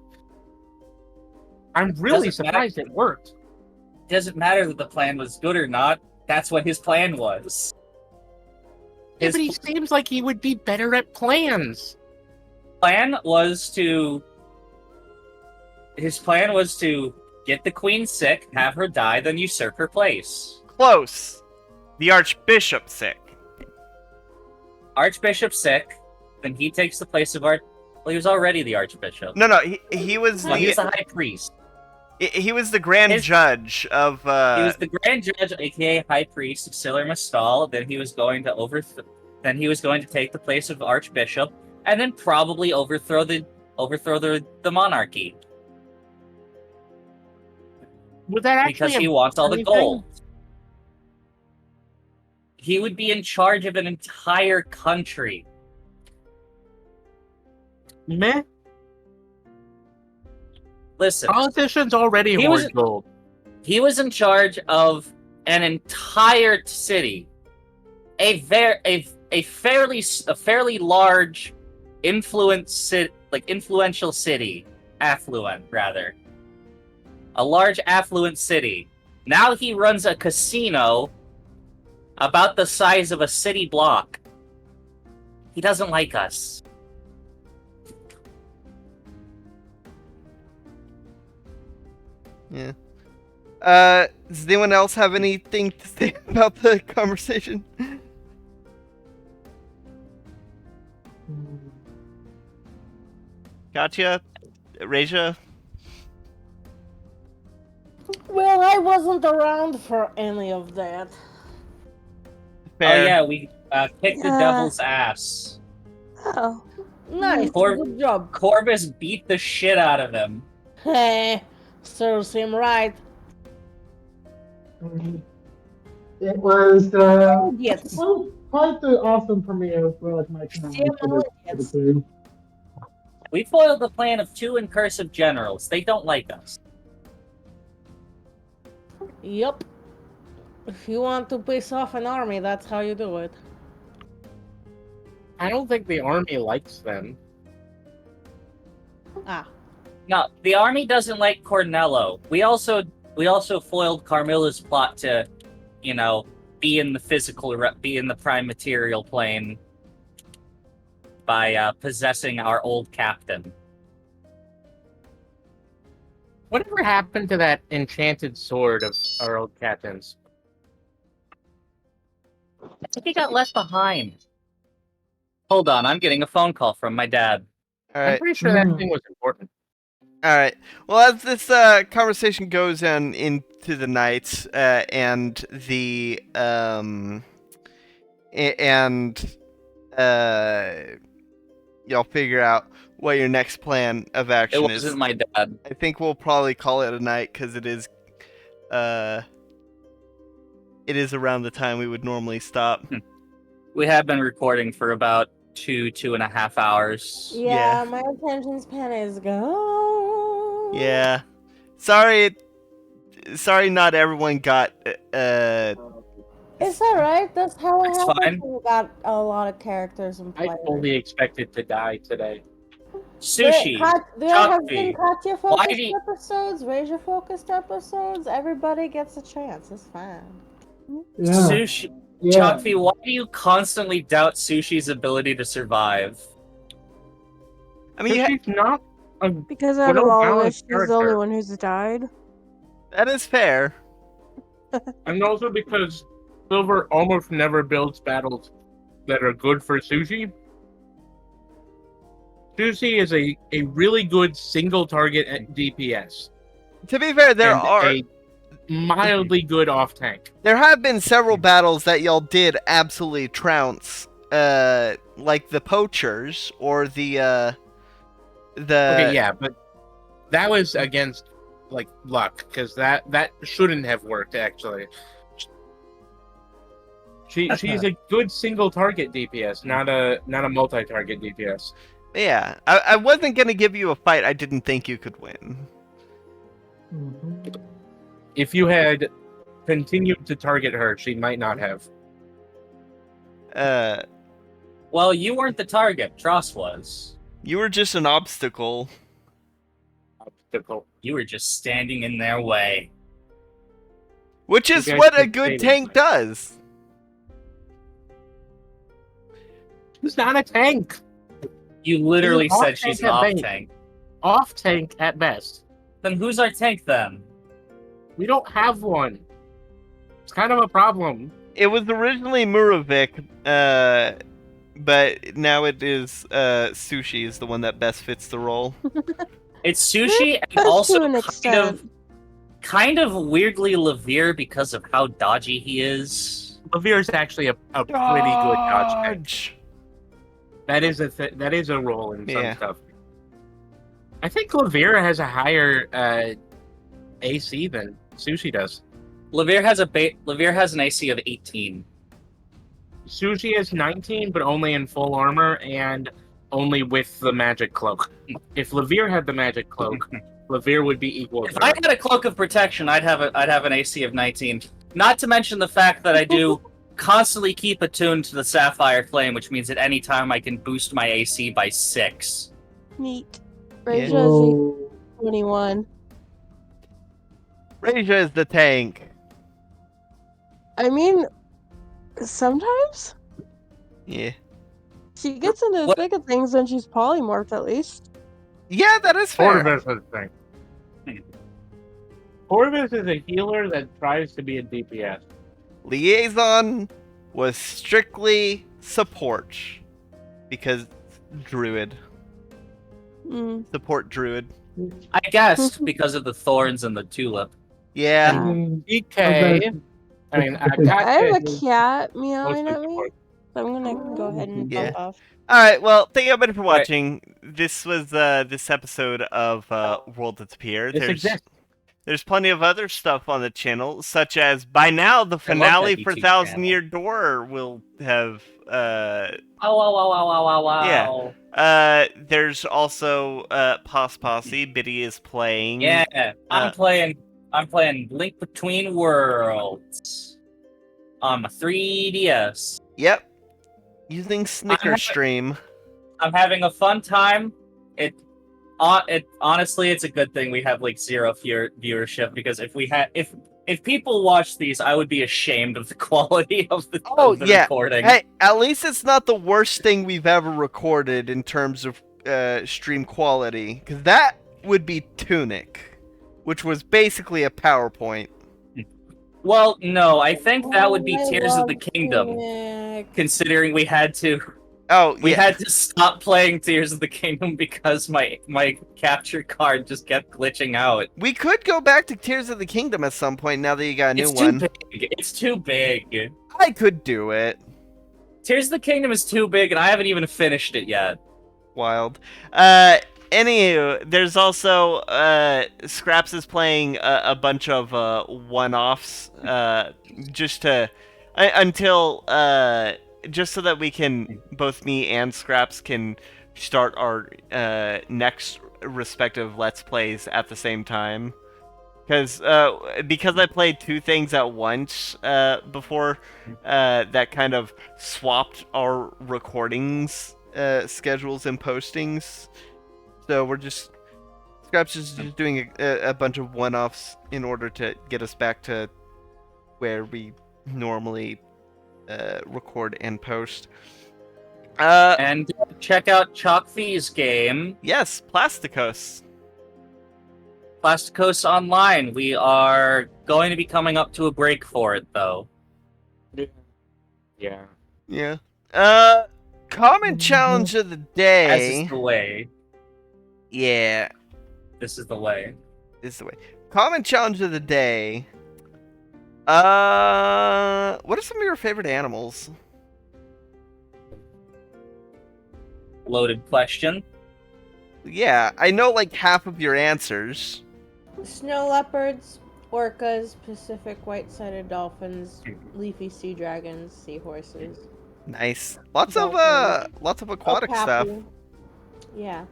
I'm really Doesn't matter. surprised it worked. It doesn't matter that the plan was good or not. That's what his plan was. Yeah, His but he seems like he would be better at plans. plan was to get the queen sick, have her die, then usurp her place. close. The Archbishop sick. Archbishop sick, then he takes the place of well, he was already the Archbishop. No, he was Well, he was the the High Priest. he was the Grand His- Judge of. He was the Grand Judge, aka High Priest of Siller Mastal. Then he was going to take the place of Archbishop, and then probably overthrow the monarchy Was that actually because he wants all the anything? gold. He would be in charge of an entire country. Meh. Listen, Politicians already He was- hoard gold. he was in charge of an entire city, a fairly large, influential city, affluent rather, a large affluent city. Now he runs a casino about the size of a city block. He doesn't like us. Yeah. Does anyone else have anything to say about the conversation? Gotcha. Reja? Well, I wasn't around for any of that. Fair. Oh yeah, we kicked the Yeah. devil's ass. Oh. Nice, good job. Corvus beat the shit out of him. Hey, serves him right. It was Yes. quite the awesome premiere for like my time. Yeah, for the yes. crew. We foiled the plan of 2 incursive generals. They don't like us. Yup. If you want to piss off an army, that's how you do it. I don't think the army likes them. Ah. No, the army doesn't like Cornello. We also foiled Carmilla's plot to, be in the prime material plane. by possessing our old captain. Whatever happened to that enchanted sword of our old captain's? I think he got left behind. Hold on, I'm getting a phone call from my dad. All I'm right. pretty sure that thing was important. All right. Well, as this conversation goes on into the night, and the y'all figure out what your next plan of It action is. wasn't my dad. I think we'll probably call it a night because it is around the time we would normally stop. We have been recording for about 2.5 hours. Yeah, my attention span is gone. Yeah. Sorry, not everyone got It's alright, that's how it It's happens fine. when you got a lot of characters in I play. fully expected to die today. Sushi. There have Chopsy. been Katya Why focused do you- episodes, Raja focused episodes. Everybody gets a chance. It's fine. Yeah. Sushi. Yeah. Chopsy, why do you constantly doubt Sushi's ability to survive? I mean, She's not a Because out of well all of us, balanced she's the only character. one who's died. that is fair. And also because Silver almost never builds battles that are good for Sushi. Sushi is a really good single target at DPS. To be fair, there and a mildly good off tank. have been several battles that y'all did absolutely trounce, like the poachers or the. Okay, yeah, but that was against like luck because that shouldn't have worked actually. She's a good single target DPS, not a multi target DPS. Yeah, I wasn't gonna give you a fight I didn't think you could win. If you had continued to target her, she might not have. Well, you weren't the target. Tross was. You were just an obstacle. Obstacle. You were just standing in their way. Which is guys what a should good say tank that. does. She's not a tank. You literally She's an said she's an off-tank off at tank. Off tank at best. Then who's our tank then? We don't have one. It's kind of a problem. It was originally Muravik, but now it is Sushi is the one that best fits the role. It's Sushi and To also an extent. kind of weirdly Levere because of how dodgy he is. Levere is actually a pretty good dodge tank. That is a role in some Yeah. stuff. I think Levere has a higher AC than Sushi does. Levere has an AC of 18. Sushi is 19, but only in full armor and only with the magic cloak. If Levere had the magic cloak, Levere would be equal If to I her. had a cloak of protection, I'd have an AC of 19. Not to mention the fact that I do constantly keep attuned to the Sapphire Flame, which means at any time I can boost my AC by 6. Neat. Yeah. Raja Whoa. 21. Raja is the tank. I mean, sometimes Yeah. she gets into the What- thick of things when she's polymorphed, at least. Yeah, that is fair. Corvus is the thing. Corvus is a healer that tries to be a DPS. Liaison was strictly support because druid. Mm. Support druid. I guessed because of the thorns and the tulip. Yeah. DK. I mean, I have a Katya is cat meowing mostly at me, support. so I'm gonna go ahead and Yeah. bump off. All right. Well, thank you everybody for Right. watching. This was this episode of World of Tapir. This exists. There's plenty of other stuff on the channel, such as by now the that finale for YouTube Thousand channel. Year Door will have. Wow, wow, wow, wow, wow, wow. Yeah. There's also Posse. Biddy is playing. Yeah, I'm playing Link Between Worlds on my 3DS. Yep. Using Snicker have- Stream. I'm having a fun time. It honestly, it's a good thing we have like zero viewership because if If people watch these, I would be ashamed of the quality of the, recording. Hey, at least it's not the worst thing we've ever recorded in terms of stream quality, because that would be Tunic, which was basically a PowerPoint. Well, no, I think that would be I Tears of the love Kingdom, Tunic. considering we had to We had to stop playing Tears of the Kingdom because my capture card just kept glitching out. We could go back to Tears of the Kingdom at some point now that you got a new It's too one. big. It's too big. I could do it. Tears of the Kingdom is too big, and I haven't even finished it yet. Wild. Anywho, there's also Scraps is playing a bunch of one-offs just to just so that we can, both me and Scraps can start our next respective Let's Plays at the same time. Because I played two things at once before, that kind of swapped our recordings schedules and postings. So Scraps is just doing a bunch of one-offs in order to get us back to where we normally record and post. And check out Chalk V's game, Yes, Plasticos. Plasticos Online. We are going to be coming up to a break for it, though. Yeah. Yeah. Common challenge of the As day. is the way. Yeah, This is the way. this is the way. Common challenge of the day. What are some of your favorite animals? Loaded question. Yeah, I know like half of your answers. Snow leopards, orcas, Pacific white-sided dolphins, leafy sea dragons, seahorses. Nice. Lots of aquatic stuff. Okapi. Yeah.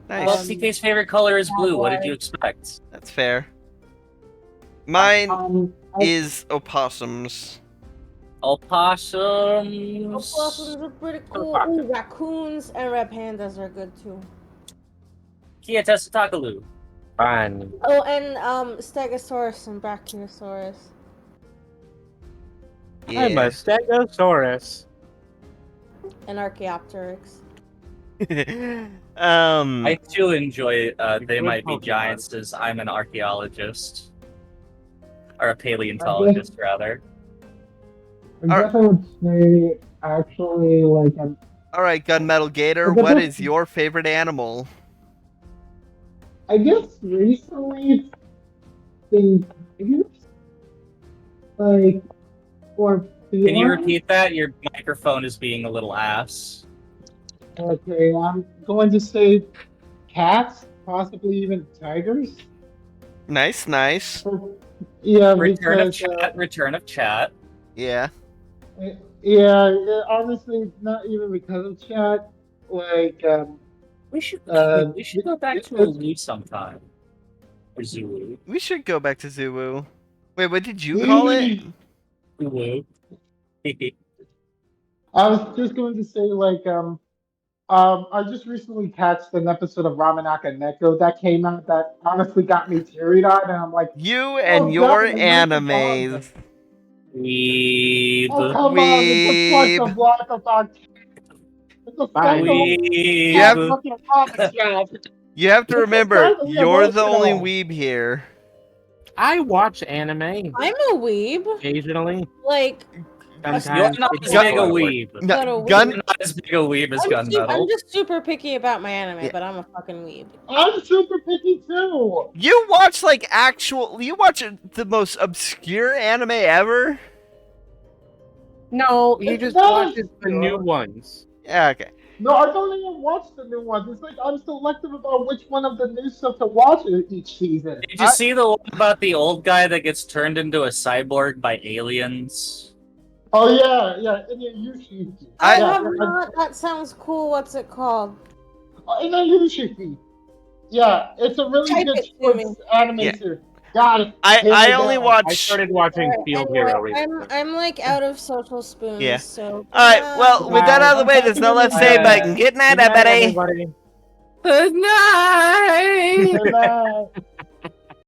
Nice. Well, CK's favorite color is blue. What did you expect? That's fair. Mine I- is opossums. Opossums. Opossums are pretty cool. Ooh, raccoons and red pandas are good too. Kia Tessitakalu. Fun. Oh, and Stegosaurus and Brachiosaurus. I'm a Stegosaurus. And Archaeopteryx. I too enjoy They Good Might Be Pokemon. Giants, as I'm an archaeologist. Or a paleontologist, rather. I guess I would say actually like All right, Gunmetal Gator. Well, What but- is your favorite animal? I guess recently it's been tigers, like or Can you feline. repeat that? Your microphone is being a little ass. Okay, I'm going to say cats, possibly even tigers. Nice, nice. Yeah, Return of because chat. Return of chat. Yeah. honestly, not even because of chat. Like, We should we go back to a zoo sometime. Or Zulu. We should go back to Zulu. Wait, what did you call it? Zulu. I was just going to say, like, I just recently catched an episode of Ramanaka Neko that came out that honestly got me teary-eyed, and I'm like, You and Oh, your definitely, nice to animes. Weeb. oh, come on, it's a bunch Weeb. of block about. It's a Bye. Weeb. Yep. fucking comic shop. You have to It's remember, incredibly you're the only emotional. weeb here. I watch anime I'm a weeb. occasionally. Like, Sometimes You're not it's as big a awkward. weeb. Not a No, weeb. Gun. You're not as big a weeb as I'm Gunmetal. just super picky about my anime, Yeah. but I'm a fucking weeb. I'm super picky too. You watch like actual. You watch the most obscure anime ever. No, he It's just not watches the obscure. new ones. Yeah. Okay. No, I don't even watch the new ones. It's like I'm selective about which one of the new stuff to watch each season. Did you see the one about the old guy that gets turned into a cyborg by aliens? Oh yeah, Yushiki. I I- have not. That sounds cool. What's it called? Yushiki. Yeah, it's a really Type good it to me. sports anime Yeah. series. Got it. I Here we only go. I watch. started watching Alright, Field anyway, Hero recently. I'm like out of social spoons. Yeah. So. All right. Well, with that out of the way, there's no left to say, but good night, Good night, everybody. everybody. Good night! Good night.